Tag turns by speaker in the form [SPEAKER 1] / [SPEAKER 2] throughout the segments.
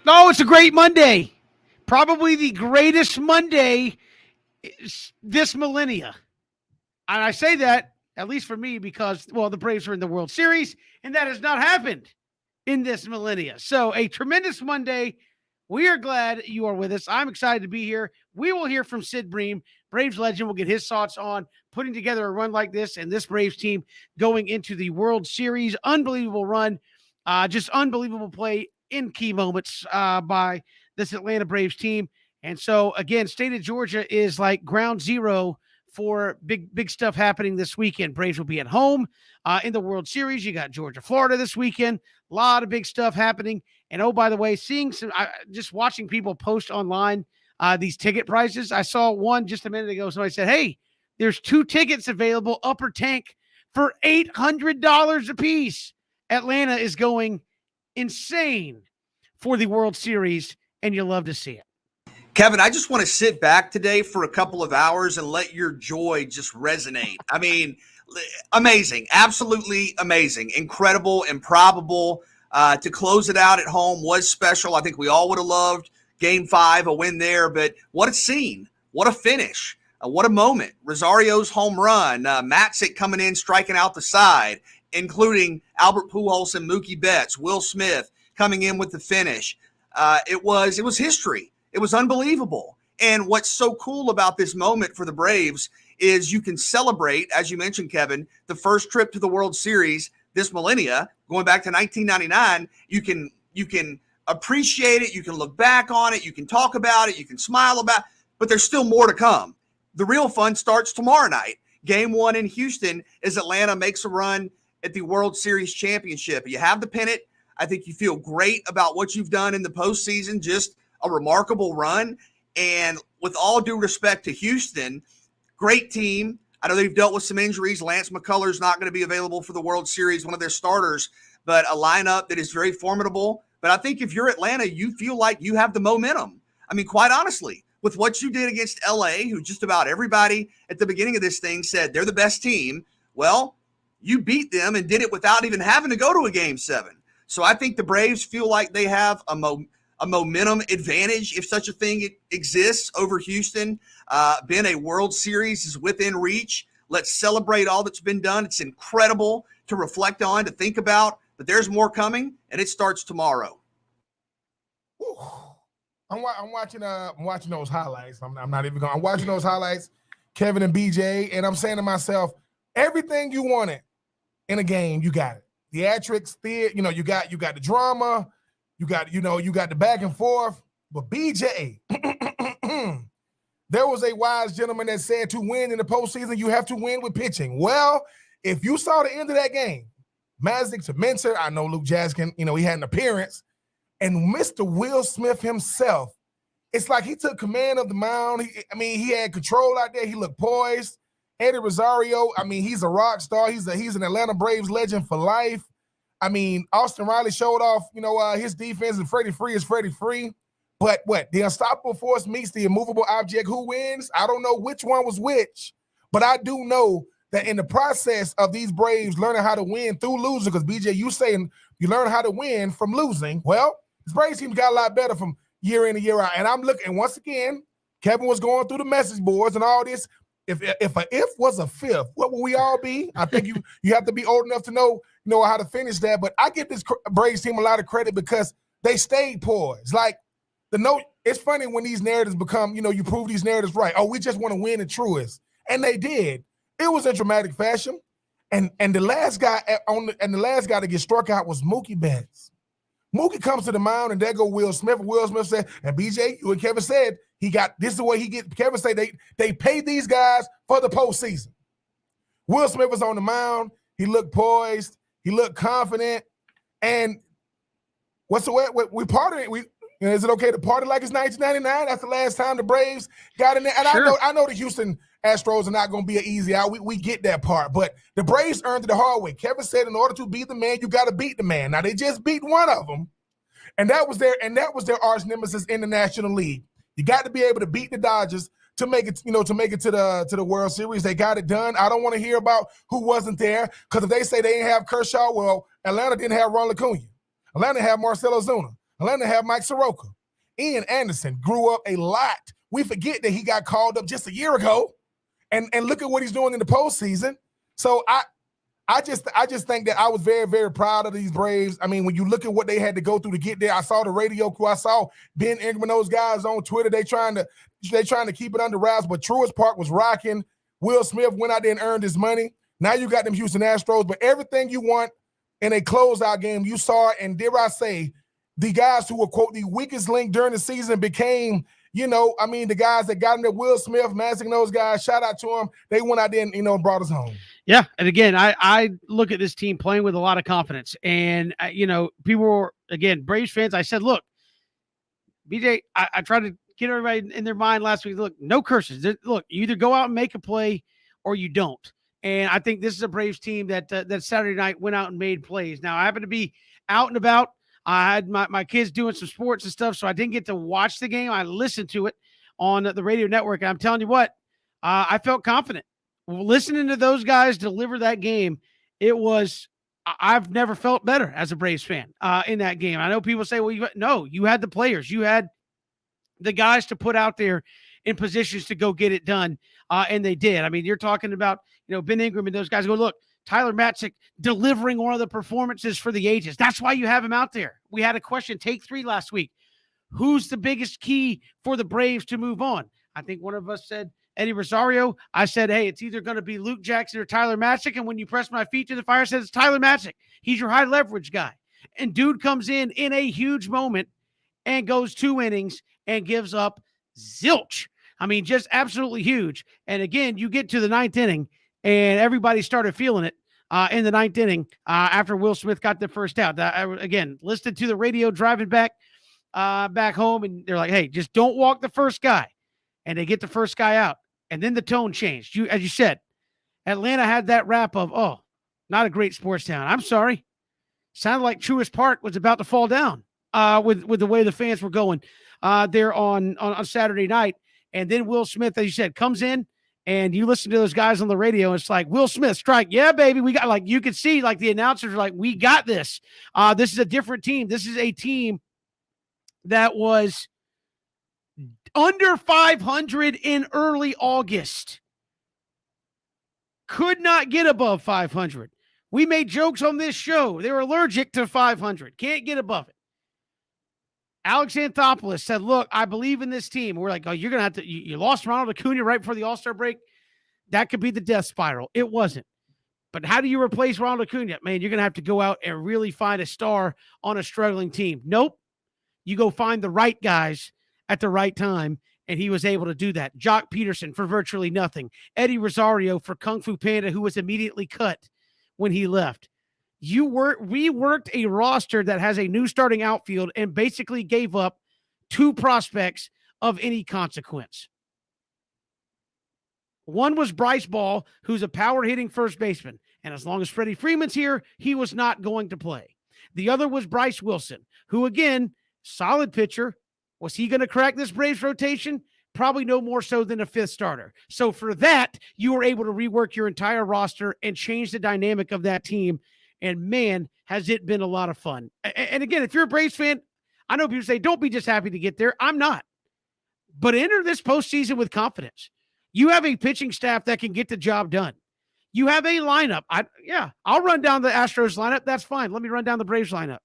[SPEAKER 1] Oh, it's a great Monday. Probably the greatest Monday this millennia. And I say that, at least for me, because, well, the Braves are in the World Series, and that has not happened in this millennia. So, a tremendous Monday. We are glad you are with us. I'm excited to be here. We will hear from Sid Bream, Braves legend. We'll get his thoughts on putting together a run like this and this Braves team going into the World Series. Unbelievable run. Just unbelievable play in key moments by this Atlanta Braves team. And so, again, state of Georgia is like ground zero for big stuff happening this weekend. Braves will be at home in the World Series. You got Georgia, Florida this weekend. A lot of big stuff happening. And oh, by the way, seeing some, just watching people post online these ticket prices. I saw one just a minute ago. Somebody said, "Hey, there's 2 tickets available, upper tank, for $800 a piece." Atlanta is going insane for the World Series, and you'll love to see it.
[SPEAKER 2] Kevin, I just want to sit back today for a couple of hours and let your joy just resonate. I mean, amazing, absolutely amazing, incredible, improbable. To close it out at home was special. I think we all would have loved Game 5, a win there, but what a scene, what a finish, what a moment. Rosario's home run, Matzik coming in, striking out the side, including Albert Pujols and Mookie Betts, Will Smith coming in with the finish. It was history. It was unbelievable. And what's so cool about this moment for the Braves is you can celebrate, as you mentioned, Kevin, the first trip to the World Series this millennia, going back to 1999. You can appreciate it. You can look back on it. You can talk about it. You can smile about it. But there's still more to come. The real fun starts tomorrow night. Game 1 in Houston as Atlanta makes a run at the World Series championship. You have the pennant. I think you feel great about what you've done in the postseason. Just a remarkable run. And with all due respect to Houston, great team. I know they've dealt with some injuries. Lance McCullers not going to be available for the World Series, one of their starters, but a lineup that is very formidable. But I think if you're Atlanta, you feel like you have the momentum. I mean, quite honestly, with what you did against LA, who just about everybody at the beginning of this thing said they're the best team, well, you beat them and did it without even having to go to a Game 7. So I think the Braves feel like they have a momentum advantage, if such a thing exists, over Houston. Been a World Series is within reach. Let's celebrate all that's been done. It's incredible to reflect on, to think about, but there's more coming, and it starts tomorrow.
[SPEAKER 3] I'm watching those highlights. I'm not even going. I'm watching those highlights, Kevin and BJ, and I'm saying to myself, everything you wanted in a game, you got it. Theatrics, you got the drama. You got the back and forth, but BJ, there was a wise gentleman that said to win in the postseason, you have to win with pitching. Well, if you saw the end of that game, Matzik to Minter, I know Luke Jaskin, he had an appearance, and Mr. Will Smith himself, it's like he took command of the mound. He had control out there. He looked poised. Eddie Rosario, he's a rock star. He's an Atlanta Braves legend for life. Austin Riley showed off, his defense, and Freddie Free is Freddie Free. But the unstoppable force meets the immovable object. Who wins? I don't know which one was which, but I do know that in the process of these Braves learning how to win through losing, because BJ, you saying you learn how to win from losing. Well, this Braves team got a lot better from year in and year out. And I'm looking, and once again, Kevin was going through the message boards and all this. If a if was a fifth, what will we all be? I think you have to be old enough to know how to finish that. But I give this Braves team a lot of credit because they stayed poised. Like it's funny when these narratives become, you prove these narratives right. Oh, we just want to win the truest, and they did. It was in dramatic fashion, and the last guy to get struck out was Mookie Betts. Mookie comes to the mound, and there go Will Smith. Will Smith said, and BJ, you and Kevin said, this is the way he gets. Kevin said they paid these guys for the postseason. Will Smith was on the mound. He looked poised. He looked confident. And what's the way we parted? Is it okay to party like it's 1999? That's the last time the Braves got in there. And sure. I know the Houston Astros are not going to be an easy out. We get that part. But the Braves earned it the hard way. Kevin said in order to beat the man, you got to beat the man. Now, they just beat one of them. And that was their arch nemesis in the National League. You got to be able to beat the Dodgers to make it to the World Series. They got it done. I don't want to hear about who wasn't there, because if they say they didn't have Kershaw, well, Atlanta didn't have Ron Acuna. Atlanta had Marcell Ozuna. Atlanta have Mike Soroka. Ian Anderson grew up a lot. We forget that he got called up just a year ago, and look at what he's doing in the postseason. So I just think that I was very, very proud of these Braves. I mean, when you look at what they had to go through to get there, I saw the radio crew. I saw Ben Ingram and those guys on Twitter. They trying to keep it under wraps, but Truist Park was rocking. Will Smith went out there and earned his money. Now you got them Houston Astros, but everything you want in a closeout game, you saw it. And dare I say, the guys who were, quote, the weakest link during the season became, the guys that got him there, Will Smith, Magic, and those guys, shout out to them. They went out there and, brought us home.
[SPEAKER 1] Yeah. And again, I look at this team playing with a lot of confidence. And, people were, again, Braves fans, I said, look, BJ, I tried to get everybody in their mind last week. Look, no curses. Look, you either go out and make a play or you don't. And I think this is a Braves team that Saturday night went out and made plays. Now, I happen to be out and about. I had my kids doing some sports and stuff, so I didn't get to watch the game. I listened to it on the radio network. And I'm telling you what, I felt confident. Listening to those guys deliver that game, I've never felt better as a Braves fan in that game. I know people say, well, you had the players. You had the guys to put out there in positions to go get it done, and they did. I mean, you're talking about, Ben Ingram and those guys go, look, Tyler Matzik delivering one of the performances for the ages. That's why you have him out there. We had a question, take 3 last week. Who's the biggest key for the Braves to move on? I think one of us said Eddie Rosario. I said, hey, it's either going to be Luke Jackson or Tyler Matzik. And when you press my feet to the fire, I said, it's Tyler Matzik. He's your high leverage guy. And dude comes in a huge moment and goes 2 innings and gives up zilch. I mean, just absolutely huge. And again, you get to the 9th inning, and everybody started feeling it in the 9th inning after Will Smith got the first out. I again listened to the radio driving back home, and they're like, hey, just don't walk the first guy. And they get the first guy out. And then the tone changed. As you said, Atlanta had that rap of, oh, not a great sports town. I'm sorry. Sounded like Truist Park was about to fall down with the way the fans were going there on Saturday night. And then Will Smith, as you said, comes in, and you listen to those guys on the radio, and it's like, Will Smith, strike. Yeah, baby. We got, you could see, the announcers are like, we got this. This is a different team. This is a team that was under 500 in early August. Could not get above 500. We made jokes on this show. They were allergic to 500. Can't get above it. Alex Anthopoulos said, look, I believe in this team. We're like, oh, you're going to have to, you lost Ronald Acuna right before the All-Star break. That could be the death spiral. It wasn't. But how do you replace Ronald Acuna? Man, you're going to have to go out and really find a star on a struggling team. Nope. You go find the right guys at the right time, and he was able to do that. Jock Peterson for virtually nothing. Eddie Rosario for Kung Fu Panda, who was immediately cut when he left. We worked a roster that has a new starting outfield and basically gave up 2 prospects of any consequence. One was Bryce Ball, who's a power-hitting first baseman, and as long as Freddie Freeman's here, he was not going to play. The other was Bryce Wilson, who, again, solid pitcher. Was he going to crack this Braves rotation? Probably no more so than a 5th starter. So for that, you were able to rework your entire roster and change the dynamic of that team. And man, has it been a lot of fun. And again, if you're a Braves fan, I know people say, don't be just happy to get there. I'm not. But enter this postseason with confidence. You have a pitching staff that can get the job done. You have a lineup. I'll run down the Astros lineup. That's fine. Let me run down the Braves lineup.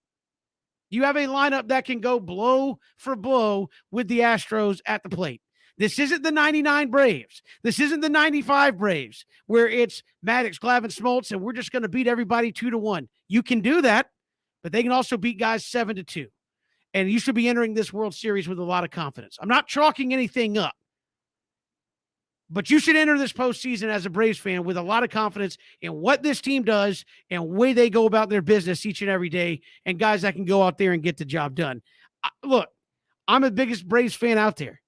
[SPEAKER 1] You have a lineup that can go blow for blow with the Astros at the plate. This isn't the 99 Braves. This isn't the 95 Braves where it's Maddox, Glavine, Smoltz, and we're just going to beat everybody 2-1. You can do that, but they can also beat guys 7-2. And you should be entering this World Series with a lot of confidence. I'm not chalking anything up, but you should enter this postseason as a Braves fan with a lot of confidence in what this team does and way they go about their business each and every day, and guys that can go out there and get the job done. Look, I'm the biggest Braves fan out there.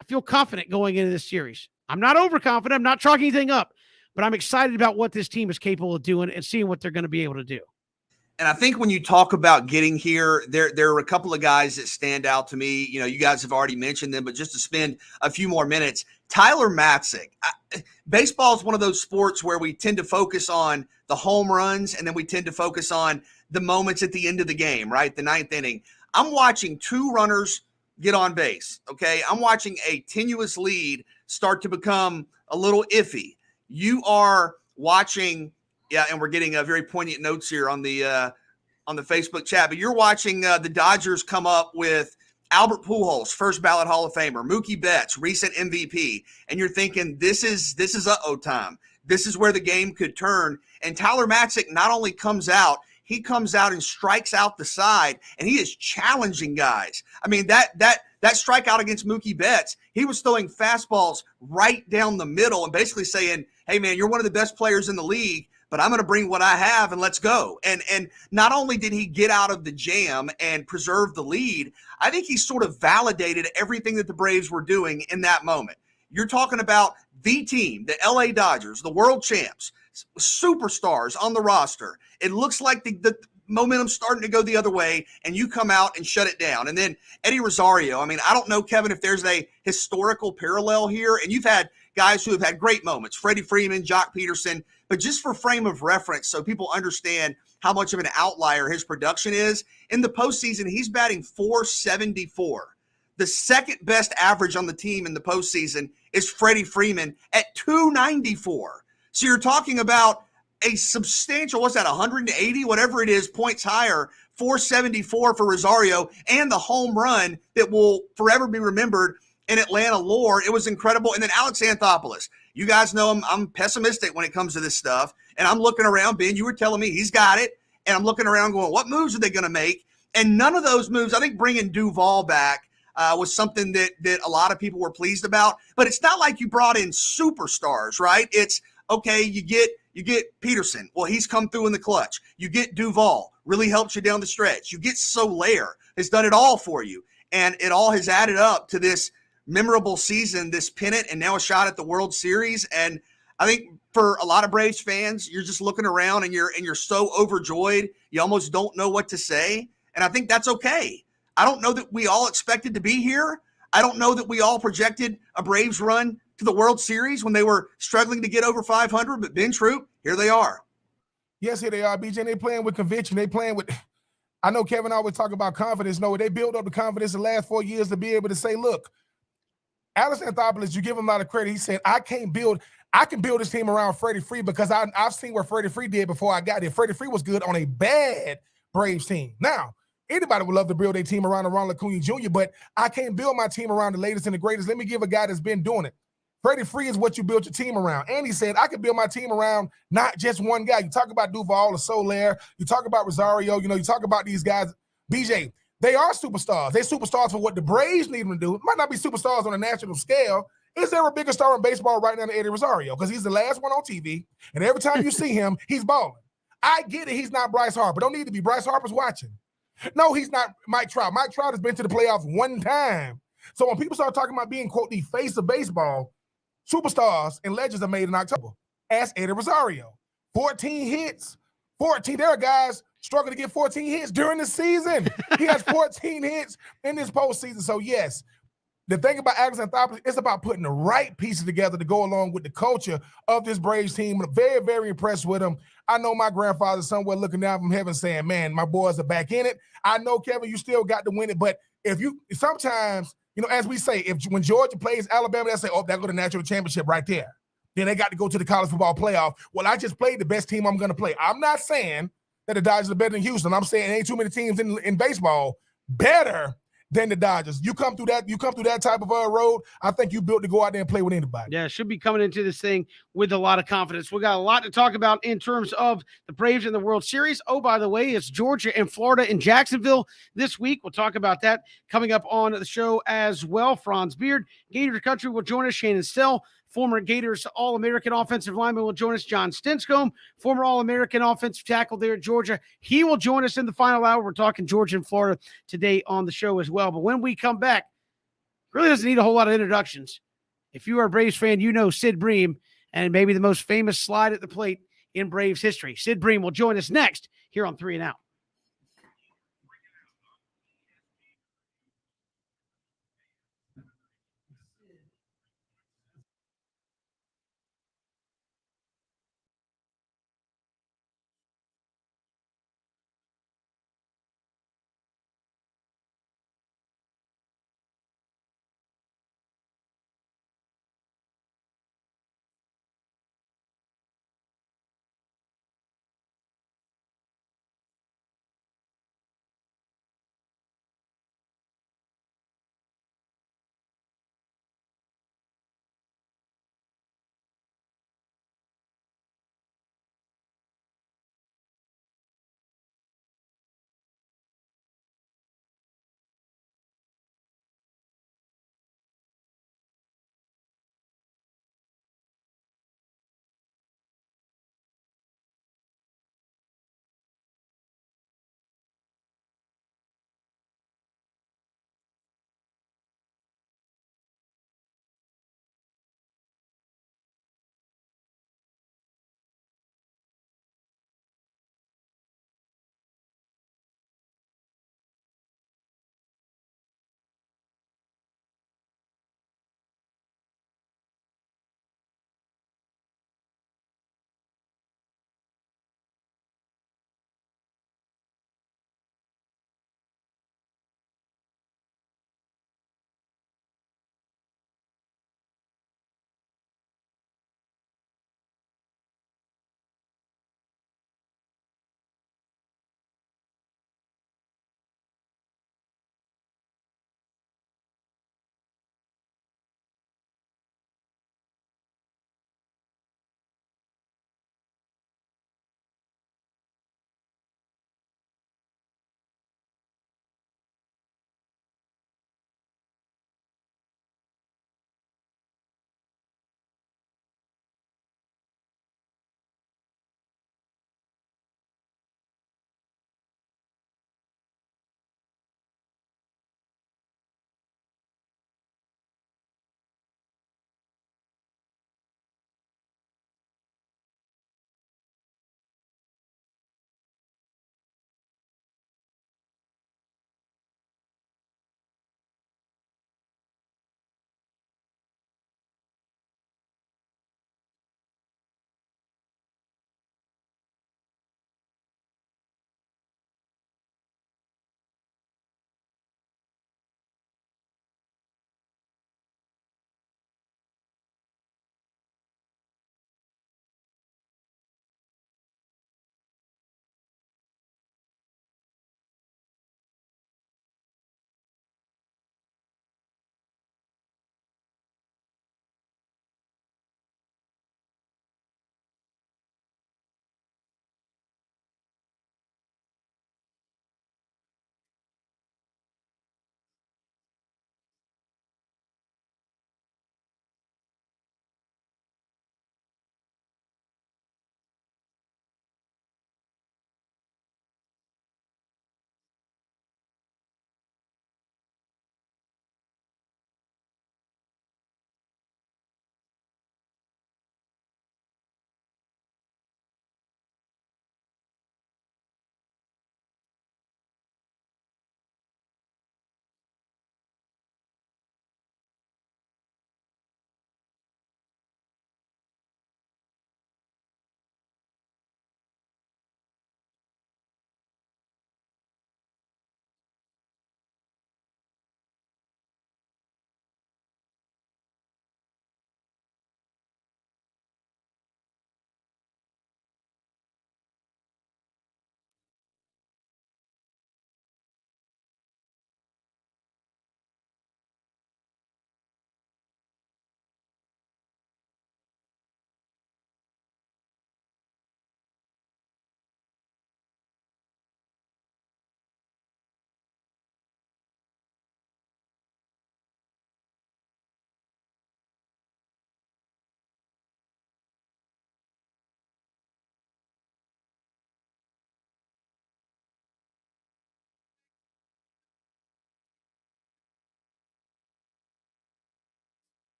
[SPEAKER 1] I feel confident going into this series. I'm not overconfident. I'm not chalking anything up, but I'm excited about what this team is capable of doing and seeing what they're going to be able to do.
[SPEAKER 2] And I think when you talk about getting here, there are a couple of guys that stand out to me. You guys have already mentioned them, but just to spend a few more minutes, Tyler Matzik. Baseball is one of those sports where we tend to focus on the home runs, and then we tend to focus on the moments at the end of the game, right? The 9th inning. I'm watching two runners get on base. Okay. I'm watching a tenuous lead start to become a little iffy. You are watching, yeah, and we're getting very poignant notes here on the Facebook chat, but you're watching the Dodgers come up with Albert Pujols, first ballot Hall of Famer, Mookie Betts, recent MVP, and you're thinking this is uh-oh time. This is where the game could turn. And Tyler Matzik not only comes out, he comes out and strikes out the side, and he is challenging guys. I mean, that strikeout against Mookie Betts, he was throwing fastballs right down the middle and basically saying, hey, man, you're one of the best players in the league, but I'm going to bring what I have and let's go. And not only did he get out of the jam and preserve the lead, I think he sort of validated everything that the Braves were doing in that moment. You're talking about the team, the LA Dodgers, the world champs, superstars on the roster. It looks like the momentum's starting to go the other way, and you come out and shut it down. And then Eddie Rosario, I mean, I don't know, Kevin, if there's a historical parallel here, and you've had guys who have had great moments, Freddie Freeman, Jock Peterson, but just for frame of reference so people understand how much of an outlier his production is, in the postseason, he's batting .474. The second best average on the team in the postseason is Freddie Freeman at .294. So you're talking about a substantial, what's that, 180, whatever it is, points higher, .474 for Rosario, and the home run that will forever be remembered in Atlanta lore. It was incredible. And then Alex Anthopoulos. You guys know I'm pessimistic when it comes to this stuff. And I'm looking around, Ben, you were telling me he's got it. And I'm looking around going, what moves are they going to make? And none of those moves, I think bringing Duvall back was something that a lot of people were pleased about. But it's not like you brought in superstars, right? It's, okay, you get Peterson. Well, he's come through in the clutch. You get Duvall, really helps you down the stretch. You get Soler, has done it all for you. And it all has added up to this memorable season, this pennant, and now a shot at the World Series. And I think for a lot of Braves fans, you're just looking around and you're so overjoyed, you almost don't know what to say. And I think that's okay. I don't know that we all expected to be here. I don't know that we all projected a Braves run to the World Series when they were struggling to get over 500, but Ben Troop, here they are.
[SPEAKER 3] Yes, here they are, BJ. They playing with conviction. They playing with, I know Kevin always talk about confidence. No, they built up the confidence the last 4 years to be able to say, look, Alex Anthopoulos, you give him a lot of credit. He said, I can build this team around Freddie Free because I've seen what Freddie Free did before I got here. Freddie Free was good on a bad Braves team. Now, anybody would love to build a team around Ronald Acuna Jr., but I can't build my team around the latest and the greatest. Let me give a guy that's been doing it. Freddie Free is what you build your team around. And he said, I can build my team around not just one guy. You talk about Duvall or Soler. You talk about Rosario. You talk about these guys. BJ, they are superstars. They're superstars for what the Braves need them to do. Might not be superstars on a national scale. Is there a bigger star in baseball right now than Eddie Rosario? Because he's the last one on TV, and every time you see him, he's balling. I get it. He's not Bryce Harper. Don't need to be. Bryce Harper's watching. No, he's not Mike Trout. Mike Trout has been to the playoffs one time. So when people start talking about being, quote, the face of baseball, superstars and legends are made in October. Ask Eddie Rosario. 14 hits. 14. There are guys struggling to get 14 hits during the season. He has 14 hits in this postseason. So, yes, the thing about Alex Anthopoulos, it's about putting the right pieces together to go along with the culture of this Braves team. I'm very, very impressed with him. I know my grandfather's somewhere looking down from heaven saying, man, my boys are back in it. I know, Kevin, you still got to win it. But sometimes, as we say, when Georgia plays Alabama, they say, oh, that go to national championship right there. Then they got to go to the college football playoff. Well, I just played the best team I'm going to play. I'm not saying that the Dodgers are better than Houston. I'm saying there ain't too many teams in baseball better than the Dodgers. You come through that type of road, I think you built to go out there and play with anybody.
[SPEAKER 1] Yeah, should be coming into this thing with a lot of confidence. We got a lot to talk about in terms of the Braves in the World Series. Oh, by the way, it's Georgia and Florida in Jacksonville this week. We'll talk about that coming up on the show as well. Franz Beard, Gator Country will join us. Shannon Snell, former Gators All-American offensive lineman, will join us. John Stinscombe, former All-American offensive tackle there at Georgia. He will join us in the final hour. We're talking Georgia and Florida today on the show as well. But when we come back, really doesn't need a whole lot of introductions. If you are a Braves fan, you know Sid Bream and maybe the most famous slide at the plate in Braves history. Sid Bream will join us next here on 3 and Out.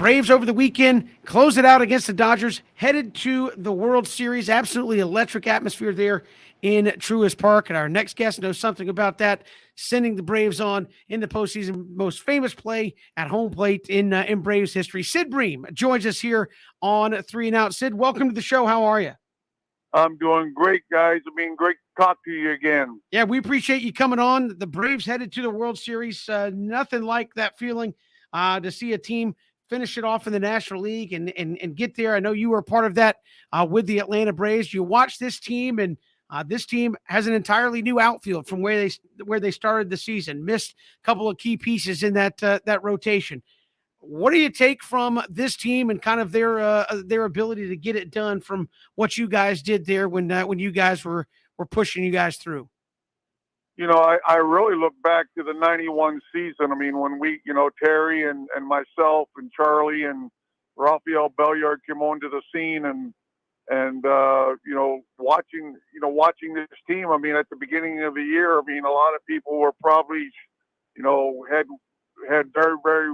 [SPEAKER 1] Braves over the weekend, close it out against the Dodgers, headed to the World Series. Absolutely electric atmosphere there in Truist Park. And our next guest knows something about that, sending the Braves on in the postseason. Most famous play at home plate in Braves history. Sid Bream joins us here on 3 and Out. Sid, welcome to the show. How are you?
[SPEAKER 4] I'm doing great, guys. I mean, great to talk to you again.
[SPEAKER 1] Yeah, we appreciate you coming on. The Braves headed to the World Series. Nothing like that feeling to see a team finish it off in the National League and get there. I know you were a part of that with the Atlanta Braves. You watch this team, and this team has an entirely new outfield from where they started the season. Missed a couple of key pieces in that rotation. What do you take from this team and kind of their ability to get it done from what you guys did there when you guys were pushing you guys through?
[SPEAKER 4] You know, I really look back to the 91 season. I mean, when we, Terry and myself and Charlie and Rafael Belliard came onto the scene and watching this team. I mean, at the beginning of the year, I mean, a lot of people were probably, had very, very,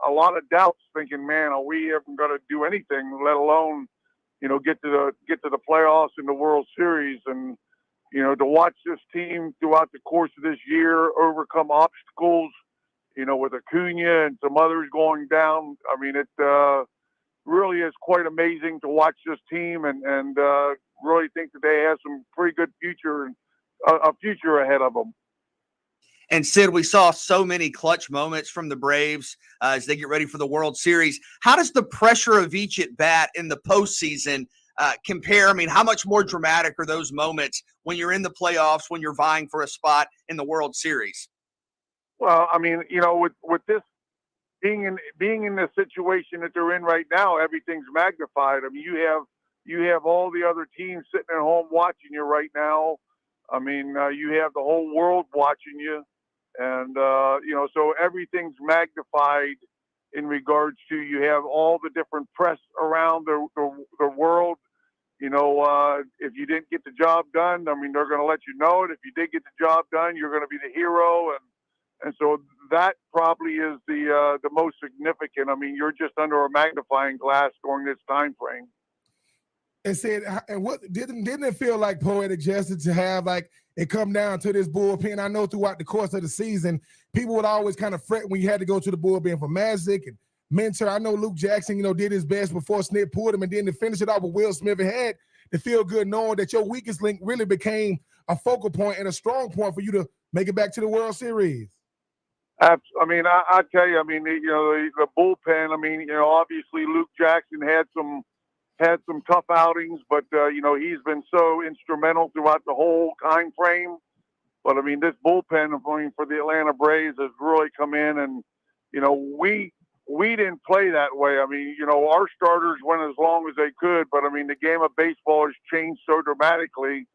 [SPEAKER 4] a lot of doubts thinking, man, are we even going to do anything, let alone, get to the playoffs and the World Series. And, to watch this team throughout the course of this year overcome obstacles, with Acuna and some others going down. I mean, it really is quite amazing to watch this team and really think that they have some pretty good a future ahead of them.
[SPEAKER 2] And Sid, we saw so many clutch moments from the Braves as they get ready for the World Series. How does the pressure of each at bat in the postseason compare? I mean, how much more dramatic are those moments when you're in the playoffs, when you're vying for a spot in the World Series?
[SPEAKER 4] Well, I mean, with this being in the situation that they're in right now, everything's magnified. I mean, you have all the other teams sitting at home watching you right now. I mean, you have the whole world watching you. And, so everything's magnified in regards to you have all the different press around the world. If you didn't get the job done, I mean, they're going to let you know it. If you did get the job done, you're going to be the hero. And so that probably is the most significant. I mean, you're just under a magnifying glass during this time frame.
[SPEAKER 3] And said, and what didn't it feel like poetic justice to have like it come down to this bullpen? I know throughout the course of the season, people would always kind of fret when you had to go to the bullpen for Magic and Mentor. I know Luke Jackson, did his best before Snip pulled him, and then to finish it off with Will Smith, it had to feel good knowing that your weakest link really became a focal point and a strong point for you to make it back to the World Series.
[SPEAKER 4] I mean, I tell you, I mean, the bullpen. I mean, obviously Luke Jackson had some tough outings, but he's been so instrumental throughout the whole time frame. But I mean, this bullpen, for the Atlanta Braves has really come in, and we didn't play that way. I mean, our starters went as long as they could, but I mean, the game of baseball has changed so dramatically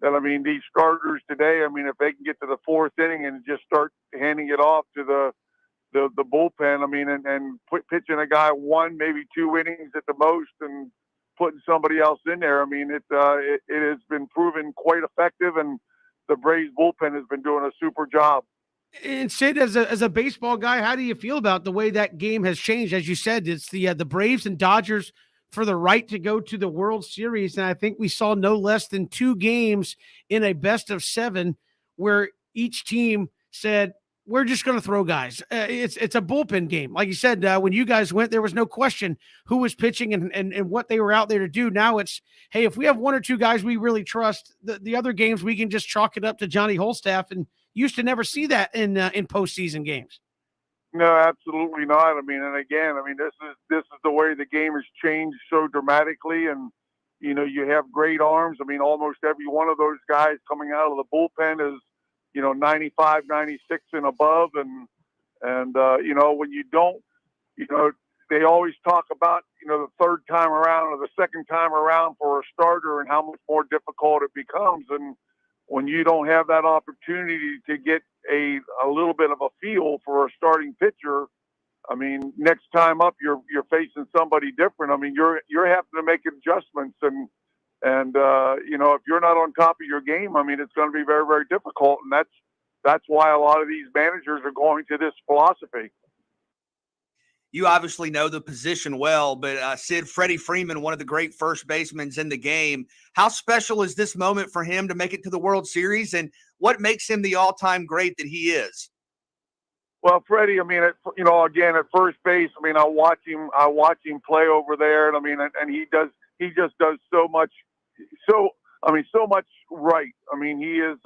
[SPEAKER 4] that I mean, these starters today, I mean, if they can get to the fourth inning and just start handing it off to the bullpen, I mean, and pitching a guy one, maybe 2 innings at the most, and putting somebody else in there. I mean, it has been proven quite effective, and the Braves bullpen has been doing a super job.
[SPEAKER 1] And Sid, as a baseball guy, how do you feel about the way that game has changed? As you said, it's the Braves and Dodgers for the right to go to the World Series, and I think we saw no less than 2 games in a best of 7 where each team said, we're just going to throw guys. It's a bullpen game. Like you said, when you guys went, there was no question who was pitching and what they were out there to do. Now it's, hey, if we have 1 or 2 guys we really trust, the other games we can just chalk it up to Johnny Holstaff, and used to never see that in postseason games.
[SPEAKER 4] No, absolutely not. I mean, and again, I mean, this is the way the game has changed so dramatically, and you have great arms. I mean, almost every one of those guys coming out of the bullpen is 95, 96 and above, and when you don't, they always talk about the third time around or the second time around for a starter and how much more difficult it becomes. And when you don't have that opportunity to get a little bit of a feel for a starting pitcher, I mean, next time up you're facing somebody different. I mean, you're having to make adjustments, and if you're not on top of your game, I mean, it's going to be very, very difficult, and that's why a lot of these managers are going to this philosophy.
[SPEAKER 2] You obviously know the position well, but Sid Freddy Freeman, one of the great first basemen in the game. How special is this moment for him to make it to the World Series, and what makes him the all-time great that he is?
[SPEAKER 4] Well, Freddie, I mean, again at first base, I mean, I watch him play over there, and I mean, and he just does so much, so much right. I mean, he is,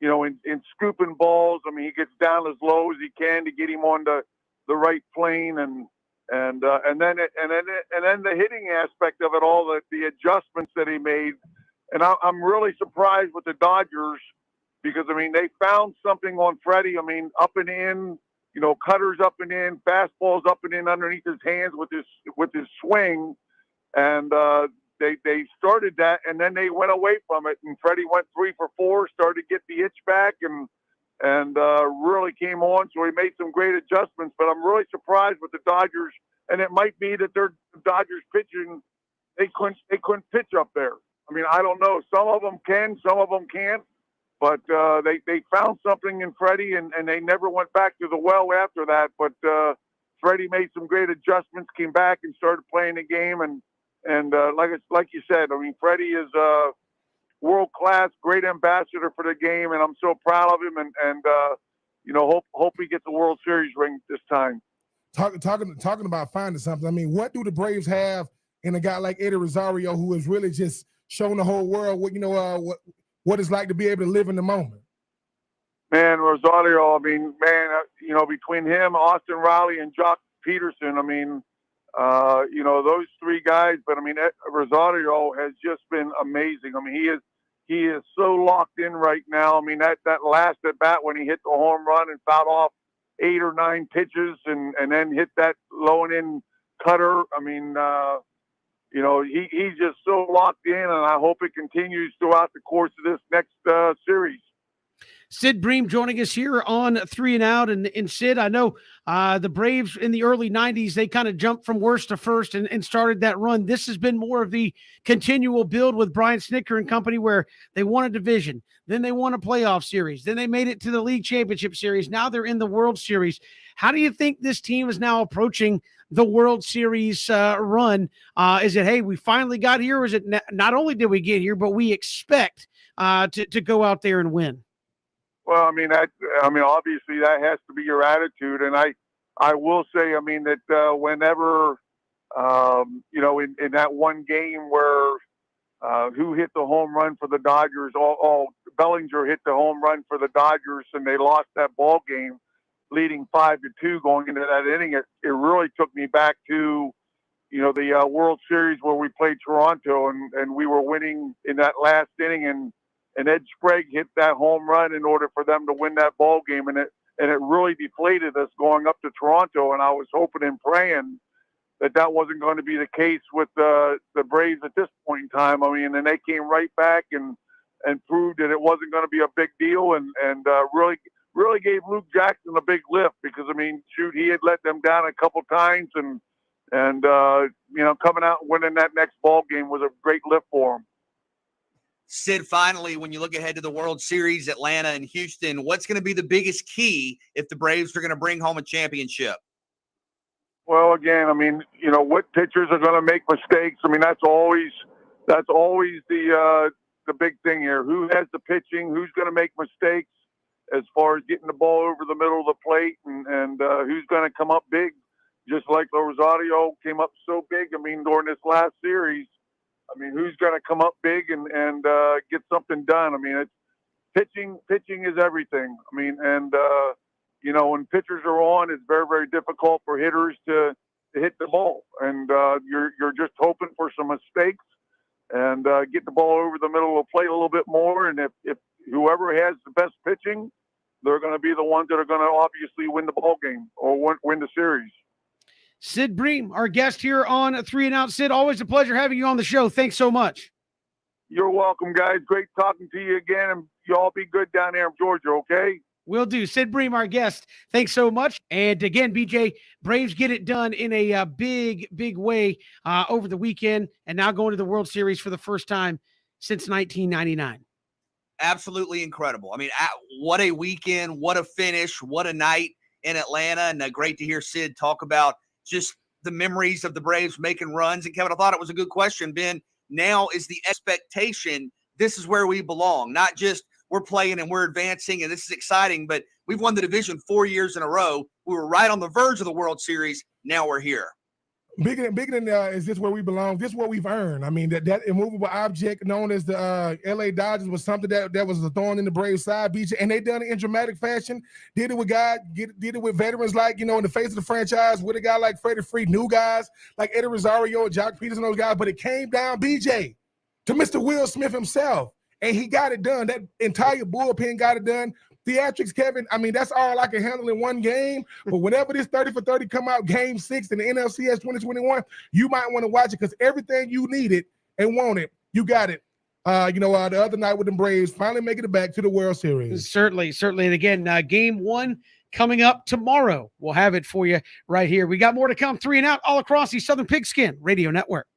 [SPEAKER 4] in scooping balls. I mean, he gets down as low as he can to get him on the right plane, and then the hitting aspect of it all, the adjustments that he made, and I'm really surprised with the Dodgers. Because, I mean, they found something on Freddie. I mean, up and in, cutters up and in, fastballs up and in underneath his hands with his swing. And they started that, and then they went away from it. And Freddie went 3 for 4, started to get the itch back, and really came on. So he made some great adjustments. But I'm really surprised with the Dodgers. And it might be that their Dodgers pitching, they couldn't pitch up there. I mean, I don't know. Some of them can, some of them can't. But they found something in Freddie, and they never went back to the well after that. But Freddie made some great adjustments, came back and started playing the game. And like you said, I mean, Freddie is a world-class, great ambassador for the game, and I'm so proud of him. And hope he gets a World Series ring this time.
[SPEAKER 3] Talking about finding something. I mean, what do the Braves have in a guy like Eddie Rosario, who has really just shown the whole world what it's like to be able to live in the moment?
[SPEAKER 4] Man, Rosario, I mean, between him, Austin Riley, and Jock Peterson, I mean, those 3 guys, but I mean, Rosario has just been amazing. I mean, he is so locked in right now. I mean, that last at bat when he hit the home run and fouled off 8 or 9 pitches and then hit that low and in cutter. I mean, he's just so locked in, and I hope it continues throughout the course of this next series.
[SPEAKER 1] Sid Bream joining us here on 3 and Out. And Sid, I know the Braves in the early 90s, they kind of jumped from worst to first and started that run. This has been more of the continual build with Brian Snitker and company, where they won a division, then they won a playoff series, then they made it to the league championship series. Now they're in the World Series. How do you think this team is now approaching the World Series run? Is it, hey, we finally got here? Or is it not only did we get here, but we expect to go out there and win?
[SPEAKER 4] Well, I mean, obviously that has to be your attitude. And I will say, I mean, that whenever, in that one game where who hit the home run for the Dodgers, Bellinger hit the home run for the Dodgers, and they lost that ball game, leading 5-2 going into that inning. It really took me back to, the World Series where we played Toronto, and we were winning in that last inning, and Ed Sprague hit that home run in order for them to win that ball game, and it really deflated us going up to Toronto. And I was hoping and praying that wasn't going to be the case with the Braves at this point in time. I mean, and they came right back and proved that it wasn't going to be a big deal, and really gave Luke Jackson a big lift, because I mean, shoot, he had let them down a couple times, and coming out and winning that next ball game was a great lift for him.
[SPEAKER 2] Sid, finally, when you look ahead to the World Series, Atlanta and Houston, what's going to be the biggest key if the Braves are going to bring home a championship?
[SPEAKER 4] Well, again, I mean, what pitchers are going to make mistakes? I mean, that's always the big thing here. Who has the pitching? Who's going to make mistakes as far as getting the ball over the middle of the plate, and who's going to come up big, just like Rosario came up so big, I mean, during this last series. I mean, who's going to come up big and get something done? I mean, it's pitching. Pitching is everything. I mean, and when pitchers are on, it's very, very difficult for hitters to hit the ball, and you're just hoping for some mistakes and get the ball over the middle of the plate a little bit more. And if whoever has the best pitching, they're going to be the ones that are going to obviously win the ball game or win the series.
[SPEAKER 1] Sid Bream, our guest here on 3 and Out. Sid, always a pleasure having you on the show. Thanks so much.
[SPEAKER 4] You're welcome, guys. Great talking to you again. And you all be good down there in Georgia, okay?
[SPEAKER 1] Will do. Sid Bream, our guest. Thanks so much. And again, BJ, Braves get it done in a big, big way over the weekend, and now going to the World Series for the first time since 1999.
[SPEAKER 2] Absolutely incredible. I mean, what a weekend, what a finish, what a night in Atlanta. And great to hear Sid talk about just the memories of the Braves making runs. And Kevin, I thought it was a good question, Ben. Now is the expectation, this is where we belong, not just we're playing and we're advancing and this is exciting, but we've won the division 4 years in a row. We were right on the verge of the World Series. Now we're here.
[SPEAKER 3] Bigger than is this where we belong? This is what we've earned. I mean, that immovable object known as the LA Dodgers was something that was a thorn in the Braves' side, BJ, and they done it in dramatic fashion. Did it with did it with veterans like, in the face of the franchise, with a guy like Freddie Freeman, new guys like Eddie Rosario, Jock Peterson, those guys. But it came down, BJ, to Mr. Will Smith himself, and he got it done. That entire bullpen got it done. Theatrics, Kevin, I mean, that's all I can handle in one game. But whenever this 30 for 30 come out, game 6 in the NLCS 2021, you might want to watch it because everything you needed and wanted, you got it. The other night with the Braves, finally making it back to the World Series.
[SPEAKER 1] Certainly. And again, game 1 coming up tomorrow. We'll have it for you right here. We got more to come. 3 and Out all across the Southern Pigskin Radio Network.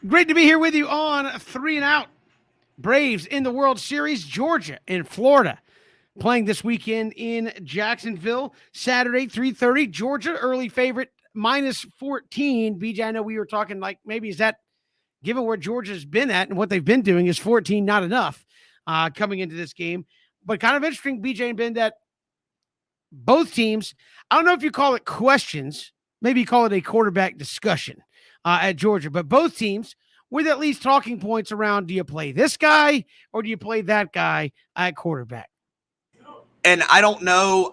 [SPEAKER 1] Great to be here with you on 3 and Out. Braves in the World Series, Georgia and Florida playing this weekend in Jacksonville. Saturday, 3:30. Georgia, early favorite, -14. BJ, I know we were talking like maybe is that, given where Georgia's been at and what they've been doing, is 14 not enough coming into this game? But kind of interesting, BJ and Ben, that both teams, I don't know if you call it questions, maybe you call it a quarterback discussion at Georgia, but both teams with at least talking points around, do you play this guy or do you play that guy at quarterback?
[SPEAKER 2] And I don't know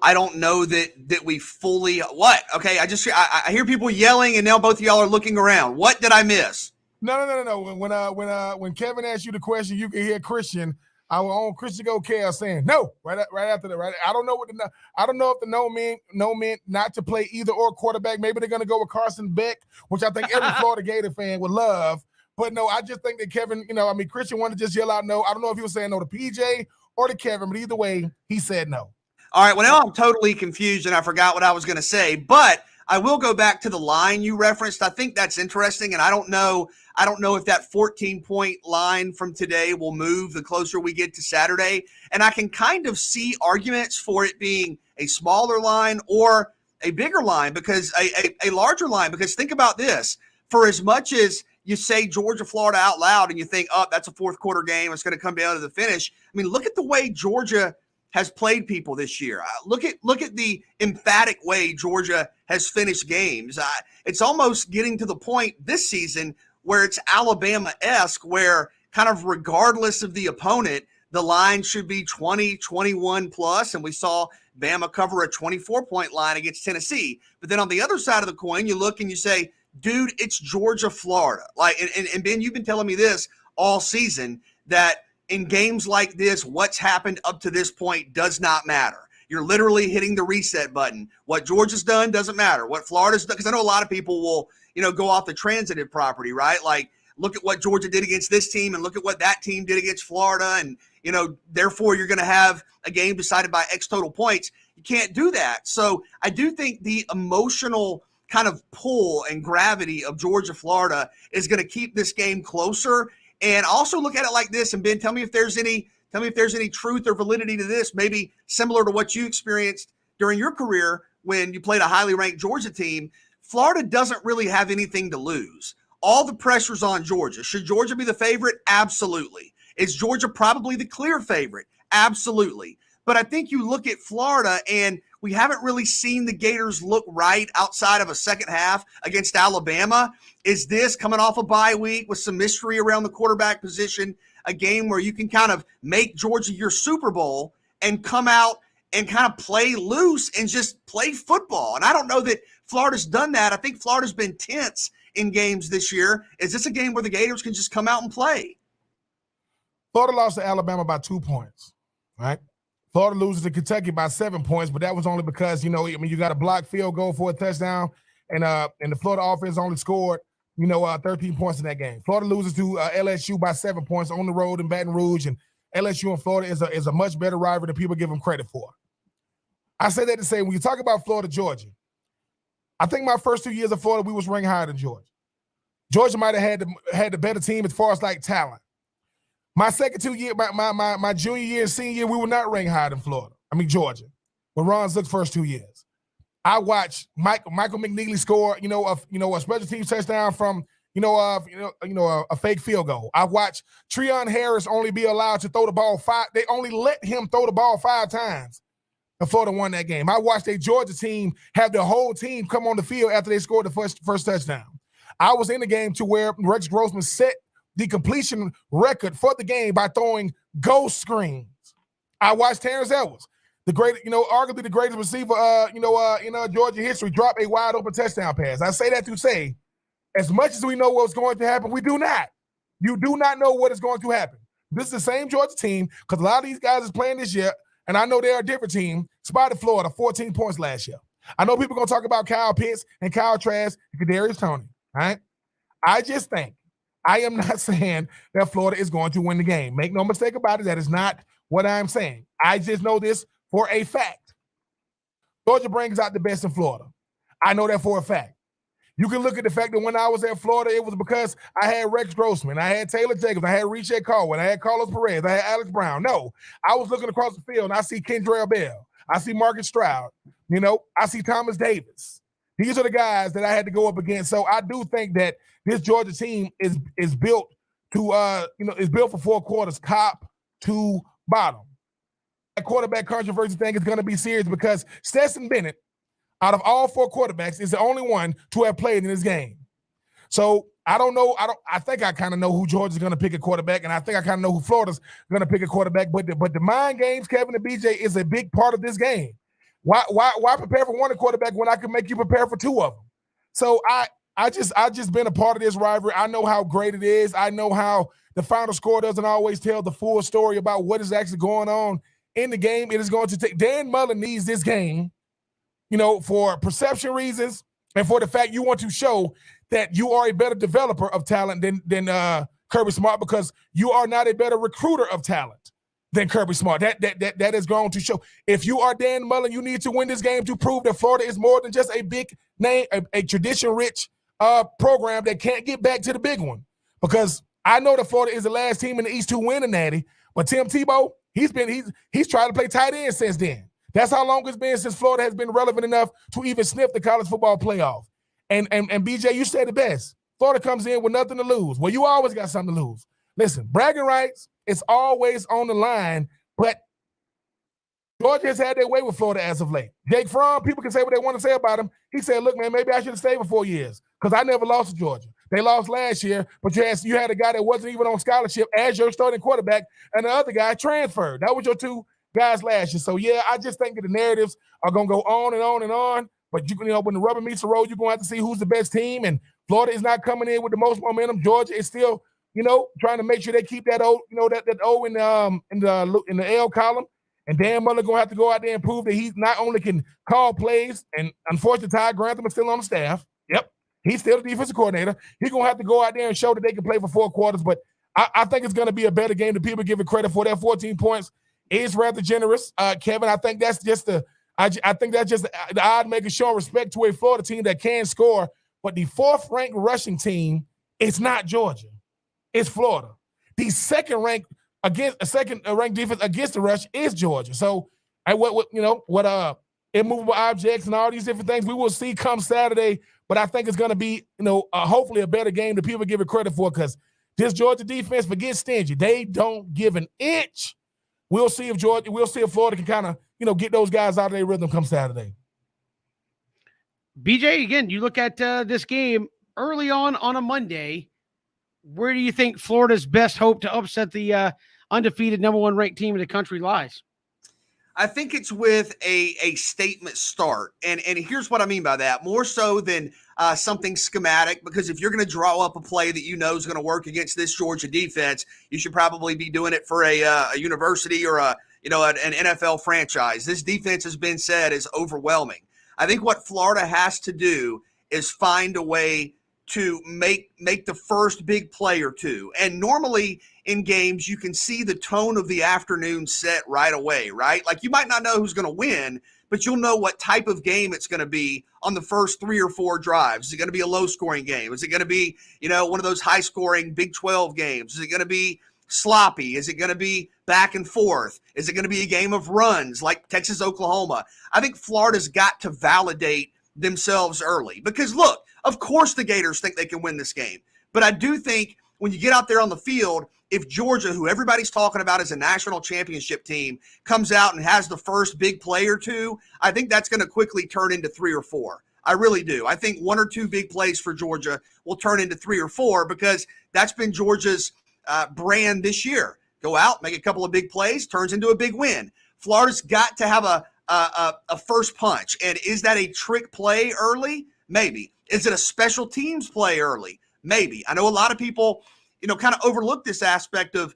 [SPEAKER 2] that we fully what? Okay, I hear people yelling, and now both of y'all are looking around. What did I miss?
[SPEAKER 3] No. When Kevin asked you the question, you can hear Christian, our own Christian O'Kale, saying no right after that. Right, I don't know if the no meant not to play either or quarterback. Maybe they're going to go with Carson Beck, which I think every Florida Gator fan would love. But no, I just think that Kevin, Christian wanted to just yell out no. I don't know if he was saying no to PJ or to Kevin, but either way, he said no.
[SPEAKER 2] All right, well, now I'm totally confused and I forgot what I was going to say, but I will go back to the line you referenced. I think that's interesting, and I don't know if that 14-point line from today will move the closer we get to Saturday, and I can kind of see arguments for it being a smaller line or a bigger line, because a larger line, because think about this. For as much as you say Georgia, Florida out loud and you think, oh, that's a fourth quarter game, it's going to come down to the finish. I mean, look at the way Georgia has played people this year. Look at the emphatic way Georgia has finished games. It's almost getting to the point this season where it's Alabama-esque, where kind of regardless of the opponent, the line should be 20, 21 plus, and we saw Bama cover a 24-point line against Tennessee. But then on the other side of the coin, you look and you say, dude, it's Georgia, Florida. And Ben, you've been telling me this all season, that in games like this, what's happened up to this point does not matter. You're literally hitting the reset button. What Georgia's done doesn't matter. What Florida's done, because I know a lot of people will, go off the transitive property, right? Like, look at what Georgia did against this team and look at what that team did against Florida. And, therefore you're going to have a game decided by X total points. You can't do that. So I do think the emotional kind of pull and gravity of Georgia, Florida is going to keep this game closer. And also look at it like this. And Ben, tell me if there's any truth or validity to this, maybe similar to what you experienced during your career when you played a highly ranked Georgia team. Florida doesn't really have anything to lose. All the pressure's on Georgia. Should Georgia be the favorite? Absolutely. Is Georgia probably the clear favorite? Absolutely. But I think you look at Florida, and we haven't really seen the Gators look right outside of a second half against Alabama. Is this, coming off a bye week with some mystery around the quarterback position, a game where you can kind of make Georgia your Super Bowl and come out and kind of play loose and just play football? And I don't know that Florida's done that. I think Florida's been tense in games this year. Is this a game where the Gators can just come out and play?
[SPEAKER 3] Florida lost to Alabama by 2 points, right? Florida loses to Kentucky by 7 points, but that was only because, you got a blocked field goal for a touchdown, and the Florida offense only scored, 13 points in that game. Florida loses to LSU by 7 points on the road in Baton Rouge, and LSU and Florida is a much better rival than people give them credit for. I say that to say, when you talk about Florida, Georgia, I think my first 2 years of Florida, we was ranked higher than Georgia. Georgia might have had the better team as far as like talent. My second 2 year, my junior year and senior year, we were not ranked higher than Georgia. But Ron Zook's first 2 years, I watched Michael McNeely score, a special teams touchdown from, a fake field goal. I watched Treon Harris only be allowed to throw the ball 5. They only let him throw the ball 5 times, and Florida won that game. I watched a Georgia team have the whole team come on the field after they scored the first touchdown. I was in the game to where Rex Grossman set the completion record for the game by throwing ghost screens. I watched Terrence Edwards, arguably the greatest receiver, in Georgia history, drop a wide open touchdown pass. I say that to say, as much as we know what's going to happen, we do not. You do not know what is going to happen. This is the same Georgia team, because a lot of these guys is playing this year, and I know they're a different team. Spotted Florida, 14 points last year. I know people are going to talk about Kyle Pitts and Kyle Trask and Kadarius Toney, right? I just think, I am not saying that Florida is going to win the game. Make no mistake about it. That is not what I'm saying. I just know this for a fact. Georgia brings out the best in Florida. I know that for a fact. You can look at the fact that when I was at Florida, it was because I had Rex Grossman, I had Taylor Jacobs, I had Richie Caldwell, I had Carlos Perez, I had Alex Brown. No, I was looking across the field and I see Kendrell Bell, I see Marcus Stroud, I see Thomas Davis. These are the guys that I had to go up against. So I do think that this Georgia team is built to is built for 4 quarters, top to bottom. That quarterback controversy thing is going to be serious because Stetson Bennett, out of all 4 quarterbacks, is the only one to have played in this game. So I don't know. I think I kind of know who Georgia's going to pick a quarterback, and I think I kind of know who Florida's going to pick a quarterback. But the mind games, Kevin and BJ, is a big part of this game. Why prepare for one quarterback when I can make you prepare for 2 of them? So I just been a part of this rivalry. I know how great it is. I know how the final score doesn't always tell the full story about what is actually going on in the game. It is going to take Dan Mullen needs this game, for perception reasons and for the fact you want to show that you are a better developer of talent than Kirby Smart, because you are not a better recruiter of talent than Kirby Smart. That is going to show. If you are Dan Mullen, you need to win this game to prove that Florida is more than just a big name, a tradition-rich program that can't get back to the big one. Because I know that Florida is the last team in the East to win a Natty, but Tim Tebow, he's tried to play tight end since then. That's how long it's been since Florida has been relevant enough to even sniff the college football playoff. And BJ, you said it best. Florida comes in with nothing to lose. Well, you always got something to lose. Listen, bragging rights, it's always on the line, but Georgia has had their way with Florida as of late. Jake Fromm, people can say what they want to say about him. He said, look, man, maybe I should have stayed for 4 years because I never lost to Georgia. They lost last year, but you had a guy that wasn't even on scholarship as your starting quarterback, and the other guy transferred. That was your 2 guys last year. So, yeah, I just think that the narratives are going to go on and on and on. But, when the rubber meets the road, you're going to have to see who's the best team. And Florida is not coming in with the most momentum. Georgia is still, trying to make sure they keep that O, that O in the L column. And Dan Mullen going to have to go out there and prove that he not only can call plays, and unfortunately, Ty Grantham is still on the staff. Yep. He's still the defensive coordinator. He's going to have to go out there and show that they can play for 4 quarters. But I think it's going to be a better game than people give it credit for. That 14 points is rather generous, Kevin. I think that's just the odd maker showing respect to a Florida team that can score. But the 4th-ranked rushing team is not Georgia. It's Florida. The second-ranked defense against the rush is Georgia. So, immovable objects and all these different things we will see come Saturday. But I think it's going to be, hopefully a better game that people give it credit for, because this Georgia defense, forget stingy. They don't give an inch. We'll see if Florida can kind of, get those guys out of their rhythm come Saturday.
[SPEAKER 1] BJ, again, you look at this game early on a Monday. Where do you think Florida's best hope to upset the undefeated number 1 ranked team in the country lies?
[SPEAKER 2] I think it's with a statement start. And here's what I mean by that. More so than something schematic, because if you're going to draw up a play that you know is going to work against this Georgia defense, you should probably be doing it for a university or an NFL franchise. This defense has been said is overwhelming. I think what Florida has to do is find a way to make the first big play or 2. And normally in games, you can see the tone of the afternoon set right away, right? Like, you might not know who's going to win, but you'll know what type of game it's going to be on the first 3 or 4 drives. Is it going to be a low-scoring game? Is it going to be, one of those high-scoring Big 12 games? Is it going to be sloppy? Is it going to be back and forth? Is it going to be a game of runs like Texas-Oklahoma? I think Florida's got to validate themselves early, because, look, of course the Gators think they can win this game. But I do think when you get out there on the field, if Georgia, who everybody's talking about as a national championship team, comes out and has the first big play or 2, I think that's going to quickly turn into 3 or 4. I really do. I think 1 or 2 big plays for Georgia will turn into 3 or 4, because that's been Georgia's brand this year. Go out, make a couple of big plays, turns into a big win. Florida's got to have a first punch. And is that a trick play early? Maybe. Is it a special teams play early? Maybe. I know a lot of people, kind of overlook this aspect of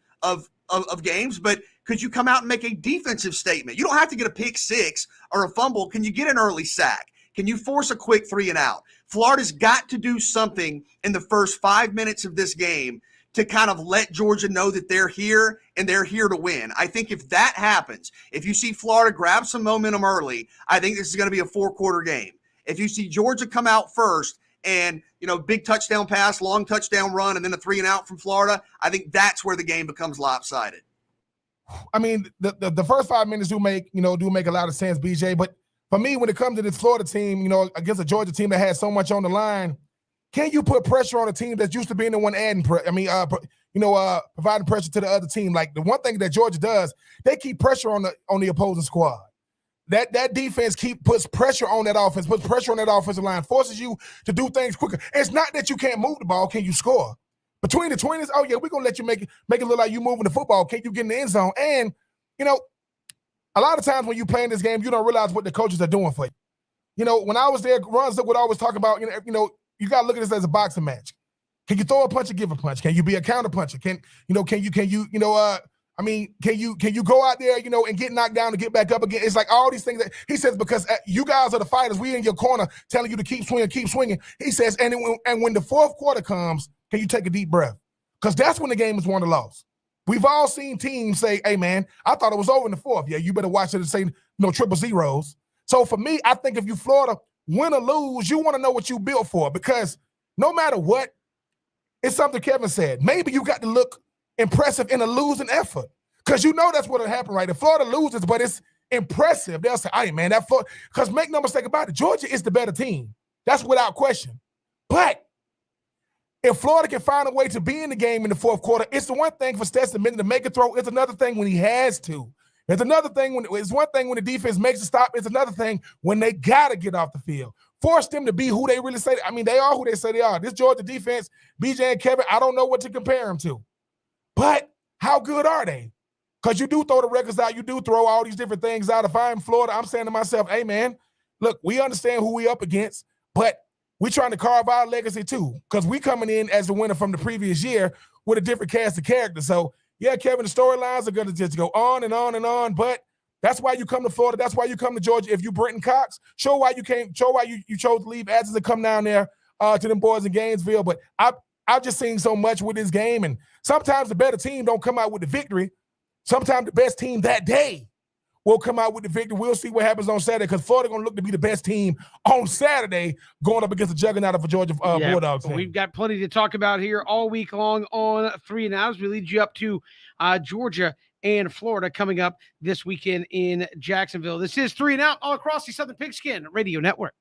[SPEAKER 2] games, but could you come out and make a defensive statement? You don't have to get a pick 6 or a fumble. Can you get an early sack? Can you force a quick 3 and out? Florida's got to do something in the first 5 minutes of this game to kind of let Georgia know that they're here and they're here to win. I think if that happens, if you see Florida grab some momentum early, I think this is going to be a 4-quarter game. If you see Georgia come out first and, big touchdown pass, long touchdown run, and then a 3-and-out from Florida, I think that's where the game becomes lopsided.
[SPEAKER 3] I mean, the first 5 minutes do make a lot of sense, BJ. But for me, when it comes to this Florida team, against a Georgia team that has so much on the line, can you put pressure on a team that's used to being the one adding providing pressure to the other team? Like the one thing that Georgia does, they keep pressure on the opposing squad. That defense puts pressure on that offense, puts pressure on that offensive line, forces you to do things quicker. It's not that you can't move the ball. Can you score? Between the 20s, oh yeah, we're gonna let you make it look like you moving the football. Can you get in the end zone? And a lot of times when you play in this game, you don't realize what the coaches are doing for you. When I was there, Ron Zook would always talk about, you gotta look at this as a boxing match. Can you throw a punch or give a punch? Can you be a counter puncher? Can you go out there, and get knocked down and get back up again? It's like all these things that he says, because you guys are the fighters. We in your corner telling you to keep swinging. He says, and when the fourth quarter comes, can you take a deep breath? Because that's when the game is won or lost. We've all seen teams say, hey, man, I thought it was over in the fourth. Yeah, you better watch it and say triple zeros. So for me, I think if you Florida win or lose, you want to know what you built for, because no matter what, it's something Kevin said. Maybe you got to look impressive in a losing effort, because that's what will happen, right? If Florida loses, but it's impressive, they'll say, hey, man, that Florida, because make no mistake about it, Georgia is the better team. That's without question. But if Florida can find a way to be in the game in the fourth quarter, it's the one thing for Stetson Bennett to make a throw. It's another thing when he has to. It's another thing it's one thing when the defense makes a stop. It's another thing when they got to get off the field. Force them to be who they really say. I mean, they are who they say they are. This Georgia defense, BJ and Kevin, I don't know what to compare them to. But how good are they? Because you do throw the records out. You do throw all these different things out. If I'm Florida, I'm saying to myself, hey, man, look, we understand who we up against, but we're trying to carve our legacy too, because we coming in as the winner from the previous year with a different cast of characters. So, yeah, Kevin, the storylines are going to just go on and on and on, but that's why you come to Florida. That's why you come to Georgia. If you Brenton Cox, show why you chose to leave Athens and come down there to them boys in Gainesville. But I've just seen so much with this game, and sometimes the better team don't come out with the victory. Sometimes the best team that day will come out with the victory. We'll see what happens on Saturday, because Florida going to look to be the best team on Saturday going up against the juggernaut of a Georgia Bulldogs team.
[SPEAKER 1] We've got plenty to talk about here all week long on 3 and Outs. We lead you up to Georgia and Florida coming up this weekend in Jacksonville. This is 3 and Out all across the Southern Pigskin Radio Network.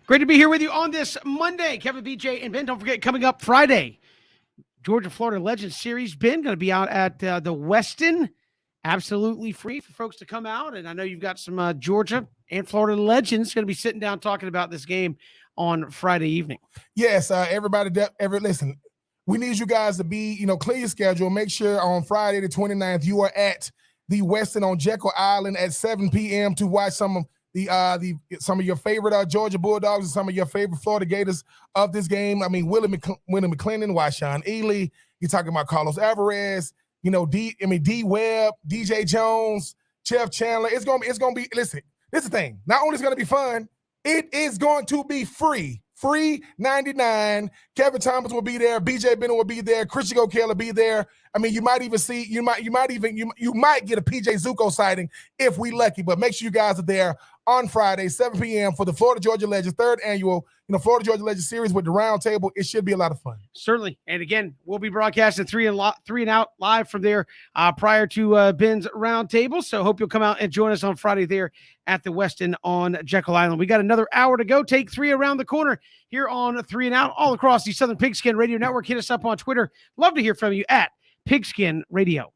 [SPEAKER 1] Great to be here with you on this Monday. Kevin, BJ, and Ben. Don't forget, coming up Friday, Georgia-Florida Legends Series. Ben going to be out at the Westin. Absolutely free for folks to come out. And I know you've got some Georgia and Florida Legends going to be sitting down talking about this game on Friday evening.
[SPEAKER 3] Yes, everybody, listen, we need you guys to be, clear your schedule. Make sure on Friday the 29th, you are at the Westin on Jekyll Island at 7 p.m. to watch some of some of your favorite Georgia Bulldogs and some of your favorite Florida Gators of this game. I mean, Willie McClendon, Washawn Ely. You're talking about Carlos Alvarez. D Webb, DJ Jones, Jeff Chandler. It's gonna be. Listen, this is the thing. Not only is it gonna be fun, it is going to be free. Free 99. Kevin Thomas will be there. BJ Bennett will be there. Christian O'Kale will be there. I mean, you might get a PJ Zuko sighting if we lucky. But make sure you guys are there on Friday, 7 p.m. for the Florida Georgia Legends third annual, Florida Georgia Legends series with the round table. It should be a lot of fun.
[SPEAKER 1] Certainly. And again, we'll be broadcasting three and out live from there prior to Ben's round table. So hope you'll come out and join us on Friday there at the Westin on Jekyll Island. We got another hour to go. Take three around the corner here on 3 and Out all across the Southern Pigskin Radio Network. Hit us up on Twitter. Love to hear from you at Pigskin Radio.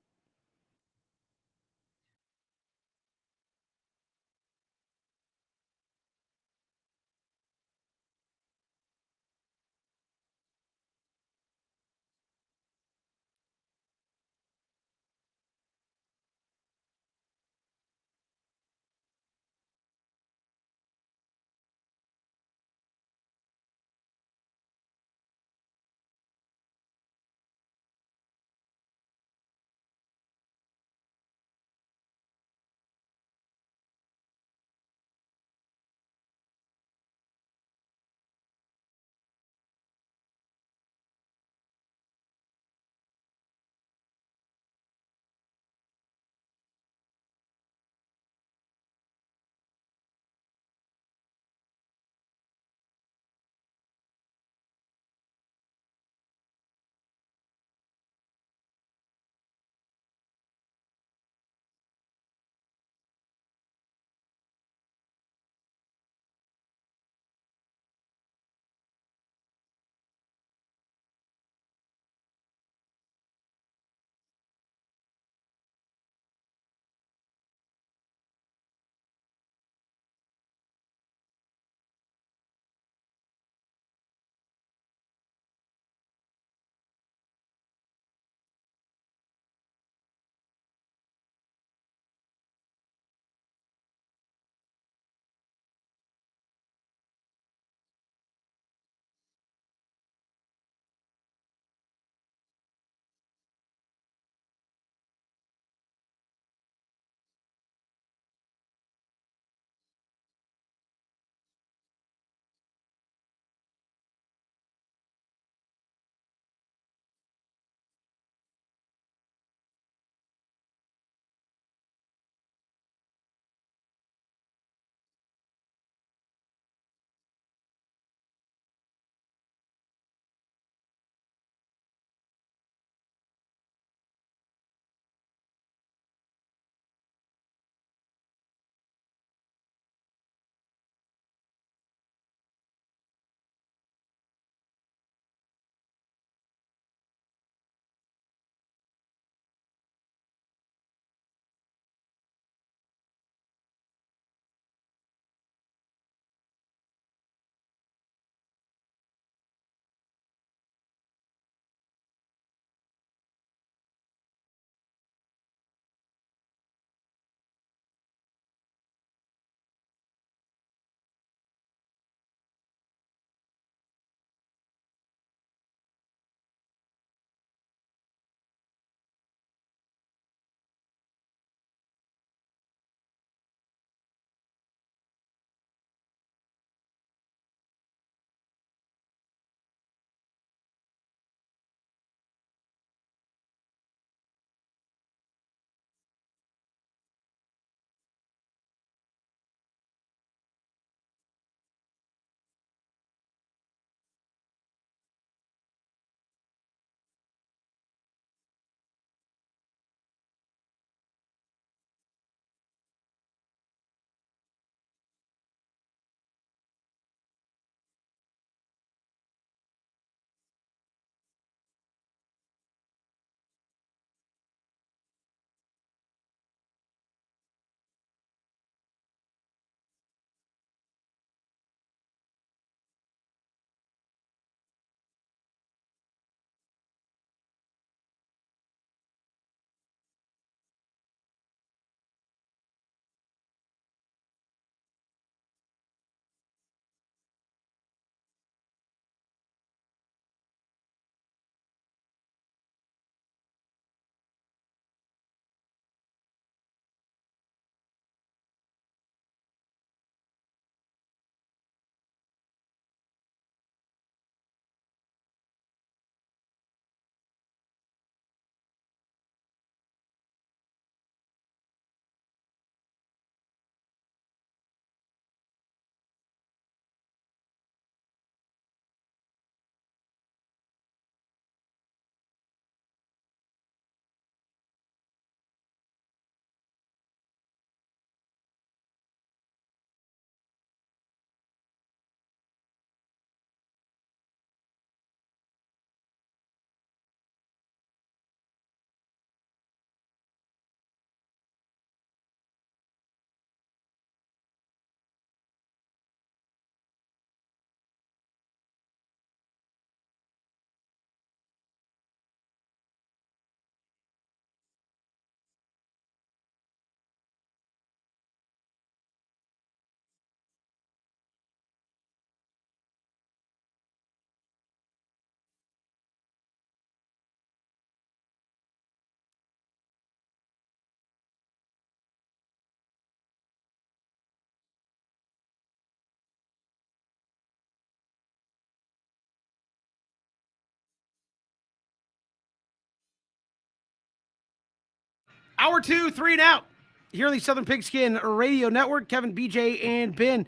[SPEAKER 1] Hour 2, 3 and out. Here on the Southern Pigskin Radio Network, Kevin, BJ, and Ben.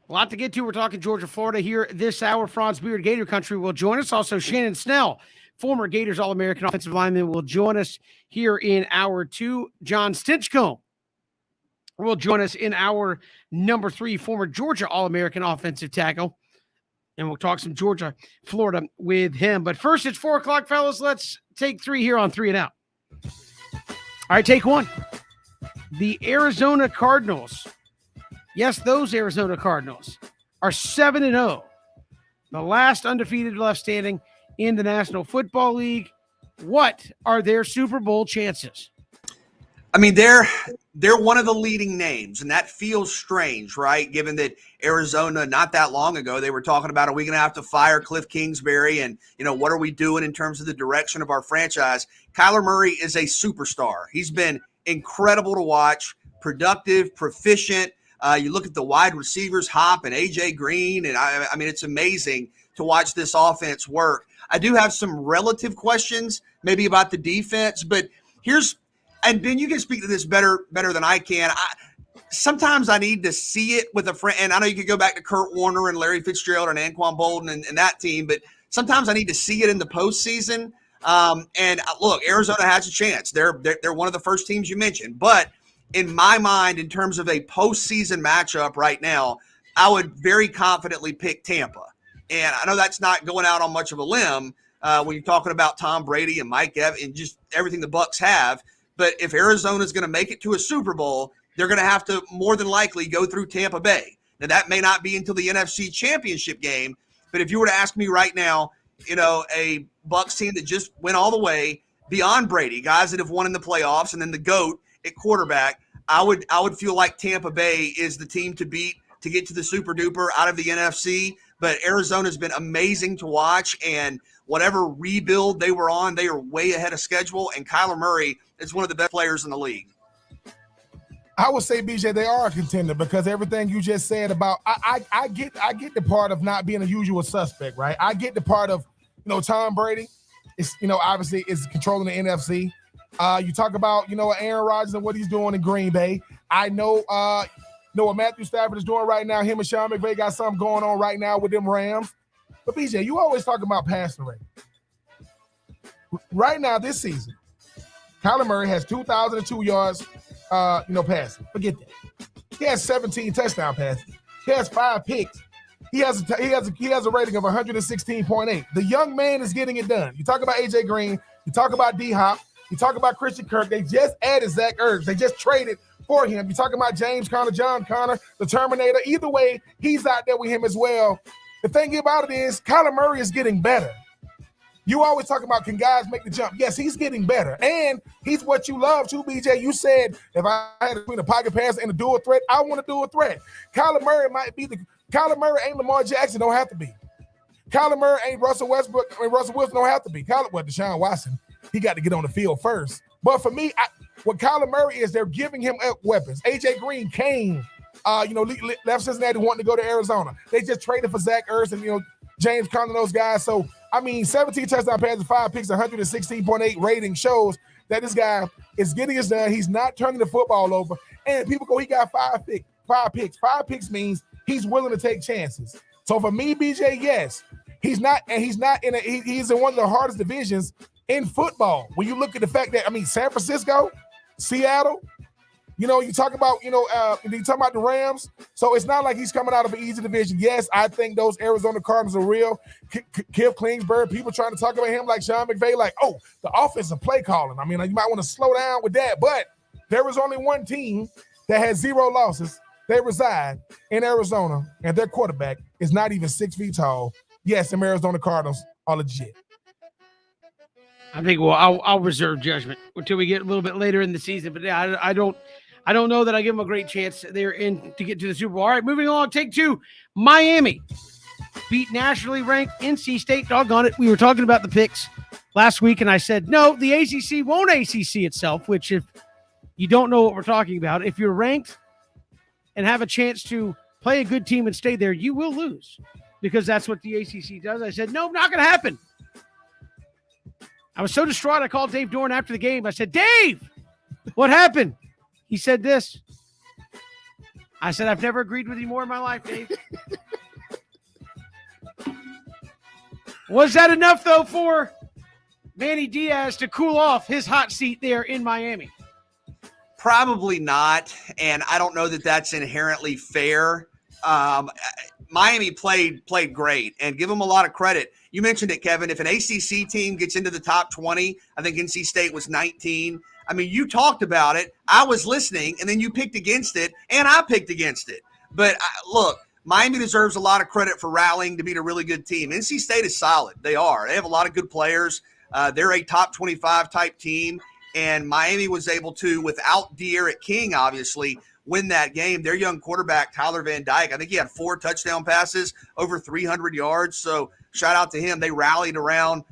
[SPEAKER 1] A lot to get to. We're talking Georgia, Florida here this hour. Franz Beard, Gator Country, will join us. Also, Shannon Snell, former Gators All-American offensive lineman, will join us here in hour 2. John Stinchcomb will join us in hour number 3, former Georgia All-American offensive tackle. And we'll talk some Georgia, Florida with him. But first, it's 4 o'clock, fellas. Let's take 3 here on 3 and Out. All right, take 1. The Arizona Cardinals, yes, those Arizona Cardinals, are 7-0. The last undefeated left standing in the National Football League. What are their Super Bowl chances?
[SPEAKER 2] I mean, they're one of the leading names, and that feels strange, right? Given that Arizona, not that long ago, they were talking about, are we going to have to fire Cliff Kingsbury? And, what are we doing in terms of the direction of our franchise? Kyler Murray is a superstar. He's been incredible to watch, productive, proficient. You look at the wide receivers, Hop and A.J. Green, and I mean, it's amazing to watch this offense work. I do have some relative questions maybe about the defense, but and Ben, you can speak to this better than I can. Sometimes I need to see it with a friend, and I know you could go back to Kurt Warner and Larry Fitzgerald and Anquan Bolden and that team, but sometimes I need to see it in the postseason. And look, Arizona has a chance. They're one of the first teams you mentioned, but in my mind, in terms of a postseason matchup right now, I would very confidently pick Tampa. And I know that's not going out on much of a limb when you're talking about Tom Brady and Mike Evans and just everything the Bucs have. But if Arizona is going to make it to a Super Bowl, they're going to have to more than likely go through Tampa Bay. Now, that may not be until the NFC Championship game, but if you were to ask me right now, a Bucs team that just went all the way beyond Brady, guys that have won in the playoffs, and then the GOAT at quarterback, I would feel like Tampa Bay is the team to beat to get to the super duper out of the NFC. But Arizona's been amazing to watch, and whatever rebuild they were on, they are way ahead of schedule, and Kyler Murray is one of the best players in the league.
[SPEAKER 3] I would say, BJ, they are a contender because everything you just said about I get the part of not being a usual suspect, right? I get the part of, Tom Brady is, obviously is controlling the NFC. You talk about, Aaron Rodgers and what he's doing in Green Bay. I know what Matthew Stafford is doing right now. Him and Sean McVay got something going on right now with them Rams. But, BJ, you always talk about passing rate. Right now, this season, Kyler Murray has 2,002 yards, passing. Forget that. He has 17 touchdown passes. He has 5 picks. He has a rating of 116.8. The young man is getting it done. You talk about A.J. Green. You talk about D-Hop. You talk about Christian Kirk. They just added Zach Ertz. They just traded for him. You talk about James Conner, John Connor, the Terminator. Either way, he's out there with him as well. The thing about it is Kyler Murray is getting better. You always talk about, can guys make the jump? Yes, he's getting better. And he's what you love too, BJ. You said, if I had between a pocket pass and a dual threat, I want to do a threat. Kyler Murray ain't Lamar Jackson, don't have to be. Kyler Murray ain't Russell Westbrook, Russell Wilson don't have to be. Deshaun Watson, he got to get on the field first. But for me, what Kyler Murray is, they're giving him weapons. A.J. Green came, left Cincinnati wanting to go to Arizona. They just traded for Zach Ertz and, James Conner, those guys. So, 17 touchdown passes, 5 picks, 116.8 rating shows that this guy is getting his done. He's not turning the football over. And people go, he got 5 picks. 5 picks means he's willing to take chances. So for me, BJ, yes, he's in one of the hardest divisions in football. When you look at the fact that, San Francisco, Seattle, you talk about, you talk about the Rams. So it's not like he's coming out of an easy division. Yes, I think those Arizona Cardinals are real. Cliff Kingsbury, people trying to talk about him like Sean McVay, like, oh, the offensive play calling. You might want to slow down with that. But there is only one team that has 0 losses. They reside in Arizona, and their quarterback is not even 6 feet tall. Yes, them Arizona Cardinals are legit.
[SPEAKER 1] I think I'll reserve judgment until we get a little bit later in the season. But yeah, I don't know that I give them a great chance there to get to the Super Bowl. All right, moving along. Take 2. Miami beat nationally ranked NC State. Doggone it. We were talking about the picks last week, and I said, no, the ACC won't ACC itself, which if you don't know what we're talking about, if you're ranked and have a chance to play a good team and stay there, you will lose because that's what the ACC does. I said, no, not going to happen. I was so distraught, I called Dave Dorn after the game. I said, Dave, What happened? He said this. I said, I've never agreed with you more in my life, Dave. Was that enough, though, for Manny Diaz to cool off his hot seat there in Miami?
[SPEAKER 2] Probably not, and I don't know that that's inherently fair. Miami played great, and give them a lot of credit. You mentioned it, Kevin. If an ACC team gets into the top 20, I think NC State was 19. I mean, you talked about it. I was listening, and then you picked against it, and I picked against it. But look, Miami deserves a lot of credit for rallying to beat a really good team. NC State is solid. They are. They have a lot of good players. They're a top 25 type team, and Miami was able to, without De'Aaron King, obviously, win that game. Their young quarterback, Tyler Van Dyke, I think he had 4 touchdown passes, over 300 yards. So shout out to him. They rallied around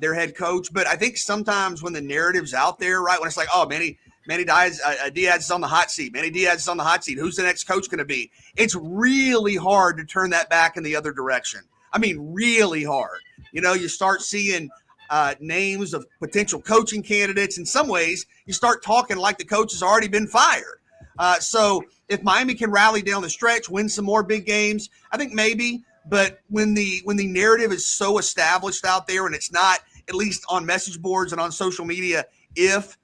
[SPEAKER 2] their head coach. But I think sometimes when the narrative's out there, right, when it's like, oh, Manny Diaz is on the hot seat. Manny Diaz is on the hot seat. Who's the next coach going to be? It's really hard to turn that back in the other direction. I mean, really hard. You know, you start seeing names of potential coaching candidates. In some ways, you start talking like the coach has already been fired. So if Miami can rally down the stretch, win some more big games, I think maybe. But when the narrative is so established out there, and it's not, at least on message boards and on social media, if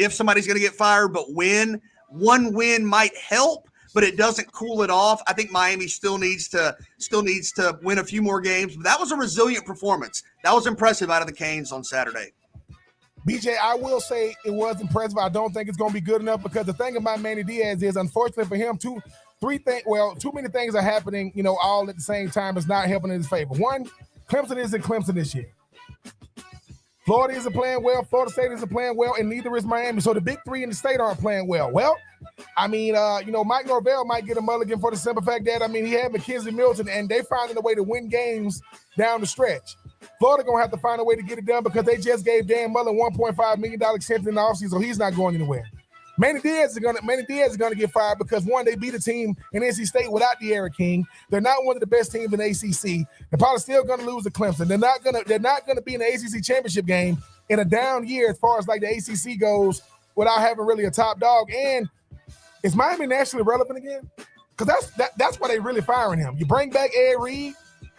[SPEAKER 2] somebody's going to get fired, but when, one win might help, but it doesn't cool it off. I think Miami still needs to win a few more games. But that was a resilient performance. That was impressive out of the Canes on Saturday.
[SPEAKER 3] BJ, I will say it was impressive. I don't think it's going to be good enough because the thing about Manny Diaz is, unfortunately for him, too many things are happening, all at the same time. Is not helping in his favor. One, Clemson isn't Clemson this year. Florida isn't playing well. Florida State isn't playing well, and neither is Miami. So the big three in the state aren't playing well. Well, I mean, Mike Norvell might get a mulligan for the simple fact that, he had McKenzie Milton, and they finding a way to win games down the stretch. Florida going to have to find a way to get it done because they just gave Dan Mullen $1.5 million extension in the offseason, so he's not going anywhere. Manny Diaz is going to get fired because, one, they beat a team in NC State without De'Aaron King. They're not one of the best teams in the ACC. They're probably still going to lose to Clemson. They're not going to be in the ACC championship game in a down year as far as like the ACC goes without having really a top dog. And is Miami nationally relevant again? Because that's why they really firing him. You bring back Ed Reed.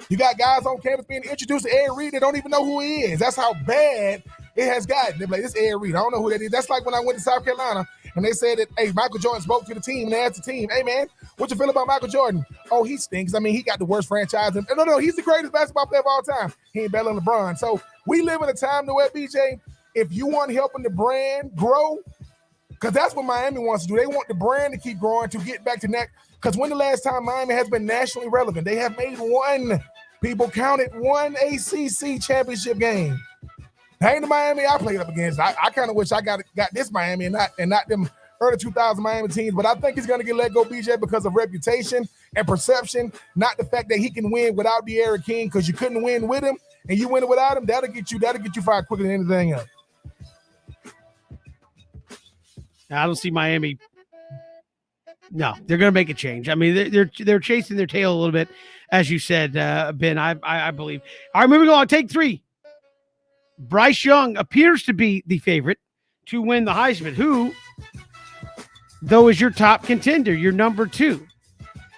[SPEAKER 3] You got guys on campus being introduced to Ed Reed. They don't even know who he is. That's how bad it has gotten. They're like, this Ed Reed. I don't know who that is. That's like when I went to South Carolina and they said that, hey, Michael Jordan spoke to the team and they asked the team, hey, man, what you feel about Michael Jordan? Oh, he stinks. I mean, he got the worst franchise. No, he's the greatest basketball player of all time. He ain't better than LeBron. So we live in a time to where, BJ, if you want helping the brand grow, because that's what Miami wants to do. They want the brand to keep growing to get back to that. Because when the last time Miami has been nationally relevant? They have made one ACC championship game. That ain't the Miami I played up against. I kind of wish I got this Miami and not them early 2000 Miami teams. But I think he's going to get let go, BJ, because of reputation and perception, not the fact that he can win without De'Aaron King, because you couldn't win with him and you win it without him. That'll get you fired quicker than anything else.
[SPEAKER 1] I don't see Miami. No, they're going to make a change. I mean, they're chasing their tail a little bit, as you said, Ben. I believe. All right, moving along. Take 3. Bryce Young appears to be the favorite to win the Heisman. Who, though, is your top contender? Your number 2.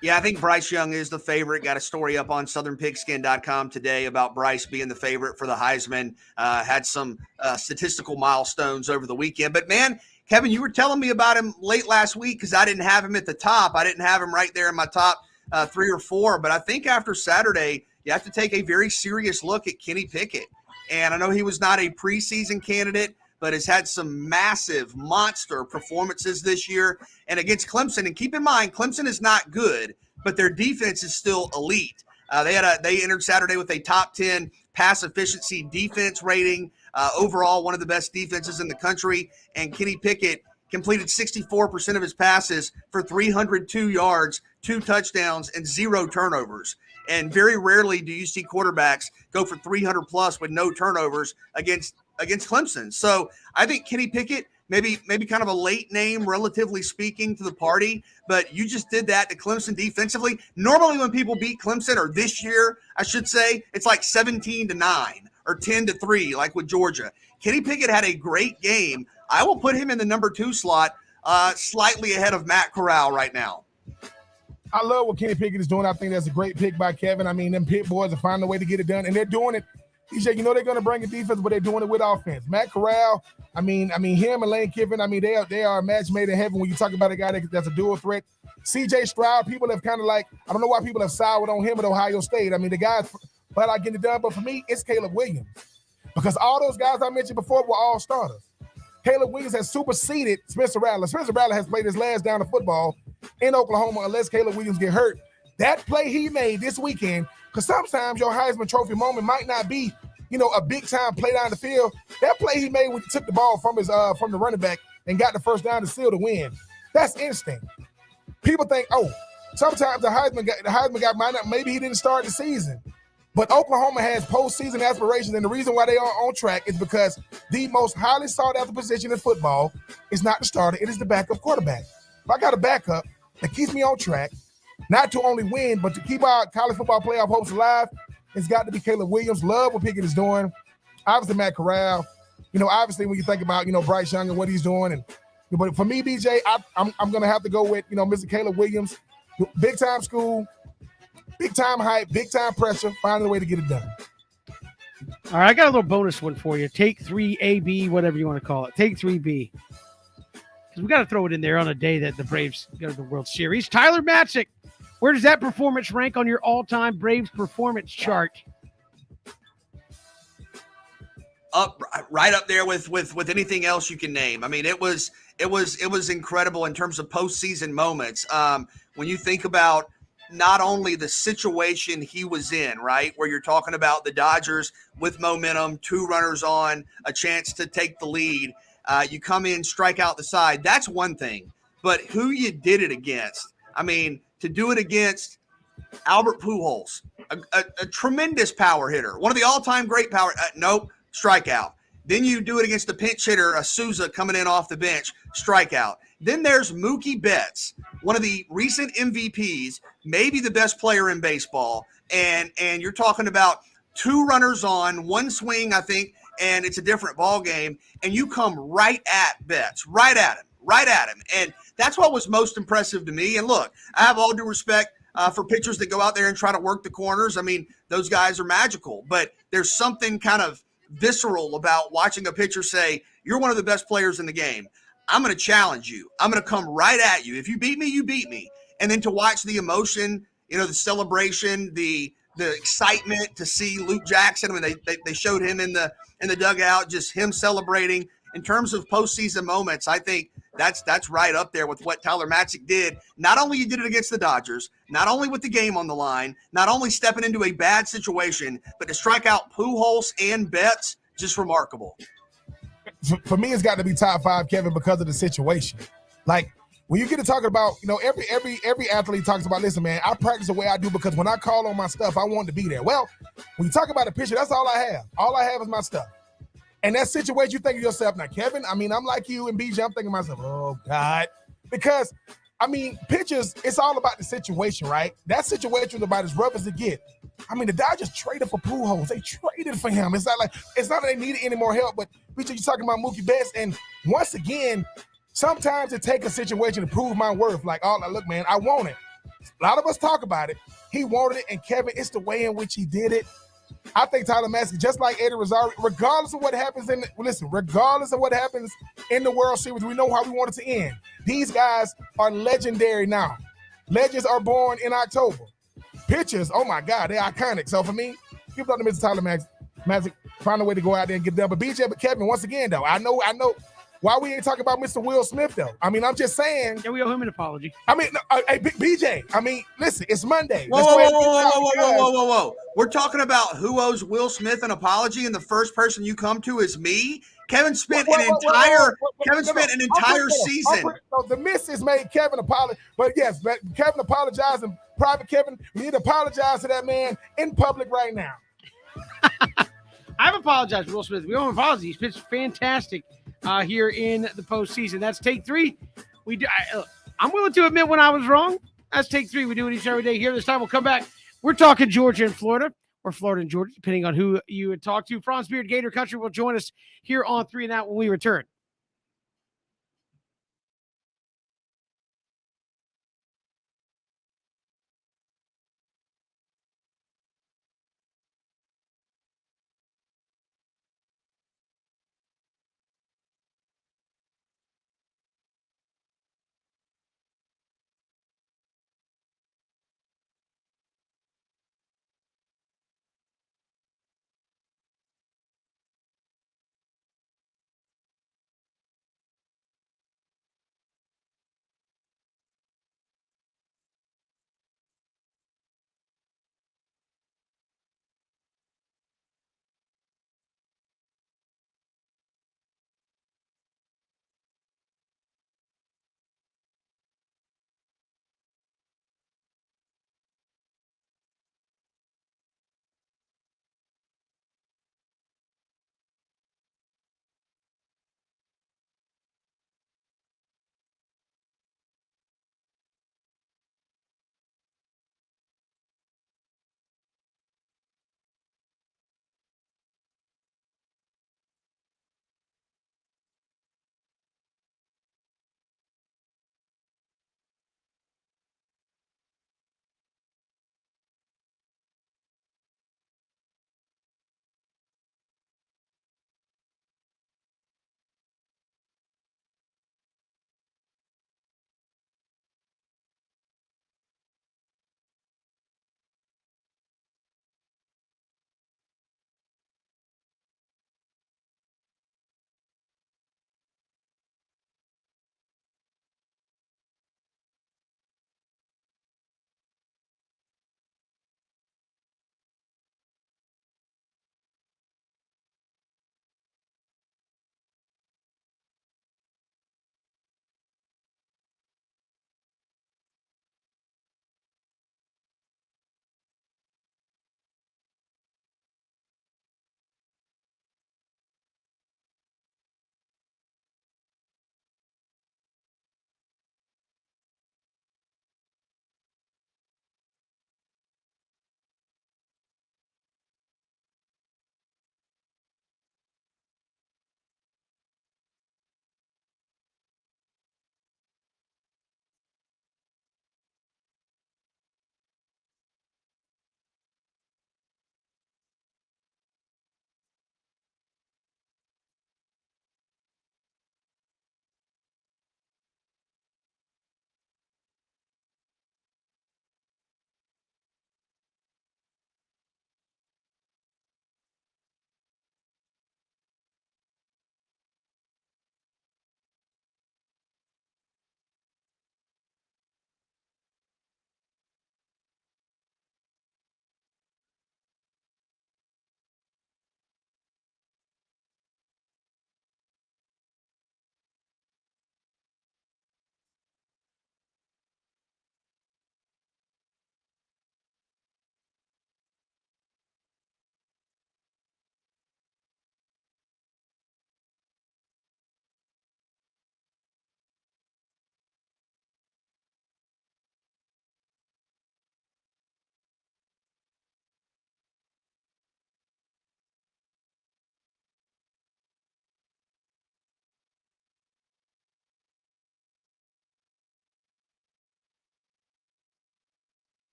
[SPEAKER 2] Yeah, I think Bryce Young is the favorite. Got a story up on southernpigskin.com today about Bryce being the favorite for the Heisman. Had some statistical milestones over the weekend. But, man, Kevin, you were telling me about him late last week because I didn't have him at the top. I didn't have him right there in my top 3 or 4. But I think after Saturday, you have to take a very serious look at Kenny Pickett. And I know he was not a preseason candidate, but has had some massive monster performances this year and against Clemson. And keep in mind, Clemson is not good, but their defense is still elite. They entered Saturday with a top 10 pass efficiency defense rating. Overall, one of the best defenses in the country. And Kenny Pickett completed 64% of his passes for 302 yards, 2 touchdowns, and 0 turnovers. And very rarely do you see quarterbacks go for 300 plus with no turnovers against Clemson. So I think Kenny Pickett, maybe kind of a late name, relatively speaking, to the party, but you just did that to Clemson defensively. Normally when people beat Clemson, or this year, I should say, it's like 17-9 or 10-3, like with Georgia. Kenny Pickett had a great game I will put him in the number 2 slot, slightly ahead of Matt Corral right now.
[SPEAKER 3] I love what Kenny Pickett is doing. I think that's a great pick by Kevin. I mean, them Pitt boys are finding a way to get it done, and they're doing it. DJ, you know they're going to bring a defense, but they're doing it with offense. Matt Corral, I mean, him and Lane Kiffin, I mean, they are a match made in heaven when you talk about a guy that's a dual threat. CJ Stroud, people have kind of like, I don't know why people have soured on him at Ohio State. I mean, the guy's flat out getting it done, but for me, it's Caleb Williams. Because all those guys I mentioned before were all starters. Caleb Williams has superseded Spencer Rattler. Spencer Rattler has played his last down of football in Oklahoma unless Caleb Williams get hurt. That play he made this weekend, because sometimes your Heisman Trophy moment might not be, a big-time play down the field. That play he made when he took the ball from the running back and got the first down to seal the win, that's instinct. People think, sometimes the Heisman guy might not, maybe he didn't start the season. But Oklahoma has postseason aspirations, and the reason why they are on track is because the most highly sought-after position in football is not the starter, it is the backup quarterback. If I got a backup that keeps me on track, not to only win, but to keep our college football playoff hopes alive, it's got to be Caleb Williams. Love what Pickett is doing. Obviously, Matt Corral. Obviously, when you think about, Bryce Young and what he's doing. But for me, BJ, I'm going to have to go with, Mr. Caleb Williams. Big-time school. Big-time hype, big-time pressure, finding a way to get it done.
[SPEAKER 1] All right, I got a little bonus one for you. Take 3AB, whatever you want to call it. Take 3B. Because we got to throw it in there on a day that the Braves go to the World Series. Tyler Matzik, where does that performance rank on your all-time Braves performance chart?
[SPEAKER 2] Right up there with anything else you can name. I mean, it was incredible in terms of postseason moments. When you think about not only the situation he was in, right, where you're talking about the Dodgers with momentum, 2 runners on, a chance to take the lead, you come in, strike out the side. That's one thing. But who you did it against, I mean, to do it against Albert Pujols, a tremendous power hitter, one of the all-time great power, nope, strikeout. Then you do it against the pinch hitter, a Souza coming in off the bench, strikeout. Then there's Mookie Betts, one of the recent MVPs, maybe the best player in baseball. And you're talking about 2 runners on, 1 swing, I think, and it's a different ball game. And you come right at Betts, right at him. And that's what was most impressive to me. And look, I have all due respect for pitchers that go out there and try to work the corners. I mean, those guys are magical. But there's something kind of visceral about watching a pitcher say, you're one of the best players in the game. I'm going to challenge you. I'm going to come right at you. If you beat me, you beat me. And then to watch the emotion, the celebration, the excitement to see Luke Jackson when they showed him in the dugout, just him celebrating. In terms of postseason moments, I think that's right up there with what Tyler Matzik did. Not only you did it against the Dodgers, not only with the game on the line, not only stepping into a bad situation, but to strike out Pujols and Betts, just remarkable.
[SPEAKER 3] For me, it's got to be top 5, Kevin, because of the situation. Like, when you get to talking about, every athlete talks about, listen, man, I practice the way I do because when I call on my stuff, I want to be there. Well, when you talk about a pitcher, that's all I have. All I have is my stuff. And that situation, you think to yourself, now, Kevin, I mean, I'm like you and BJ, I'm thinking to myself, oh, God. Because, I mean, pitchers, it's all about the situation, right? That situation is about as rough as it gets. I mean, the Dodgers traded for Pujols. They traded for him. It's not that they needed any more help, but BJ, you're talking about Mookie Betts. And once again, sometimes it takes a situation to prove my worth. Like, look, man, I want it. A lot of us talk about it. He wanted it, and Kevin, it's the way in which he did it. I think Tyler Matzik, just like Eddie Rosario, regardless of what happens in the World Series, we know how we want it to end. These guys are legendary now. Legends are born in October. Pitchers, oh my God, they're iconic. So for me, give it up to Mr. Tyler Matzik, find a way to go out there and get it done. But BJ, but Kevin, once again, though, I know. Why we ain't talking about Mr. Will Smith, though? I mean, I'm just saying.
[SPEAKER 1] Yeah, we owe him an apology.
[SPEAKER 3] I mean, hey, BJ, I mean, listen, it's Monday.
[SPEAKER 2] Whoa. We're talking about who owes Will Smith an apology, and the first person you come to is me? Kevin spent an entire season.
[SPEAKER 3] The missus made Kevin apologize. But yes, Kevin apologized in private. Kevin, we need to apologize to that man in public right now.
[SPEAKER 1] I've apologized to Will Smith. We owe him an apology. He's pitched fantastic here in the postseason. That's take 3. I'm willing to admit when I was wrong. That's take 3. We do it each and every day here. This time we'll come back. We're talking Georgia and Florida, or Florida and Georgia, depending on who you would talk to. Franz Beard, Gator Country will join us here on 3 and Out when we return.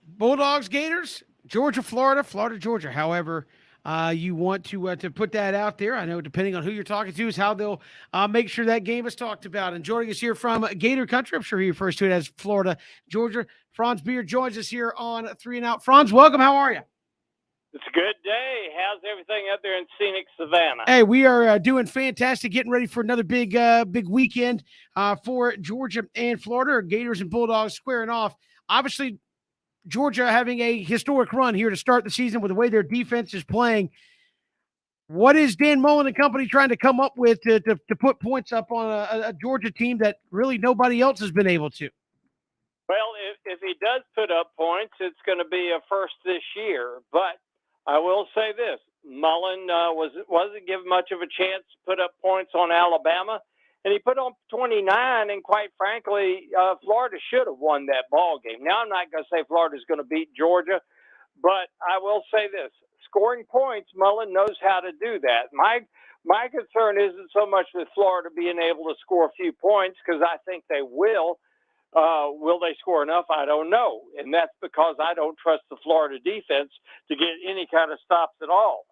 [SPEAKER 1] Bulldogs, Gators, Georgia, Florida, Florida, Georgia. However, you want to put that out there. I know depending on who you're talking to is how they'll make sure that game is talked about. And joining us here from Gator Country, I'm sure he refers to it as Florida, Georgia. Franz Beard joins us here on 3 and Out. Franz, welcome. How are you?
[SPEAKER 5] It's a good day. How's everything up there in scenic Savannah?
[SPEAKER 1] Hey, we are doing fantastic, getting ready for another big weekend for Georgia and Florida. Gators and Bulldogs squaring off. Obviously, Georgia having a historic run here to start the season with the way their defense is playing. What is Dan Mullen and company trying to come up with to put points up on a Georgia team that really nobody else has been able to?
[SPEAKER 5] Well, if he does put up points, it's going to be a first this year. But I will say this, Mullen wasn't given much of a chance to put up points on Alabama, and he put on 29, and quite frankly, Florida should have won that ball game. Now, I'm not going to say Florida's going to beat Georgia, but I will say this, scoring points, Mullen knows how to do that. My concern isn't so much with Florida being able to score a few points, because I think they will. Will they score enough? I don't know. And that's because I don't trust the Florida defense to get any kind of stops at all.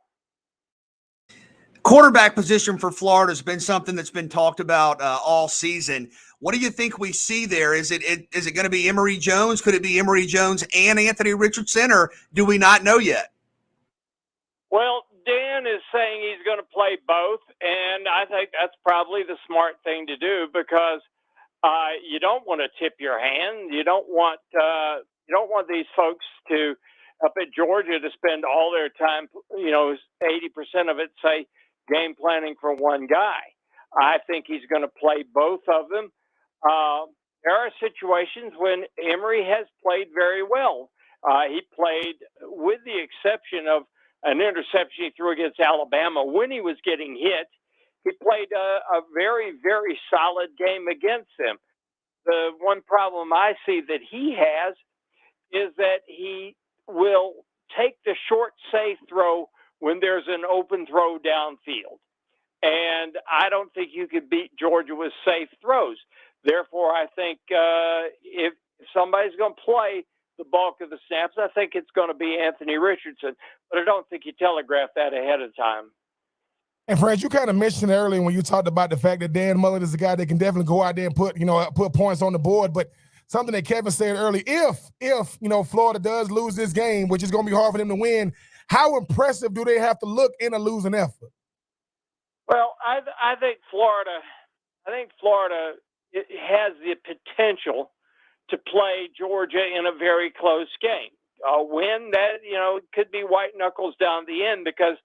[SPEAKER 2] Quarterback position for Florida has been something that's been talked about all season. What do you think we see there? Is it going to be Emory Jones? Could it be Emory Jones and Anthony Richardson, or do we not know yet?
[SPEAKER 5] Well, Dan is saying he's going to play both, and I think that's probably the smart thing to do, because you don't want to tip your hand. You don't want these folks to up at Georgia to spend all their time, 80% of it, say, game planning for one guy. I think he's going to play both of them. There are situations when Emory has played very well. He played, with the exception of an interception he threw against Alabama when he was getting hit, he played a very, very solid game against them. The one problem I see that he has is that he will take the short, safe throw when there's an open throw downfield. And I don't think you could beat Georgia with safe throws. Therefore, I think if somebody's going to play the bulk of the snaps, I think it's going to be Anthony Richardson. But I don't think you telegraph that ahead of time.
[SPEAKER 3] And Fred, you kind of mentioned earlier when you talked about the fact that Dan Mullen is a guy that can definitely go out there and put points on the board. But something that Kevin said earlier, if Florida does lose this game, which is going to be hard for them to win, how impressive do they have to look in a losing effort?
[SPEAKER 5] Well, I think Florida it has the potential to play Georgia in a very close game. A win that could be white knuckles down the end, because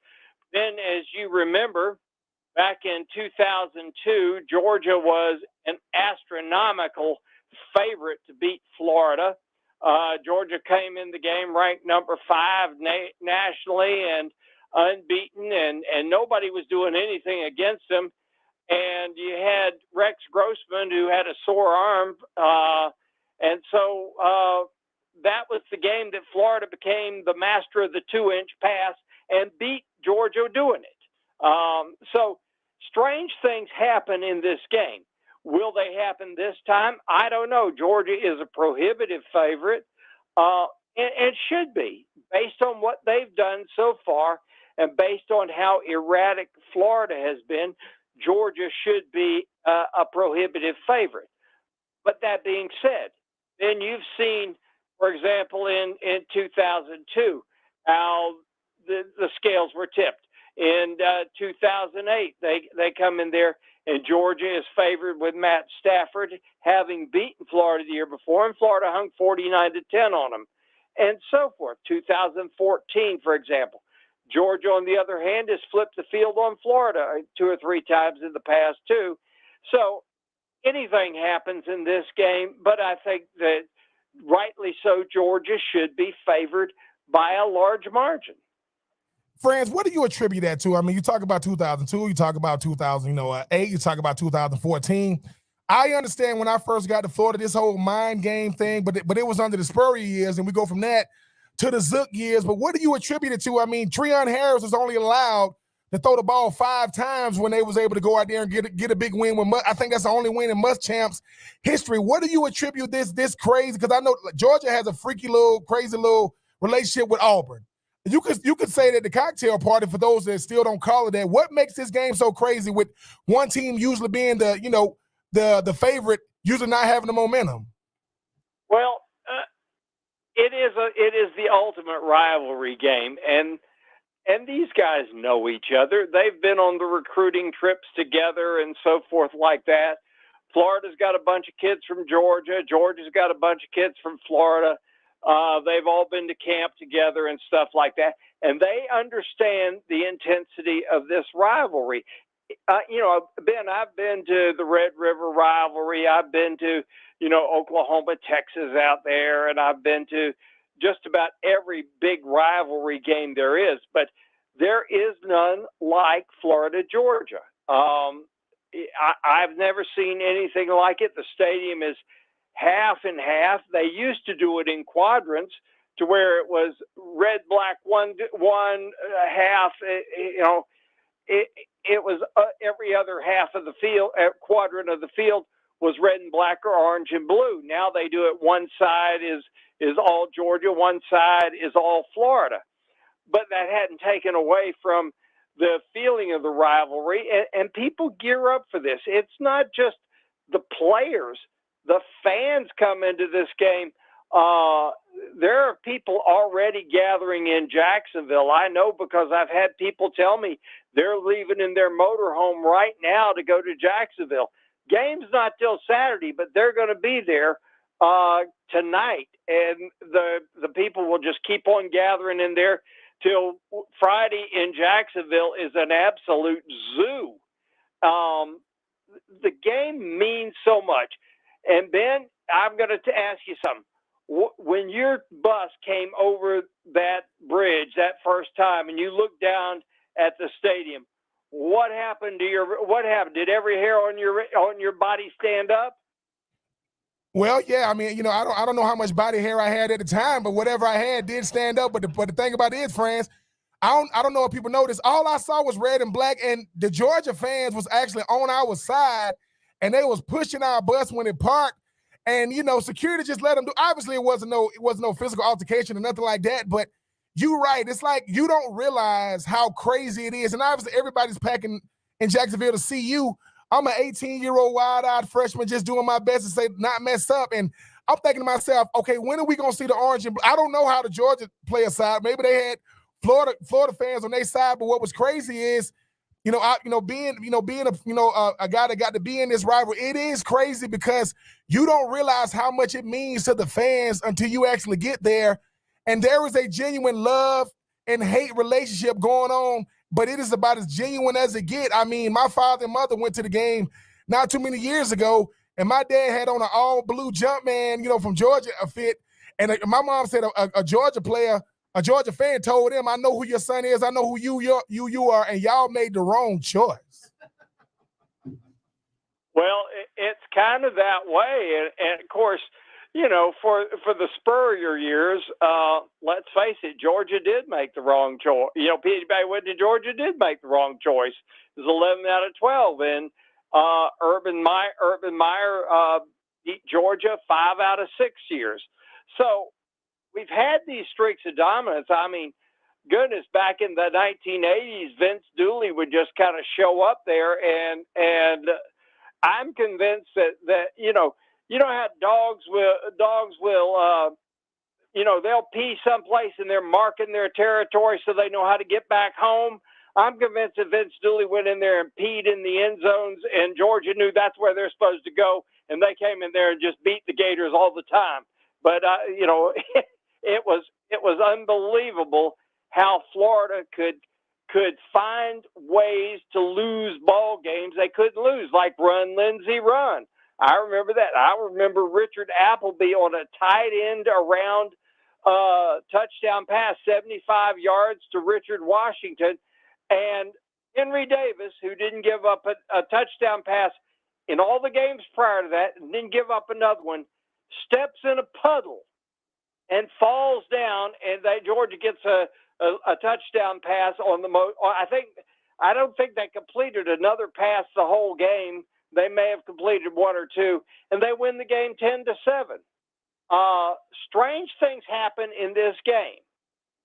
[SPEAKER 5] then, as you remember, back in 2002, Georgia was an astronomical favorite to beat Florida. Georgia came in the game ranked number 5 nationally and unbeaten, and nobody was doing anything against them. And you had Rex Grossman, who had a sore arm. And so that was the game that Florida became the master of the 2-inch pass and beat Georgia doing it. So strange things happen in this game. Will they happen this time? I don't know. Georgia is a prohibitive favorite, and should be, based on what they've done so far and based on how erratic Florida has been. Georgia should be a prohibitive favorite. But that being said, then you've seen, for example, in 2002, how the scales were tipped. In 2008, they come in there, and Georgia is favored with Matt Stafford, having beaten Florida the year before, and Florida hung 49-10 on them, and so forth. 2014, for example. Georgia, on the other hand, has flipped the field on Florida 2 or 3 times in the past, too. So anything happens in this game, but I think that rightly so, Georgia should be favored by a large margin.
[SPEAKER 3] Franz, what do you attribute that to? I mean, you talk about 2002, you talk about 2008, you talk about 2014. I understand when I first got to Florida, this whole mind game thing, but it was under the Spurrier years, and we go from that to the Zook years. But what do you attribute it to? I mean, Treon Harris was only allowed to throw the ball 5 times when they was able to go out there and get a big win. I think that's the only win in Muschamps history. What do you attribute this crazy? Because I know Georgia has a crazy little relationship with Auburn. You could say that the cocktail party, for those that still don't call it that. What makes this game so crazy with one team usually being the favorite, usually not having the momentum?
[SPEAKER 5] Well, it is the ultimate rivalry game, and these guys know each other. They've been on the recruiting trips together and so forth like that. Florida's got a bunch of kids from Georgia. Georgia's got a bunch of kids from Florida. They've all been to camp together and stuff like that. And they understand the intensity of this rivalry. Ben, I've been to the Red River rivalry. I've been to, Oklahoma, Texas out there, and I've been to just about every big rivalry game there is, but there is none like Florida, Georgia. I've never seen anything like it. The stadium is half and half. They used to do it in quadrants to where it was red, black, one half. It was every other half of the field, quadrant of the field was red and black or orange and blue. Now they do it. One side is all Georgia, one side is all Florida. But that hadn't taken away from the feeling of the rivalry, and people gear up for this. It's not just the players. The fans come into this game. There are people already gathering in Jacksonville. I know because I've had people tell me they're leaving in their motorhome right now to go to Jacksonville. Game's not till Saturday, but they're going to be there tonight, and the people will just keep on gathering in there till Friday in Jacksonville is an absolute zoo. The game means so much. And Ben, I'm going to ask you something. When your bus came over that bridge that first time, and you looked down at the stadium, what happened? Did every hair on your body stand up?
[SPEAKER 3] Well, yeah, I mean, I don't know how much body hair I had at the time, but whatever I had did stand up. But the thing about it is, friends, I don't know if people noticed. All I saw was red and black, and the Georgia fans was actually on our side, and they was pushing our bus when it parked. And security just let them do. Obviously, it wasn't no physical altercation or nothing like that. But you're right. It's like you don't realize how crazy it is. And obviously, everybody's packing in Jacksonville to see you. I'm an 18-year-old wide-eyed freshman just doing my best to say not mess up. And I'm thinking to myself, okay, when are we gonna see the orange and blue? I don't know how the Georgia player side. Maybe they had Florida fans on their side. But what was crazy is, being a guy that got to be in this rivalry, it is crazy because you don't realize how much it means to the fans until you actually get there. And there is a genuine love and hate relationship going on, but it is about as genuine as it get. I mean, my father and mother went to the game not too many years ago, and my dad had on an all blue Jumpman, from Georgia fit. And my mom said a Georgia player, a Georgia fan told him, "I know who your son is. I know who you are, and y'all made the wrong choice."
[SPEAKER 5] Well, it's kind of that way, and of course, for the Spurrier years, let's face it, Georgia did make the wrong choice. P.J. went to Georgia, did make the wrong choice. It was 11 out of 12, and Urban Meyer beat Georgia 5 out of 6 years. So we've had these streaks of dominance. I mean, goodness, back in the 1980s, Vince Dooley would just kind of show up there, and I'm convinced that how dogs will they'll pee someplace and they're marking their territory so they know how to get back home. I'm convinced that Vince Dooley went in there and peed in the end zones, and Georgia knew that's where they're supposed to go, and they came in there and just beat the Gators all the time. But it was unbelievable how Florida could find ways to lose ball games they couldn't lose, like Run, Lindsey, Run. I remember that. I remember Richard Appleby on a tight end around touchdown pass, 75 yards to Richard Washington. And Henry Davis, who didn't give up a touchdown pass in all the games prior to that, and didn't give up another one, steps in a puddle and falls down, and Georgia gets a touchdown pass on I I don't think they completed another pass the whole game. They may have completed one or two, and they win the game 10-7. Strange things happen in this game,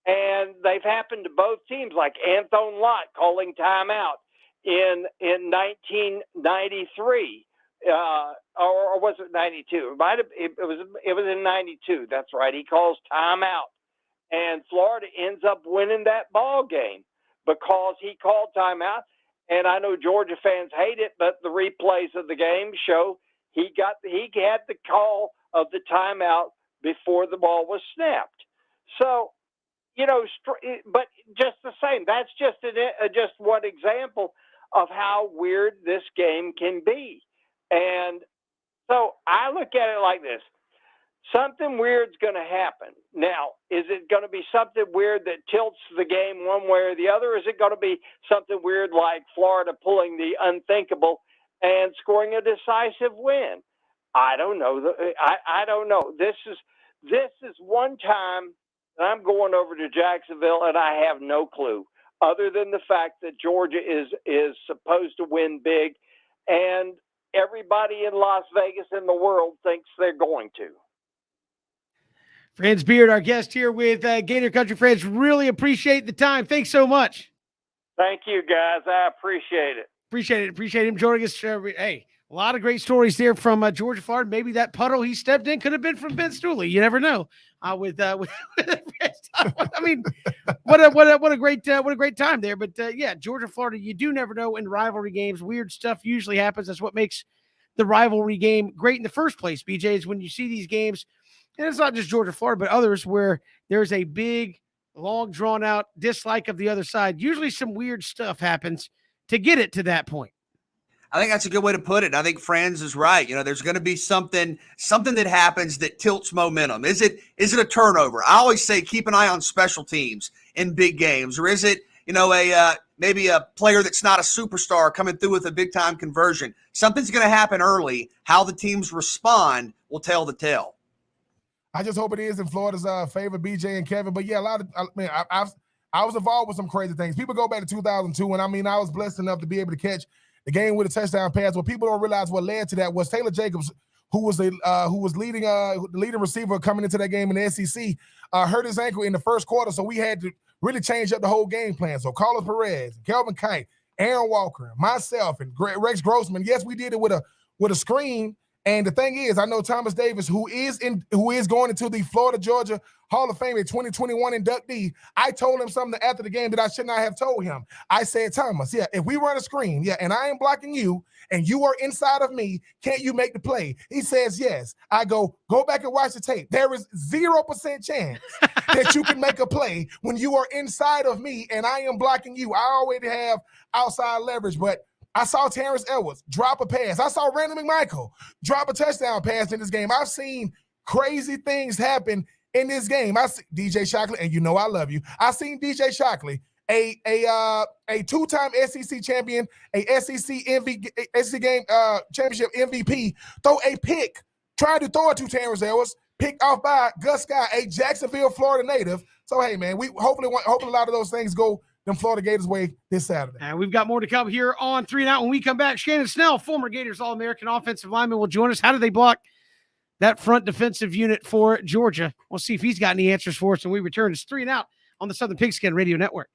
[SPEAKER 5] and they've happened to both teams, like Anthony Lott calling timeout in 1993, or was it 92? It was in 92. That's right. He calls timeout, and Florida ends up winning that ball game because he called timeout. And I know Georgia fans hate it, but the replays of the game show he had the call of the timeout before the ball was snapped. So, but just the same, that's just one example of how weird this game can be. And so I look at it like this. Something weird's going to happen. Now, is it going to be something weird that tilts the game one way or the other? Or is it going to be something weird like Florida pulling the unthinkable and scoring a decisive win? I don't know. I don't know. This is one time that I'm going over to Jacksonville, and I have no clue other than the fact that Georgia is supposed to win big, and everybody in Las Vegas and the world thinks they're going to.
[SPEAKER 1] Franz Beard, our guest here with Gator Country Friends. Really appreciate the time. Thanks so much.
[SPEAKER 5] Thank you, guys. I appreciate it.
[SPEAKER 1] Appreciate him joining us. Hey, a lot of great stories there from Georgia, Florida. Maybe that puddle he stepped in could have been from Ben Stooley. You never know. I mean, what a great time there. But yeah, Georgia, Florida. You do never know in rivalry games. Weird stuff usually happens. That's what makes the rivalry game great in the first place. BJ, is when you see these games. And it's not just Georgia, Florida, but others where there's a big, long, drawn-out dislike of the other side. Usually some weird stuff happens to get it to that point.
[SPEAKER 2] I think that's a good way to put it. I think Franz is right. There's going to be something that happens that tilts momentum. Is it a turnover? I always say keep an eye on special teams in big games. Or is it, maybe a player that's not a superstar coming through with a big-time conversion? Something's going to happen early. How the teams respond will tell the tale.
[SPEAKER 3] I just hope it is in Florida's favor, BJ and Kevin. But yeah, I was involved with some crazy things. People go back to 2002, and I was blessed enough to be able to catch the game with a touchdown pass. What people don't realize what led to that was Taylor Jacobs, who was leading the leading receiver coming into that game in the SEC, hurt his ankle in the first quarter. So we had to really change up the whole game plan. So Carlos Perez, Kelvin Kite, Aaron Walker, myself, and Rex Grossman. Yes, we did it with a screen. And the thing is, I know Thomas Davis, who is going into the Florida-Georgia Hall of Fame in 2021 inductee. I told him something after the game that I should not have told him. I said, Thomas, yeah, if we run a screen, yeah, and I am blocking you, and you are inside of me, can't you make the play? He says, yes. I go back and watch the tape. There is 0% chance that you can make a play when you are inside of me and I am blocking you. I already have outside leverage, but I saw Terrence Edwards drop a pass. I saw Randy McMichael drop a touchdown pass in this game. I've seen crazy things happen in this game. I see DJ Shockley, and I love you. I seen DJ Shockley, a two-time SEC champion, a SEC game championship MVP, throw a pick, tried to throw it to Terrence Edwards, picked off by Gus Scott, a Jacksonville, Florida native. So hey, man, we hopefully a lot of those things go them Florida Gators way this Saturday.
[SPEAKER 1] And we've got more to come here on 3 and Out. When we come back, Shannon Snell, former Gators All-American offensive lineman, will join us. How do they block that front defensive unit for Georgia? We'll see if he's got any answers for us when we return. It's 3 and Out on the Southern Pigskin Radio Network.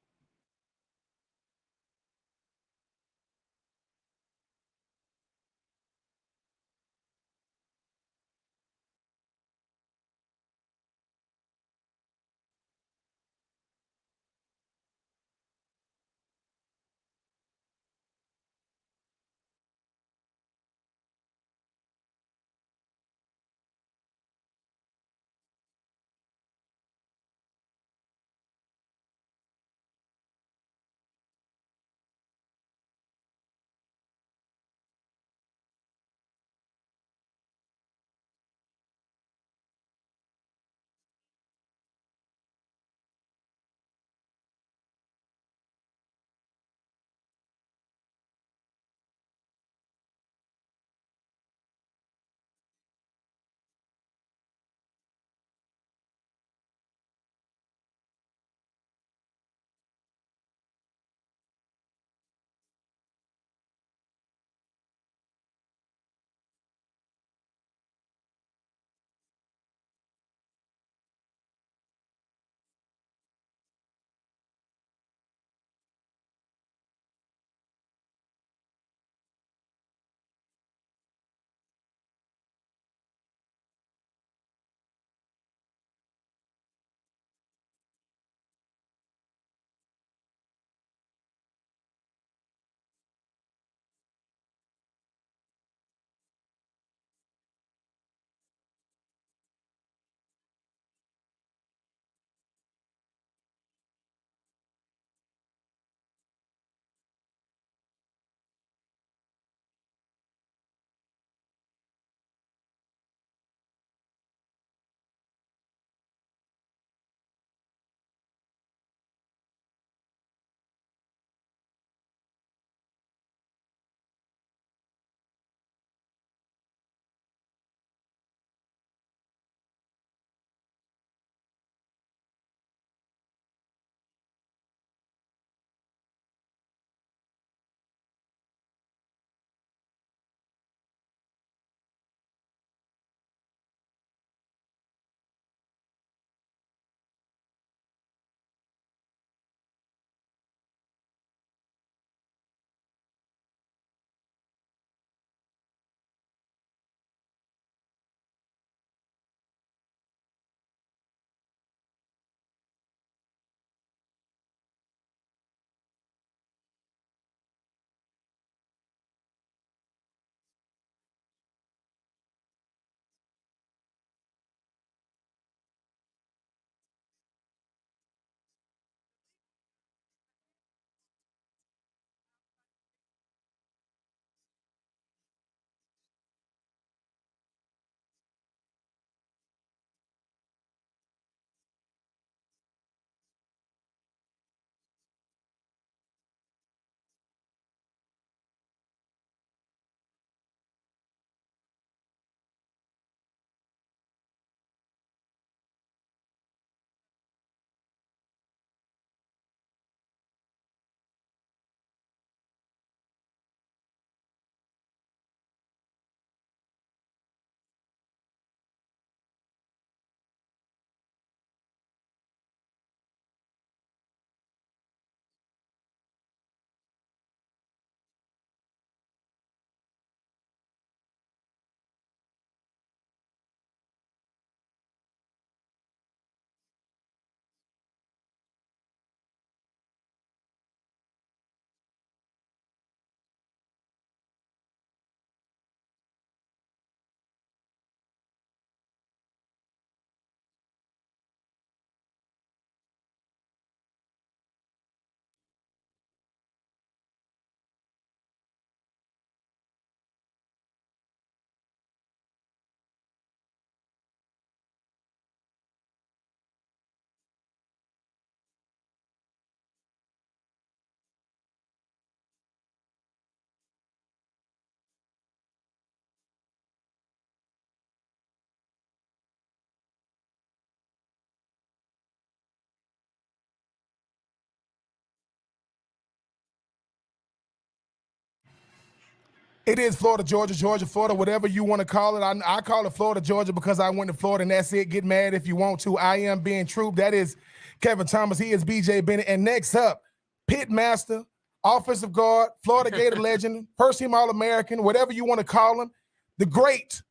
[SPEAKER 3] It is Florida, Georgia, Georgia, Florida, whatever you want to call it. I call it Florida, Georgia because I went to Florida, and that's it. Get mad if you want to. I am being true. That is Kevin Thomas. He is BJ Bennett. And next up, Pit Master, offensive guard, Florida Gator legend, first-team All-American, whatever you want to call him, the great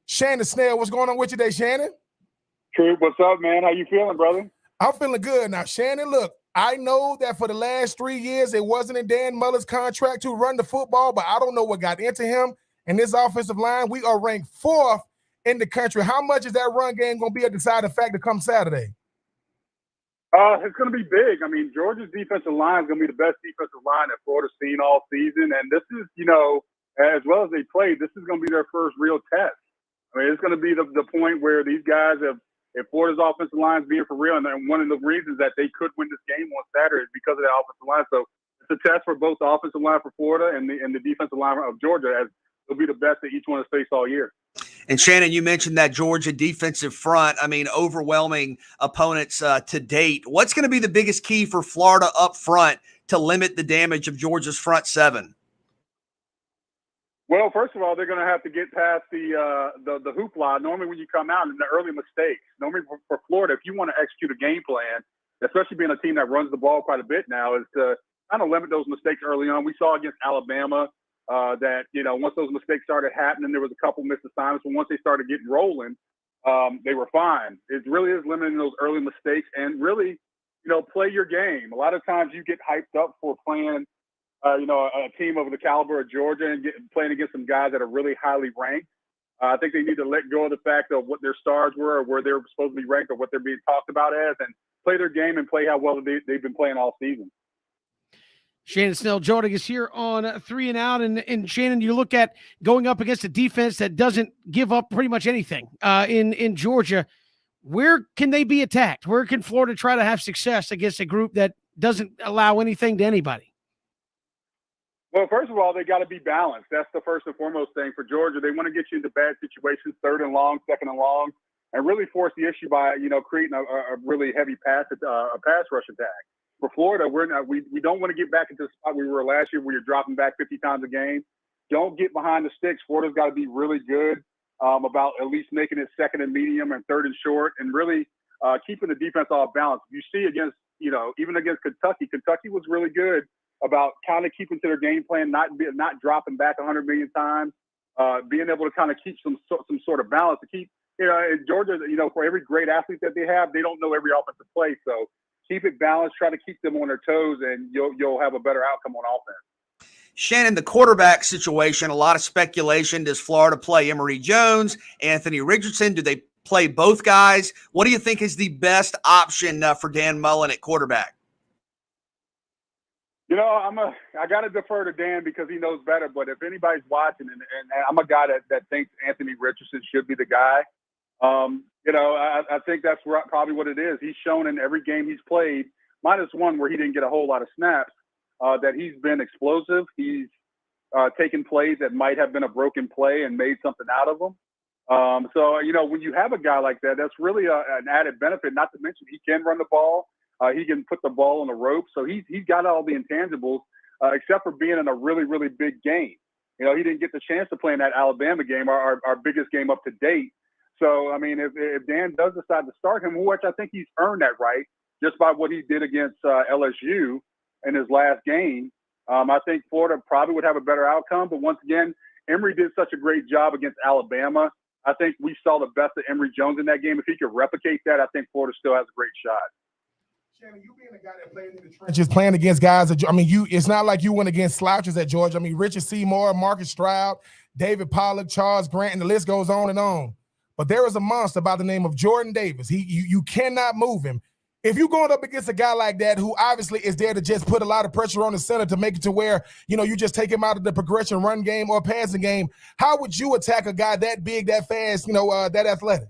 [SPEAKER 3] Shannon Snell. What's going on with you today, Shannon?
[SPEAKER 6] True. What's up, man? How you feeling, brother?
[SPEAKER 3] I'm feeling good. Now, Shannon, look, I know that for the last 3 years, it wasn't in Dan Mullen's contract to run the football, but I don't know what got into him and this offensive line. We are ranked 4th in the country. How much is that run game going to be a deciding factor come Saturday?
[SPEAKER 6] It's going to be big. I mean, Georgia's defensive line is going to be the best defensive line that Florida's seen all season. And this is, as well as they played, this is going to be their first real test. I mean, it's going to be the point where these guys have, if Florida's offensive line is being for real, and one of the reasons that they could win this game on Saturday is because of that offensive line. So it's a test for both the offensive line for Florida and the defensive line of Georgia, as it'll be the best that each one has faced all year.
[SPEAKER 2] And Shannon, you mentioned that Georgia defensive front. I mean, overwhelming opponents to date. What's going to be the biggest key for Florida up front to limit the damage of Georgia's front seven?
[SPEAKER 6] Well, first of all, they're going to have to get past the hoopla. Normally, when you come out in the early mistakes, normally for Florida, if you want to execute a game plan, especially being a team that runs the ball quite a bit now, is to kind of limit those mistakes early on. We saw against Alabama that, once those mistakes started happening, there was a couple missed assignments. But once they started getting rolling, they were fine. It really is limiting those early mistakes and really, play your game. A lot of times you get hyped up for playing a team of the caliber of Georgia and playing against some guys that are really highly ranked. I think they need to let go of the fact of what their stars were or where they were supposed to be ranked or what they're being talked about as, and play their game and play how well they've been playing all season.
[SPEAKER 1] Shannon Snell joining us here on 3 and Out. And Shannon, you look at going up against a defense that doesn't give up pretty much anything in Georgia. Where can they be attacked? Where can Florida try to have success against a group that doesn't allow anything to anybody?
[SPEAKER 6] Well, first of all, they got to be balanced. That's the first and foremost thing for Georgia. They want to get you into bad situations, 3rd and long, 2nd and long, and really force the issue by, creating a really heavy pass rush attack. For Florida, we don't want to get back into the spot we were last year where you're dropping back 50 times a game. Don't get behind the sticks. Florida's got to be really good about at least making it 2nd and medium and 3rd and short, and really keeping the defense off balance. You see against, even against Kentucky was really good about kind of keeping to their game plan, not dropping back 100 million times, being able to kind of keep some sort of balance to keep, in Georgia, for every great athlete that they have, they don't know every offensive play. So keep it balanced, try to keep them on their toes, and you'll have a better outcome on offense.
[SPEAKER 2] Shannon, the quarterback situation, a lot of speculation. Does Florida play Emory Jones, Anthony Richardson? Do they play both guys? What do you think is the best option for Dan Mullen at quarterback?
[SPEAKER 6] I got to defer to Dan because he knows better. But if anybody's watching, and I'm a guy that thinks Anthony Richardson should be the guy, I think that's probably what it is. He's shown in every game he's played, minus one where he didn't get a whole lot of snaps, that he's been explosive. He's taken plays that might have been a broken play and made something out of them. So when you have a guy like that, that's really an added benefit, not to mention he can run the ball. He can put the ball on the rope. So he's got all the intangibles, except for being in a really, really big game. He didn't get the chance to play in that Alabama game, our biggest game up to date. So, I mean, if Dan does decide to start him, which I think he's earned that right just by what he did against LSU in his last game, I think Florida probably would have a better outcome. But once again, Emory did such a great job against Alabama. I think we saw the best of Emory Jones in that game. If he could replicate that, I think Florida still has a great shot.
[SPEAKER 3] Shannon, you being a guy that played in the trenches, playing against guys that, it's not like you went against slouches at Georgia. Richard Seymour, Marcus Stroud, David Pollack, Charles Grant, and the list goes on and on. But there is a monster by the name of Jordan Davis. You cannot move him. If you're going up against a guy like that who obviously is there to just put a lot of pressure on the center to make it to where, you just take him out of the progression run game or passing game, how would you attack a guy that big, that fast, that athletic?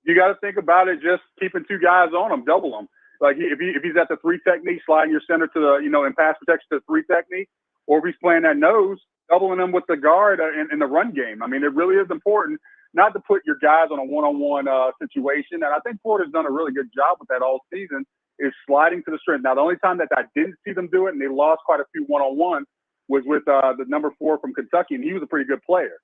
[SPEAKER 6] You got to think about it, just keeping two guys on him, double him. Like if he's at the 3 technique, sliding your center to the, in pass protection to the 3 technique, or if he's playing that nose, doubling him with the guard in the run game. I mean, it really is important not to put your guys on a one-on-one situation. And I think Florida's done a really good job with that all season, is sliding to the strength. Now, the only time that I didn't see them do it, and they lost quite a few one-on-ones, was with the number 4 from Kentucky, and he was a pretty good player.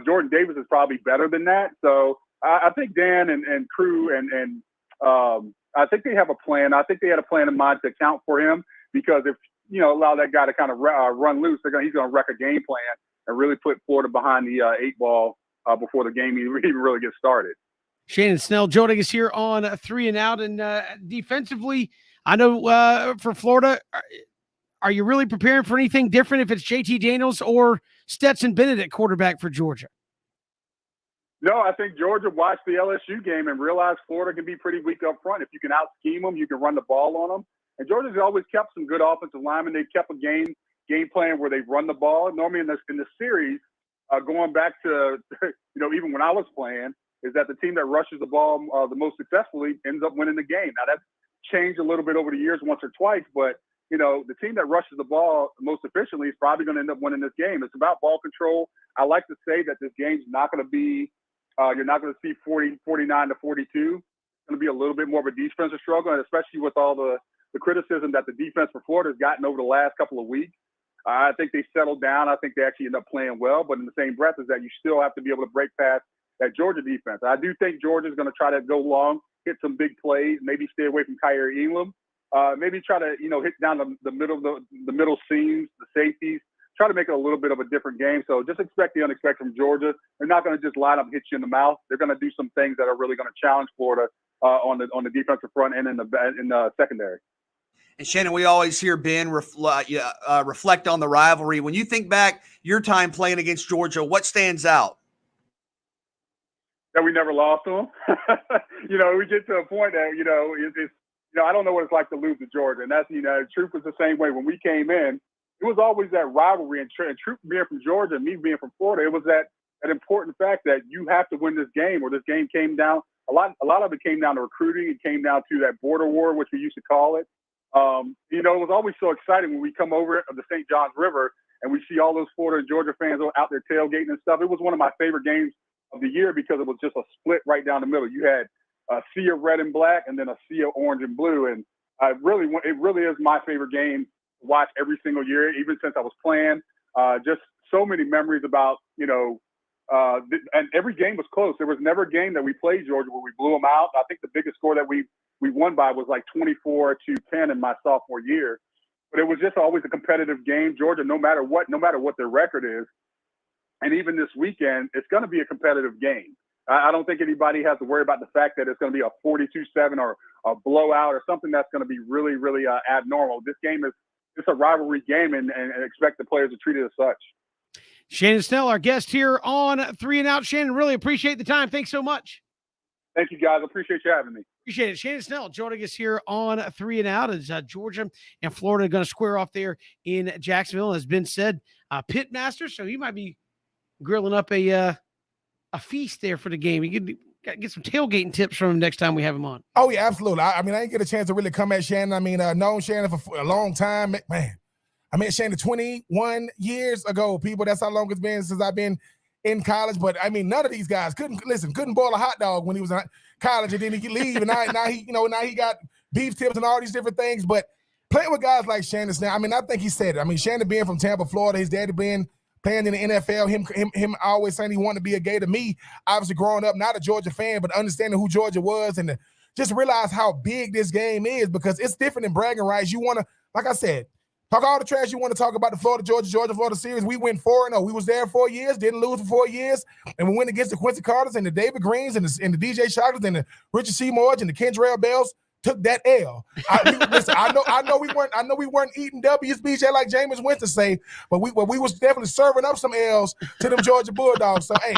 [SPEAKER 6] Jordan Davis is probably better than that. So I think Dan and crew and I think they have a plan. I think they had a plan in mind to account for him, because if allow that guy to kind of run loose, he's going to wreck a game plan and really put Florida behind the 8-ball before the game even really gets started.
[SPEAKER 1] Shannon Snell joining us here on 3 and Out. And defensively, I know for Florida, are you really preparing for anything different if it's JT Daniels or Stetson Bennett at quarterback for Georgia?
[SPEAKER 6] No, I think Georgia watched the LSU game and realized Florida can be pretty weak up front. If you can out-scheme them, you can run the ball on them. And Georgia's always kept some good offensive linemen. They've kept a game plan where they've run the ball. Normally in the series, going back to even when I was playing, is that the team that rushes the ball the most successfully ends up winning the game. Now that's changed a little bit over the years, once or twice, but the team that rushes the ball most efficiently is probably going to end up winning this game. It's about ball control. I like to say that this game's not going to be you're not going to see 49 to 42. It's going to be a little bit more of a defensive struggle, and especially with all the criticism that the defense for Florida has gotten over the last couple of weeks. I think they settled down. I think they actually end up playing well, but in the same breath is that you still have to be able to break past that Georgia defense. I do think Georgia's going to try to go long, hit some big plays, maybe stay away from Kyrie Elam, maybe try to hit down the middle seams, the safeties, try to make it a little bit of a different game. So just expect the unexpected from Georgia. They're not going to just line up and hit you in the mouth. They're going to do some things that are really going to challenge Florida on the defensive front and in the secondary.
[SPEAKER 2] And Shannon, we always hear Ben reflect on the rivalry. When you think back your time playing against Georgia, what stands out?
[SPEAKER 6] That we never lost to them. We get to a point that it's I don't know what it's like to lose to Georgia, and that's Troop was the same way when we came in. It was always that rivalry, and Troop being from Georgia and me being from Florida, it was that important fact that you have to win this game, or this game came down. A lot of it came down to recruiting. It came down to that border war, which we used to call it. It was always so exciting when we come over the St. Johns River and we see all those Florida and Georgia fans out there tailgating and stuff. It was one of my favorite games of the year because it was just a split right down the middle. You had a sea of red and black and then a sea of orange and blue. And it really is my favorite game to watch every single year, even since I was playing. Just so many memories about, and every game was close. There was never a game that we played Georgia where we blew them out. I think the biggest score that we won by was like 24-10 in my sophomore year. But it was just always a competitive game. Georgia, no matter what their record is, and even this weekend, it's going to be a competitive game. I don't think anybody has to worry about the fact that it's going to be a 42-7 or a blowout or something that's going to be really, really abnormal. This game it's a rivalry game, and expect the players to treat it as such.
[SPEAKER 1] Shannon Snell, our guest here on 3 and Out. Shannon, really appreciate the time. Thanks so much.
[SPEAKER 6] Thank you, guys. Appreciate you having me.
[SPEAKER 1] Appreciate it. Shannon Snell joining us here on 3 and Out as Georgia and Florida going to square off there in Jacksonville. As Ben said, pit master, so he might be grilling up a feast there for the game. You can get some tailgating tips from him next time we have him on.
[SPEAKER 3] Oh, yeah, absolutely. I didn't get a chance to really come at Shannon. Known Shannon for a long time. Man, I met Shannon 21 years ago, people. That's how long it's been since I've been in college. But, none of these guys couldn't boil a hot dog when he was in college, and then he could leave. And now he got beef tips and all these different things. But playing with guys like Shannon Snell, I think he said it. Shannon being from Tampa, Florida, his daddy being playing in the NFL, him always saying he wanted to be a Gator. Me, obviously growing up, not a Georgia fan, but understanding who Georgia was and just realize how big this game is, because it's different than bragging rights. You want to, like I said, talk all the trash you want to talk about the Florida series. We went 4-0. We was there 4 years, didn't lose for 4 years, and we went against the Quincy Carters and the David Greens and the DJ Shockers and the Richard Seymours and the Kendrell Bells. Took that L. I know we weren't eating W's, BJ, like Jameis Winston say, but we was definitely serving up some L's to them Georgia Bulldogs. So hey,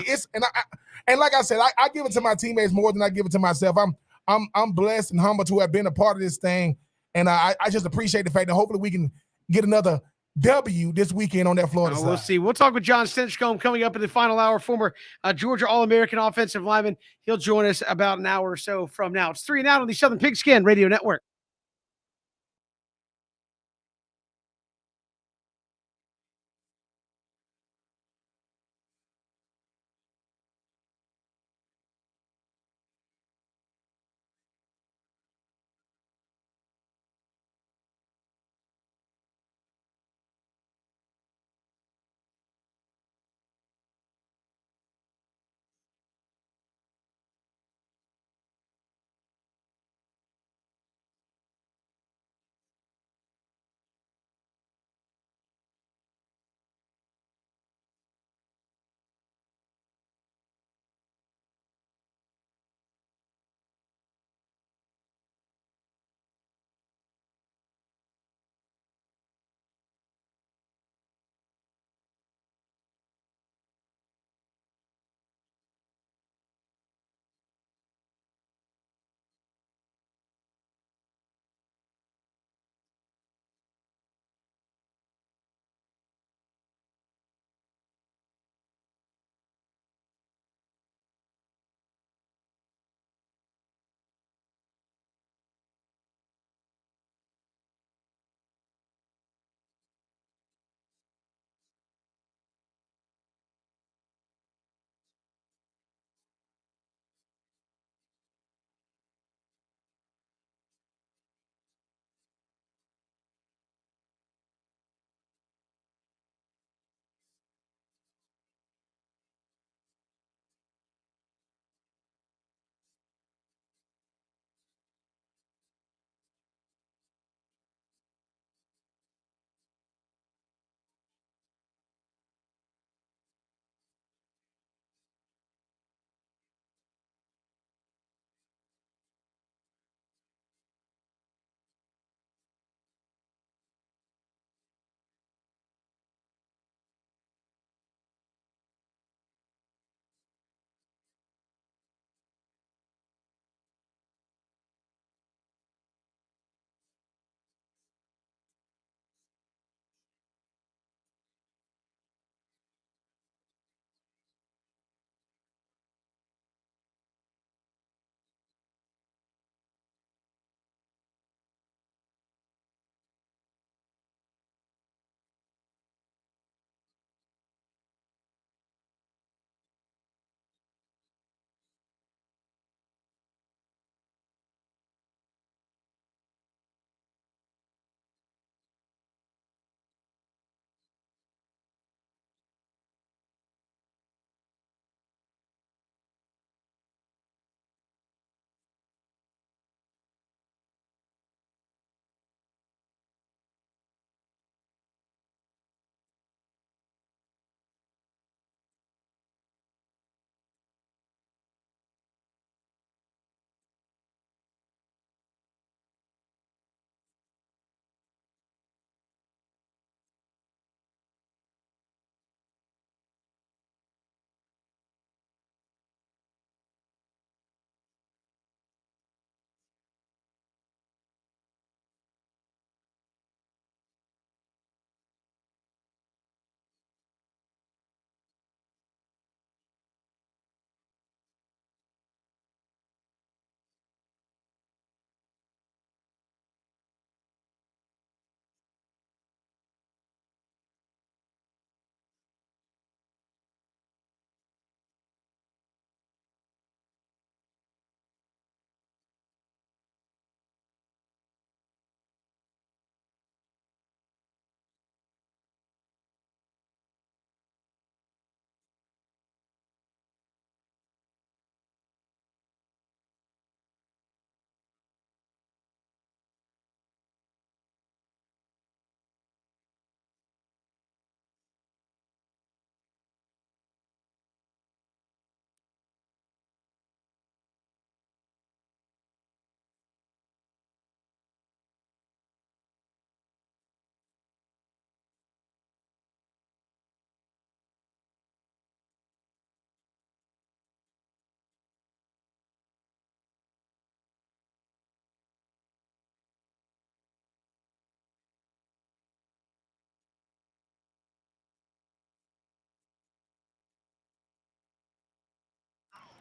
[SPEAKER 3] and like I said, I give it to my teammates more than I give it to myself. I'm blessed and humbled to have been a part of this thing, and I just appreciate the fact that hopefully we can get another W this weekend on that Florida side.
[SPEAKER 1] We'll see. We'll talk with John Stinchcomb coming up in the final hour, former Georgia All-American offensive lineman. He'll join us about an hour or so from now. It's 3 and Out on the Southern Pigskin Radio Network.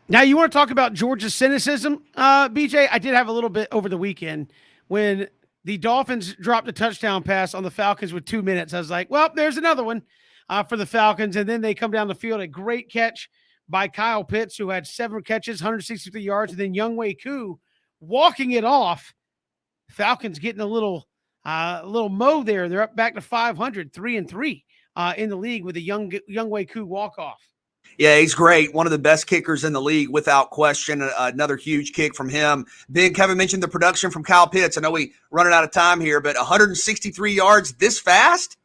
[SPEAKER 1] Now, you want to talk about Georgia's cynicism, BJ? I did have a little bit over the weekend when the Dolphins dropped a touchdown pass on the Falcons with 2 minutes. I was like, well, there's another one for the Falcons. And then they come down the field, a great catch by Kyle Pitts, who had 7 catches, 163 yards, and then Younghoe Koo walking it off. Falcons getting a little mo there. They're up back to 500, 3-3 in the league with a Younghoe Koo walk off.
[SPEAKER 2] Yeah, he's great. One of the best kickers in the league, without question. Another huge kick from him. Then Kevin mentioned the production from Kyle Pitts. I know we running out of time here, but 163 yards this fast?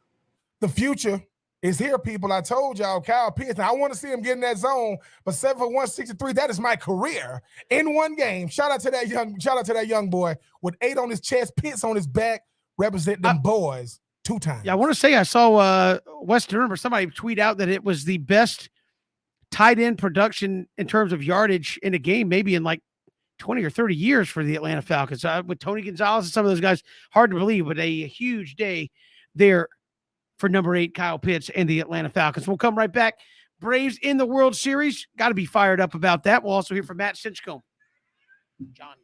[SPEAKER 3] The future is here, people. I told y'all, Kyle Pitts. I want to see him get in that zone, but 7 for 163, that is my career in one game. Shout out to that young boy with 8 on his chest, Pitts on his back, representing them boys 2 times.
[SPEAKER 1] Yeah, I want to say I saw Wes Durham or somebody tweet out that it was the best tight end production in terms of yardage in a game, maybe in like 20 or 30 years for the Atlanta Falcons. With Tony Gonzalez and some of those guys, hard to believe, but a huge day there for number 8, Kyle Pitts and the Atlanta Falcons. We'll come right back. Braves in the World Series. Got to be fired up about that. We'll also hear from Matt Stinchcomb. John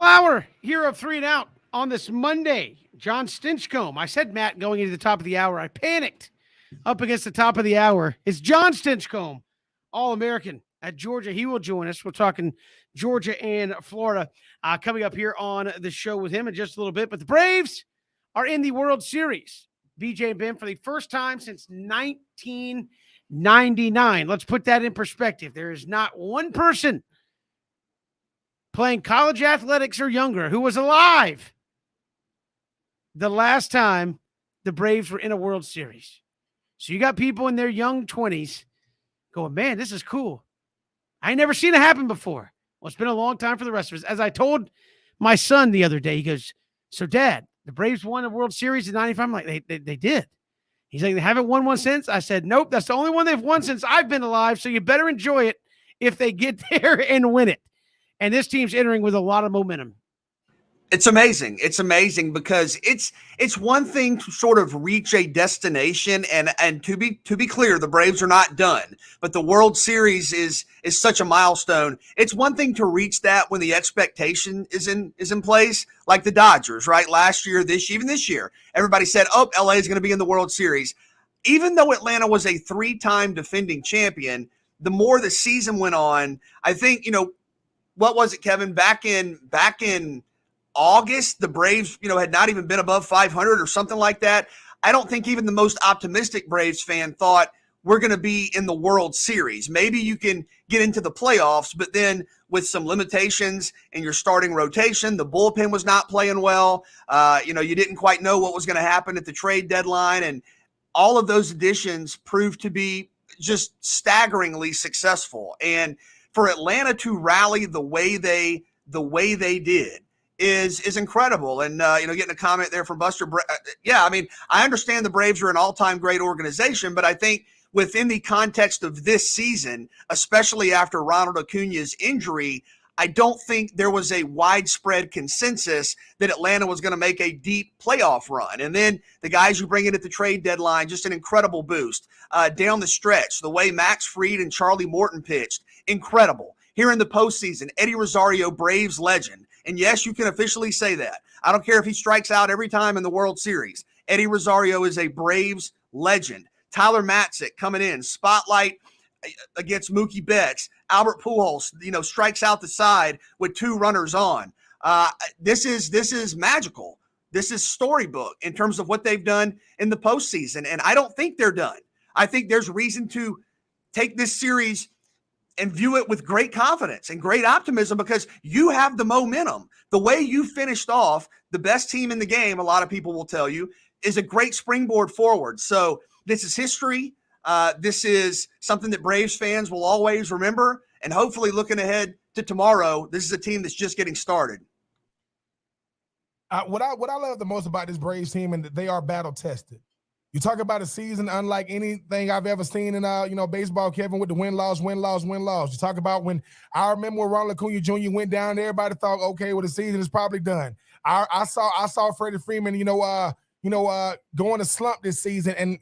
[SPEAKER 1] Hour here of 3 and Out on this Monday. John Stinchcomb. I said Matt going into the top of the hour. I panicked up against the top of the hour. It's John Stinchcomb, All-American at Georgia. He will join us. We're talking Georgia and Florida coming up here on the show with him in just a little bit. But the Braves are in the World Series. BJ and Ben for the first time since 1999. Let's put that in perspective. There is not one person playing college athletics or younger who was alive the last time the Braves were in a World Series. So you got people in their young 20s going, man, this is cool. I ain't never seen it happen before. Well, it's been a long time for the rest of us. As I told my son the other day, he goes, so Dad, the Braves won a World Series in 95. I'm like, they did. He's like, they haven't won one since? I said, nope, that's the only one they've won since I've been alive, so you better enjoy it if they get there and win it. And this team's entering with a lot of momentum.
[SPEAKER 2] It's amazing. It's amazing because it's one thing to sort of reach a destination, and to be clear, the Braves are not done. But the World Series is such a milestone. It's one thing to reach that when the expectation is in place, like the Dodgers, right? Last year, even this year, everybody said, "Oh, LA is going to be in the World Series." Even though Atlanta was a 3-time defending champion, the more the season went on, I think, what was it, Kevin? Back in August, the Braves, had not even been above 500 or something like that. I don't think even the most optimistic Braves fan thought we're going to be in the World Series. Maybe you can get into the playoffs, but then with some limitations in your starting rotation, the bullpen was not playing well. You didn't quite know what was going to happen at the trade deadline, and all of those additions proved to be just staggeringly successful. And for Atlanta to rally the way they did is incredible. And, getting a comment there from Buster. I understand the Braves are an all-time great organization, but I think within the context of this season, especially after Ronald Acuña's injury, I don't think there was a widespread consensus that Atlanta was going to make a deep playoff run. And then the guys you bring in at the trade deadline, just an incredible boost. Down the stretch, the way Max Fried and Charlie Morton pitched, incredible. Here in the postseason, Eddie Rosario, Braves legend. And yes, you can officially say that. I don't care if he strikes out every time in the World Series. Eddie Rosario is a Braves legend. Tyler Matzik coming in, spotlight against Mookie Betts. Albert Pujols, strikes out the side with 2 runners on. This is magical. This is storybook in terms of what they've done in the postseason. And I don't think they're done. I think there's reason to take this series and view it with great confidence and great optimism because you have the momentum. The way you finished off, the best team in the game, a lot of people will tell you, is a great springboard forward. So this is history. This is something that Braves fans will always remember. And hopefully looking ahead to tomorrow, this is a team that's just getting started.
[SPEAKER 3] What I love the most about this Braves team and that they are battle tested. You talk about a season unlike anything I've ever seen in baseball, Kevin, with the win-loss. You talk about when I remember when Ronald Acuña Jr. went down, everybody thought, okay, well, the season is probably done. I saw Freddie Freeman, going to slump this season, and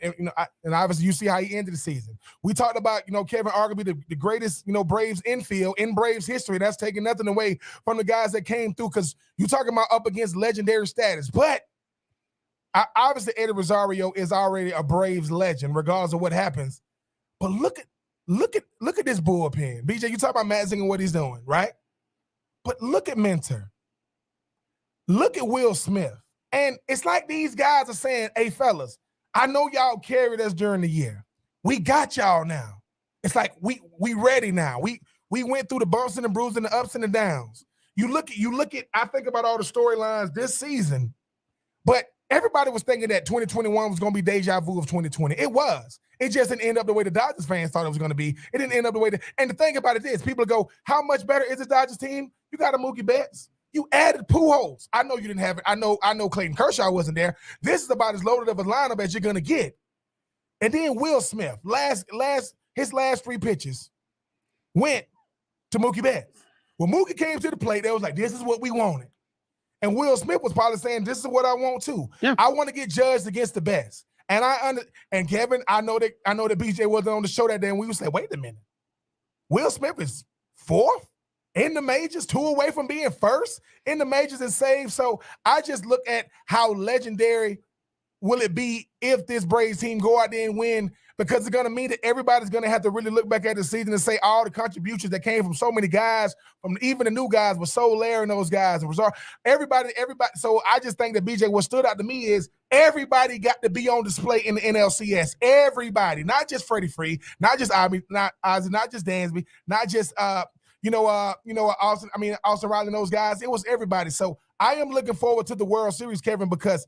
[SPEAKER 3] obviously you see how he ended the season. We talked about, Kevin, arguably the greatest, Braves infield in Braves history. That's taking nothing away from the guys that came through because you're talking about up against legendary status. But obviously, Eddie Rosario is already a Braves legend, regardless of what happens. But look at this bullpen. BJ, you talk about Matzik and what he's doing, right? But look at Mentor. Look at Will Smith. And it's like these guys are saying, hey, fellas, I know y'all carried us during the year. We got y'all now. It's like we ready now. We went through the bumps and the bruises and the ups and the downs. You look at, I think about all the storylines this season, but everybody was thinking that 2021 was going to be deja vu of 2020. It was. It just didn't end up the way the Dodgers fans thought it was going to be. It didn't end up the way and the thing about it is, people go, how much better is the Dodgers team? You got a Mookie Betts. You added Pujols. I know you didn't have it. I know Clayton Kershaw wasn't there. This is about as loaded of a lineup as you're going to get. And then Will Smith, his last 3 pitches went to Mookie Betts. When Mookie came to the plate, they was like, this is what we wanted. And Will Smith was probably saying, this is what I want too. Yeah. I want to get judged against the best. And Kevin, I know that BJ wasn't on the show that day, and we would say, wait a minute. Will Smith is 4th? in the majors, 2 away from being first in the majors and saves. So I just look at how legendary will it be if this Braves team go out there and win, because it's going to mean that everybody's going to have to really look back at the season and say all the contributions that came from so many guys, from even the new guys, with Soler and those guys. And everybody. So I just think that, BJ, what stood out to me is everybody got to be on display in the NLCS. Everybody, not just Freddie Free, not just Ozzy, not just Dansby, not just Austin Riley and those guys. It was everybody. So I am looking forward to the World Series, Kevin, because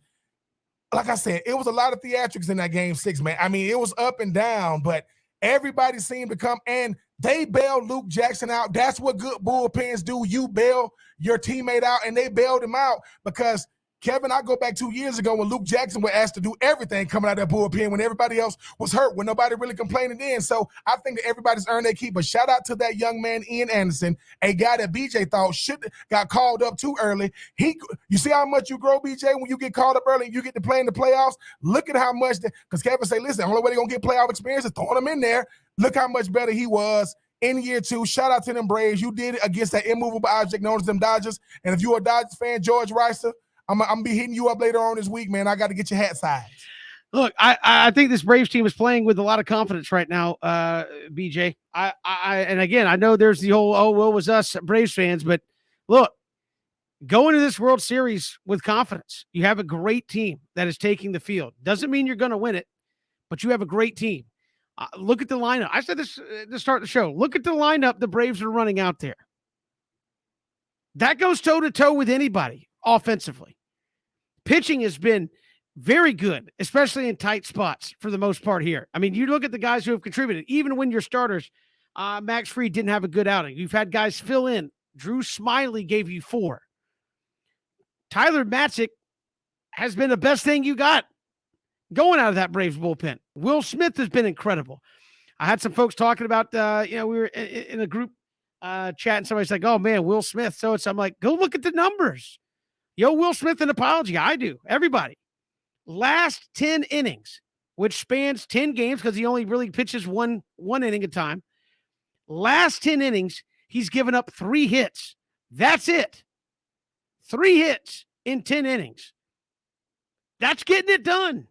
[SPEAKER 3] like I said, it was a lot of theatrics in that Game 6, man. I mean, it was up and down, but everybody seemed to come, and they bailed Luke Jackson out. That's what good bullpens do. You bail your teammate out, and they bailed him out because, Kevin, I go back 2 years ago when Luke Jackson was asked to do everything coming out of that bullpen when everybody else was hurt, when nobody really complaining then. So I think that everybody's earned their keep. But shout out to that young man, Ian Anderson, a guy that BJ thought got called up too early. You see how much you grow, BJ, when you get called up early and you get to play in the playoffs? Look at how much, because Kevin say, listen, the only way they're going to get playoff experience is throwing him in there. Look how much better he was in year 2. Shout out to them Braves. You did it against that immovable object known as them Dodgers. And if you're a Dodgers fan, George Ricer, I'm going to be hitting you up later on this week, man. I got to get your hat size.
[SPEAKER 1] Look, I think this Braves team is playing with a lot of confidence right now, BJ. And again, I know there's the whole, oh, well, was us Braves fans, but look, go into this World Series with confidence. You have a great team that is taking the field. Doesn't mean you're going to win it, but you have a great team. Look at the lineup. I said this to start the show. Look at the lineup the Braves are running out there. That goes toe-to-toe with anybody offensively. Pitching has been very good, especially in tight spots for the most part here. I mean, you look at the guys who have contributed, even when your starters, Max Fried didn't have a good outing. You've had guys fill in. Drew Smiley gave you 4. Tyler Matzik has been the best thing you got going out of that Braves bullpen. Will Smith has been incredible. I had some folks talking about, we were in a group chat and somebody's like, oh man, Will Smith. So I'm like, go look at the numbers. Yo, Will Smith an apology. I do. Everybody. Last 10 innings, which spans 10 games because he only really pitches one inning at a time. Last 10 innings, he's given up 3 hits. That's it. 3 hits in 10 innings. That's getting it done.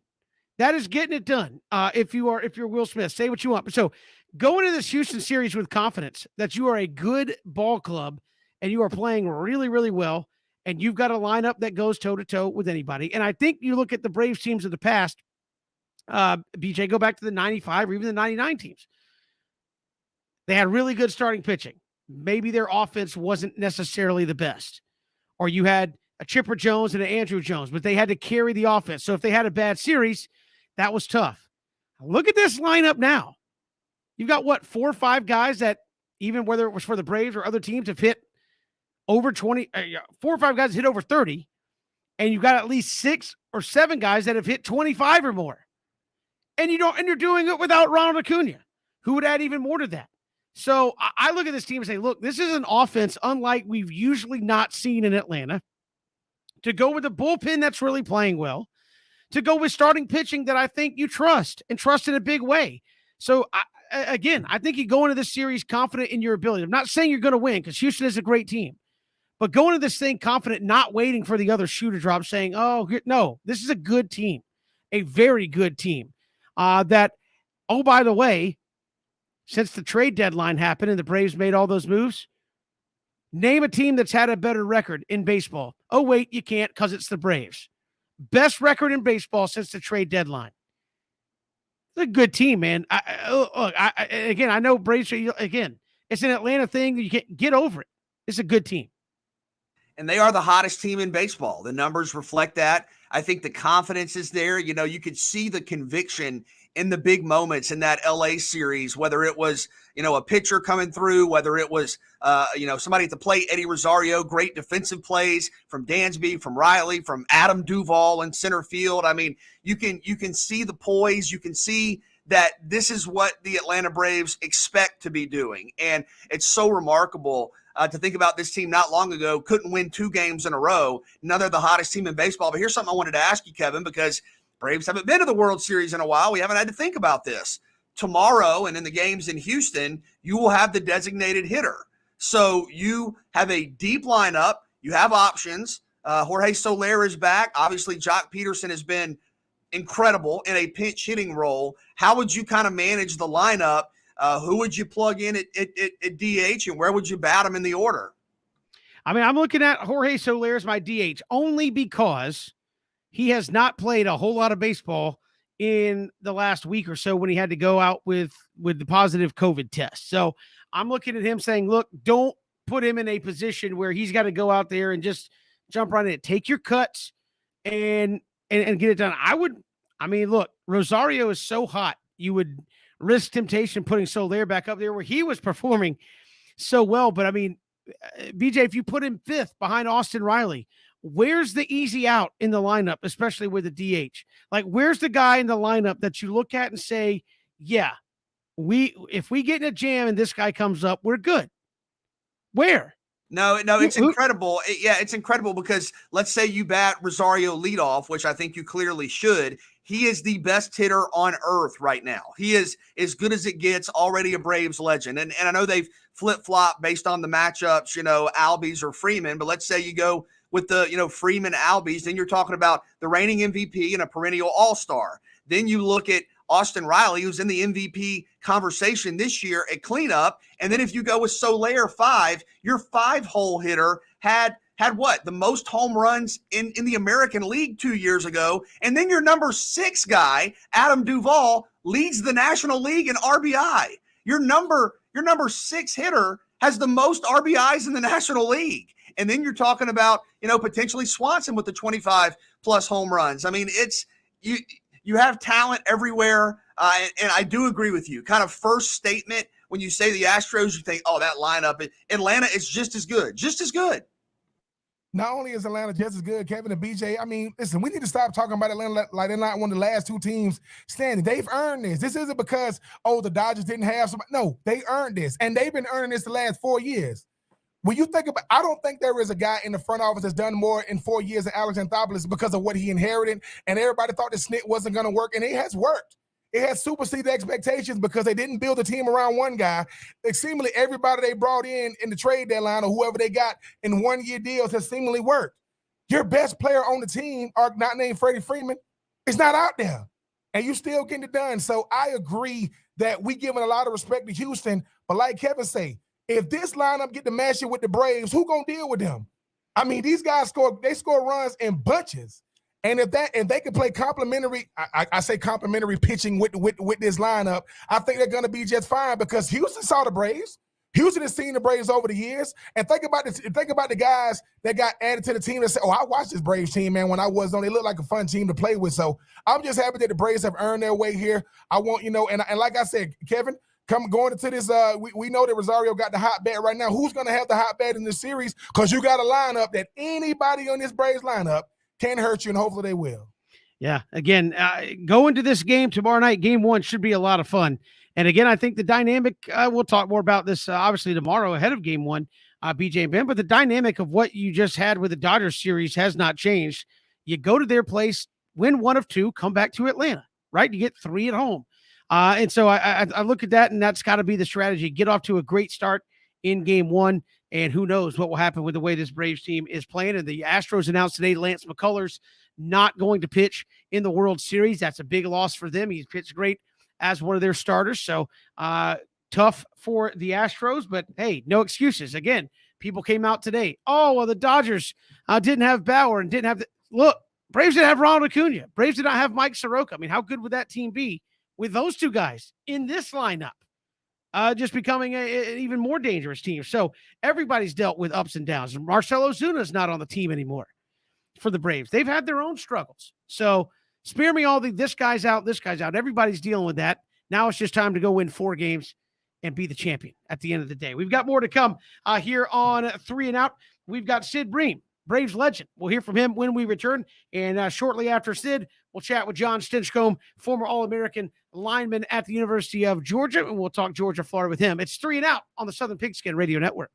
[SPEAKER 1] That is getting it done. If you're Will Smith, say what you want. So go into this Houston series with confidence that you are a good ball club and you are playing really, really well. And you've got a lineup that goes toe-to-toe with anybody. And I think you look at the Braves teams of the past, BJ, go back to the 95 or even the 99 teams. They had really good starting pitching. Maybe their offense wasn't necessarily the best. Or you had a Chipper Jones and an Andrew Jones, but they had to carry the offense. So if they had a bad series, that was tough. Look at this lineup now. You've got, 4 or 5 guys that, even whether it was for the Braves or other teams, have hit over 20, 4 or 5 guys hit over 30, and you've got at least 6 or 7 guys that have hit 25 or more. And you're doing it without Ronald Acuna, who would add even more to that. So I look at this team and say, look, this is an offense unlike we've usually not seen in Atlanta. To go with a bullpen that's really playing well, to go with starting pitching that I think you trust in a big way. So I think you go into this series confident in your ability. I'm not saying you're going to win because Houston is a great team. But going into this thing confident, not waiting for the other shoe to drop, saying, oh, no, this is a good team, a very good team. By the way, since the trade deadline happened and the Braves made all those moves, name a team that's had a better record in baseball. Oh, wait, you can't because it's the Braves. Best record in baseball since the trade deadline. It's a good team, man. I know Braves, again, it's an Atlanta thing. You can't get over it. It's a good team.
[SPEAKER 2] And they are the hottest team in baseball. The numbers reflect that. I think the confidence is there. You could see the conviction in the big moments in that LA series, whether it was, a pitcher coming through, whether it was, somebody at the plate, Eddie Rosario, great defensive plays from Dansby, from Riley, from Adam Duvall in center field. I mean, you can see the poise. You can see that this is what the Atlanta Braves expect to be doing. And it's so remarkable to think about this team not long ago, couldn't win 2 games in a row. Now they're the hottest team in baseball. But here's something I wanted to ask you, Kevin, because Braves haven't been to the World Series in a while. We haven't had to think about this. Tomorrow and in the games in Houston, you will have the designated hitter. So you have a deep lineup. You have options. Jorge Soler is back. Obviously, Jock Peterson has been incredible in a pinch hitting role. How would you kind of manage the lineup? Who would you plug in at DH, and where would you bat them in the order?
[SPEAKER 1] I mean, I'm looking at Jorge Soler as my DH only because he has not played a whole lot of baseball in the last week or so when he had to go out with the positive COVID test. So I'm looking at him saying, look, don't put him in a position where he's got to go out there and just jump right in it. Take your cuts and get it done. I mean, look, Rosario is so hot. You would risk temptation putting Soler back up there where he was performing so well. But I mean, BJ, if you put him fifth behind Austin Riley, where's the easy out in the lineup, especially with the DH? Like, where's the guy in the lineup that you look at and say, yeah, if we get in a jam and this guy comes up, we're good? Where?
[SPEAKER 2] No, it's incredible. It's incredible because let's say you bat Rosario leadoff, which I think you clearly should. He is the best hitter on earth right now. He is as good as it gets, already a Braves legend. And I know they've flip-flopped based on the matchups, Albies or Freeman, but let's say you go with the, Freeman Albies, then you're talking about the reigning MVP and a perennial all-star. Then you look at Austin Riley, who's in the MVP conversation this year at cleanup. And then if you go with Soler 5, your 5-hole hitter had what? The most home runs in the American League 2 years ago. And then your number 6 guy, Adam Duvall, leads the National League in RBI. Your number 6 hitter has the most RBIs in the National League. And then you're talking about, potentially Swanson with the 25 plus home runs. I mean, it's you have talent everywhere. And I do agree with you. Kind of first statement, when you say the Astros, you think, oh, that lineup. Atlanta is just as good.
[SPEAKER 3] Not only is Atlanta just as good, Kevin and BJ, I mean, listen, we need to stop talking about Atlanta like they're not one of the last 2 teams standing. They've earned this. This isn't because, the Dodgers didn't have somebody. No, they earned this. And they've been earning this the last 4 years. When you think about, I don't think there is a guy in the front office that's done more in 4 years than Alex Anthopoulos because of what he inherited. And everybody thought the snit wasn't going to work, and it has worked. It has superseded expectations because they didn't build a team around one guy. Seemingly everybody they brought in the trade deadline or whoever they got in 1-year deals has seemingly worked. Your best player on the team, not named Freddie Freeman, is not out there. And you still getting it done. So I agree that we giving a lot of respect to Houston. But like Kevin say, if this lineup get to match it with the Braves, who gonna deal with them? I mean, these guys score runs in bunches. And if they can play complimentary, I say complimentary pitching with this lineup, I think they're gonna be just fine because Houston saw the Braves. Houston has seen the Braves over the years. And think about the guys that got added to the team that said, oh, I watched this Braves team, man, when I was on. They looked like a fun team to play with. So I'm just happy that the Braves have earned their way here. I want, and like I said, Kevin, going into this, we know that Rosario got the hot bat right now. Who's going to have the hot bat in this series? Because you got a lineup that anybody on this Braves lineup can hurt you, and hopefully they will.
[SPEAKER 1] Yeah, again, going to this game tomorrow night, game 1 should be a lot of fun. And again, I think the dynamic, we'll talk more about this obviously tomorrow ahead of game 1, BJ and Ben, but the dynamic of what you just had with the Dodgers series has not changed. You go to their place, win 1 of 2, come back to Atlanta, right? You get 3 at home. And so I look at that, and that's got to be the strategy. Get off to a great start in game 1, and who knows what will happen with the way this Braves team is playing. And the Astros announced today Lance McCullers not going to pitch in the World Series. That's a big loss for them. He's pitched great as one of their starters. So tough for the Astros, but hey, no excuses. Again, people came out today. Oh, well, the Dodgers didn't have Bauer and didn't have look, Braves didn't have Ronald Acuna. Braves did not have Mike Soroka. I mean, how good would that team be with those 2 guys in this lineup? Just becoming an even more dangerous team. So everybody's dealt with ups and downs. Marcell Ozuna is not on the team anymore for the Braves. They've had their own struggles. So spare me all this guy's out, this guy's out. Everybody's dealing with that. Now it's just time to go win 4 games and be the champion at the end of the day. We've got more to come here on 3 and Out. We've got Sid Bream, Braves legend. We'll hear from him when we return. And shortly after Sid, we'll chat with John Stinchcomb, former All-American lineman at the University of Georgia, and we'll talk Georgia, Florida with him. It's 3 and Out on the Southern Pigskin Radio Network.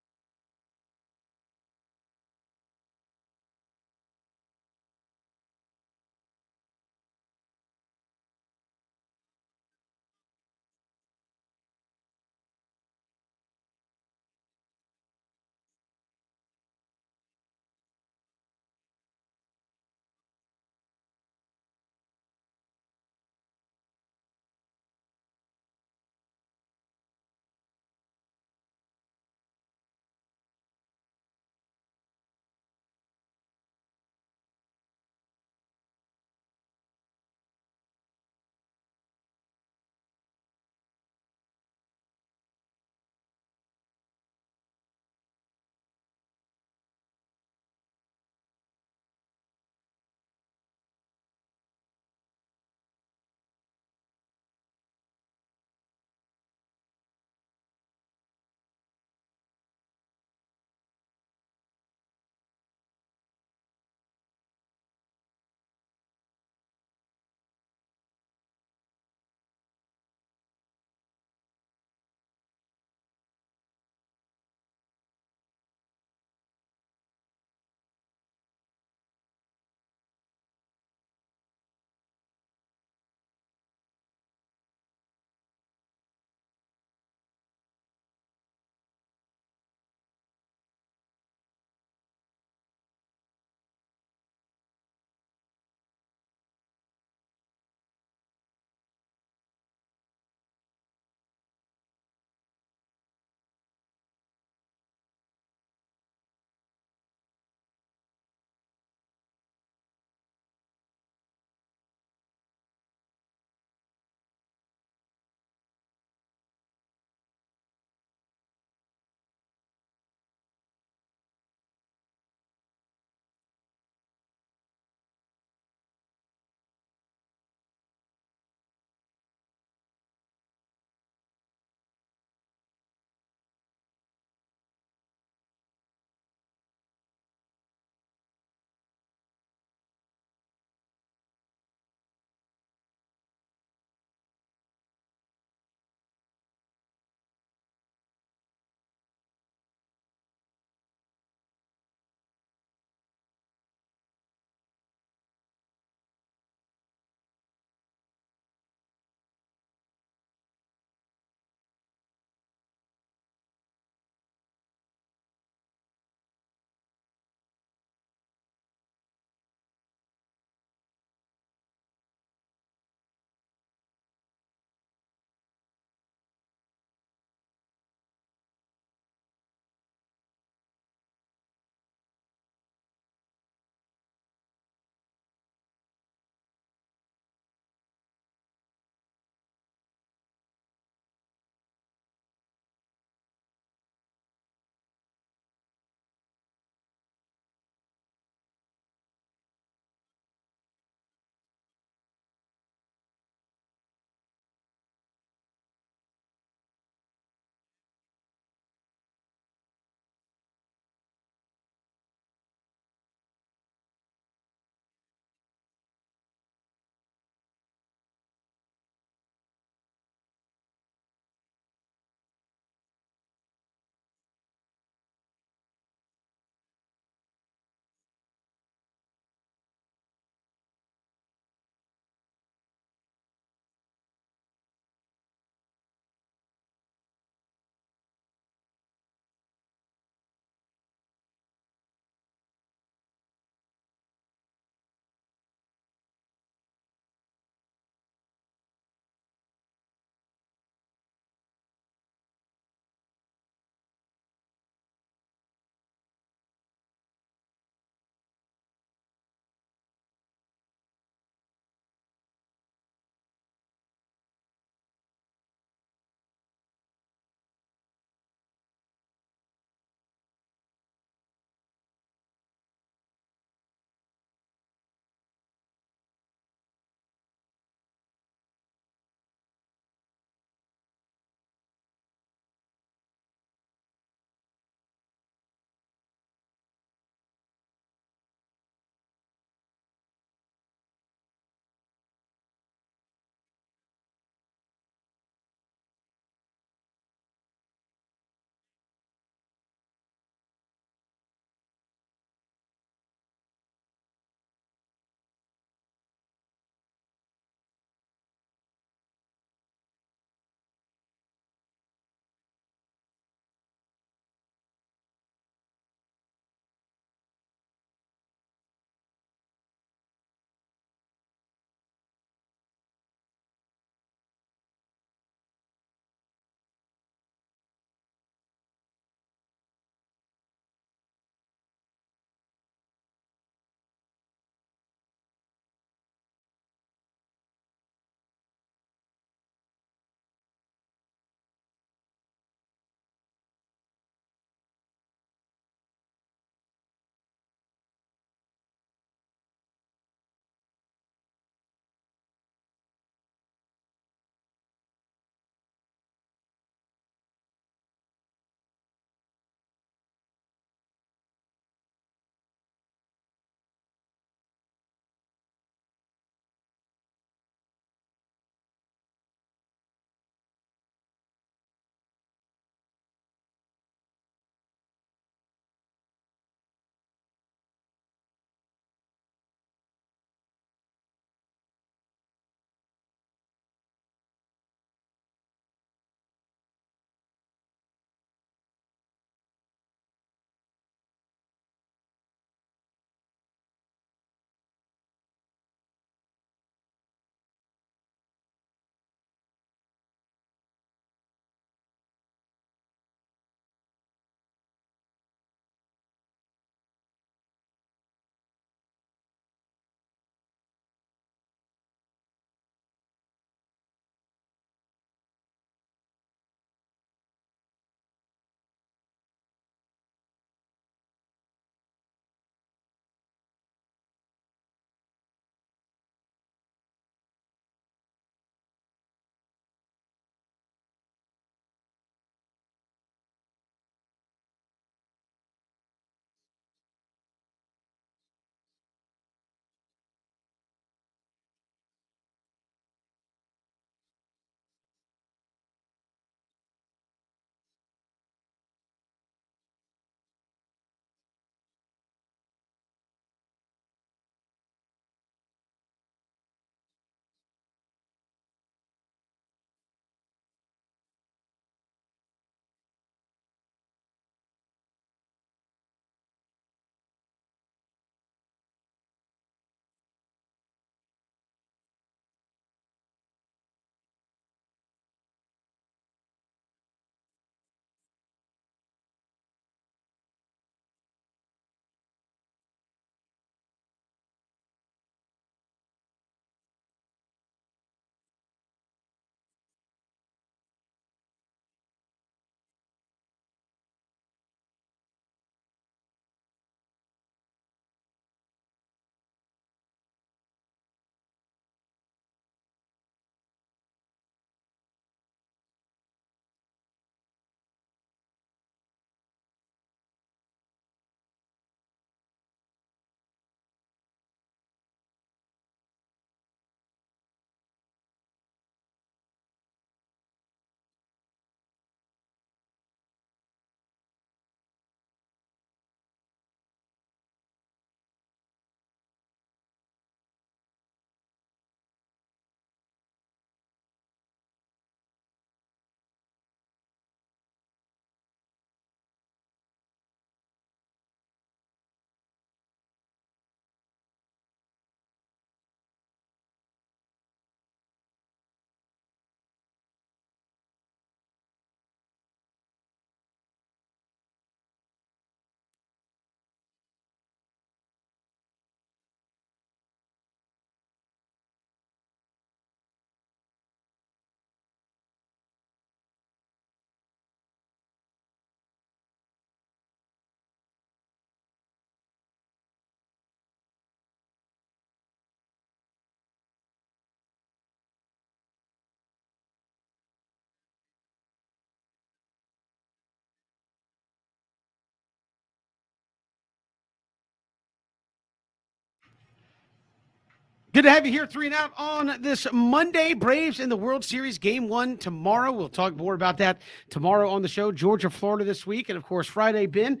[SPEAKER 1] Good to have you here, 3 and Out on this Monday. Braves in the World Series Game 1 tomorrow. We'll talk more about that tomorrow on the show. Georgia, Florida this week. And, of course, Friday, Ben,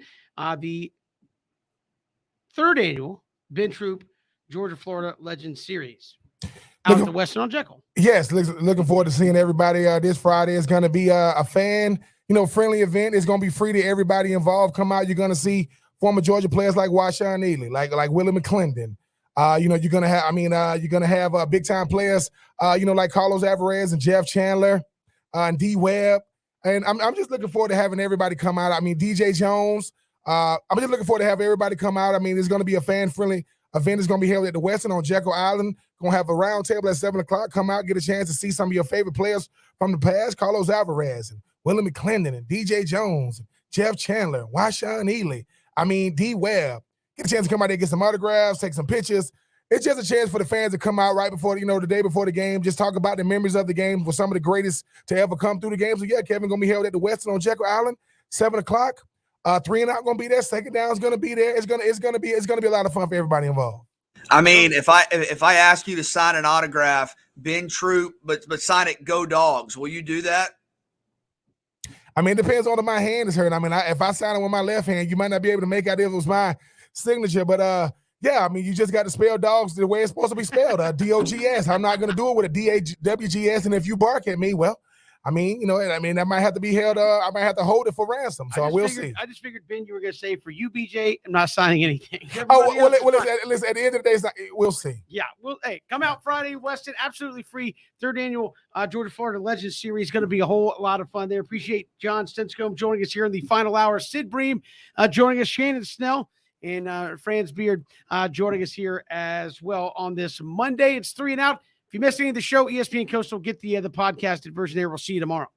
[SPEAKER 1] the third annual Ben Troop Georgia, Florida Legends Series out at the Western on Jekyll.
[SPEAKER 3] Yes, looking forward to seeing everybody this Friday. It's going to be a fan, friendly event. It's going to be free to everybody involved. Come out. You're going to see former Georgia players like Washawn Neely, like Willie McClendon. You're gonna have big time players, like Carlos Alvarez and Jeff Chandler, and D Webb. And I'm just looking forward to having everybody come out. I mean, DJ Jones. I'm just looking forward to have everybody come out. I mean, it's going to be a fan friendly event. It's going to be held at the Westin on Jekyll Island. Going to have a round table at 7:00. Come out, get a chance to see some of your favorite players from the past: Carlos Alvarez and Willie McClendon and DJ Jones, and Jeff Chandler, Washawn Neely. I mean, D Webb. Get a chance to come out there, get some autographs, take some pictures. It's just a chance for the fans to come out right before, the day before the game, just talk about the memories of the game for some of the greatest to ever come through the game. So, yeah, Kevin, going to be held at the Westin on Jekyll Island, 7:00. 3 and Out going to be there. Second Down is going to be there. It's going to be a lot of fun for everybody involved.
[SPEAKER 2] I mean, if I ask you to sign an autograph, Ben Troop, but sign it Go Dogs, will you do that?
[SPEAKER 3] I mean, it depends on if my hand is hurt. I mean, if I sign it with my left hand, you might not be able to make out if it was my signature, but yeah, I mean, you just got to spell dogs the way it's supposed to be spelled, D-O-G-S. I'm not going to do it with a D-A-W-G-S, and if you bark at me, well, I mean, that might have to be held, I might have to hold it for ransom, so we'll see.
[SPEAKER 1] I just figured, Ben, you were going to say, for you, BJ, I'm not signing anything.
[SPEAKER 3] Listen, at the end of the day, we'll see.
[SPEAKER 1] Yeah, well, hey, come out Friday, Weston, absolutely free. Third annual Georgia, Florida Legends Series. Going to be a whole lot of fun there. Appreciate John Stenscombe joining us here in the final hour. Sid Bream joining us, Shannon Snell, and Franz Beard joining us here as well on this Monday. It's 3 and Out. If you missed any of the show, ESPN Coastal, get the podcasted version there. We'll see you tomorrow.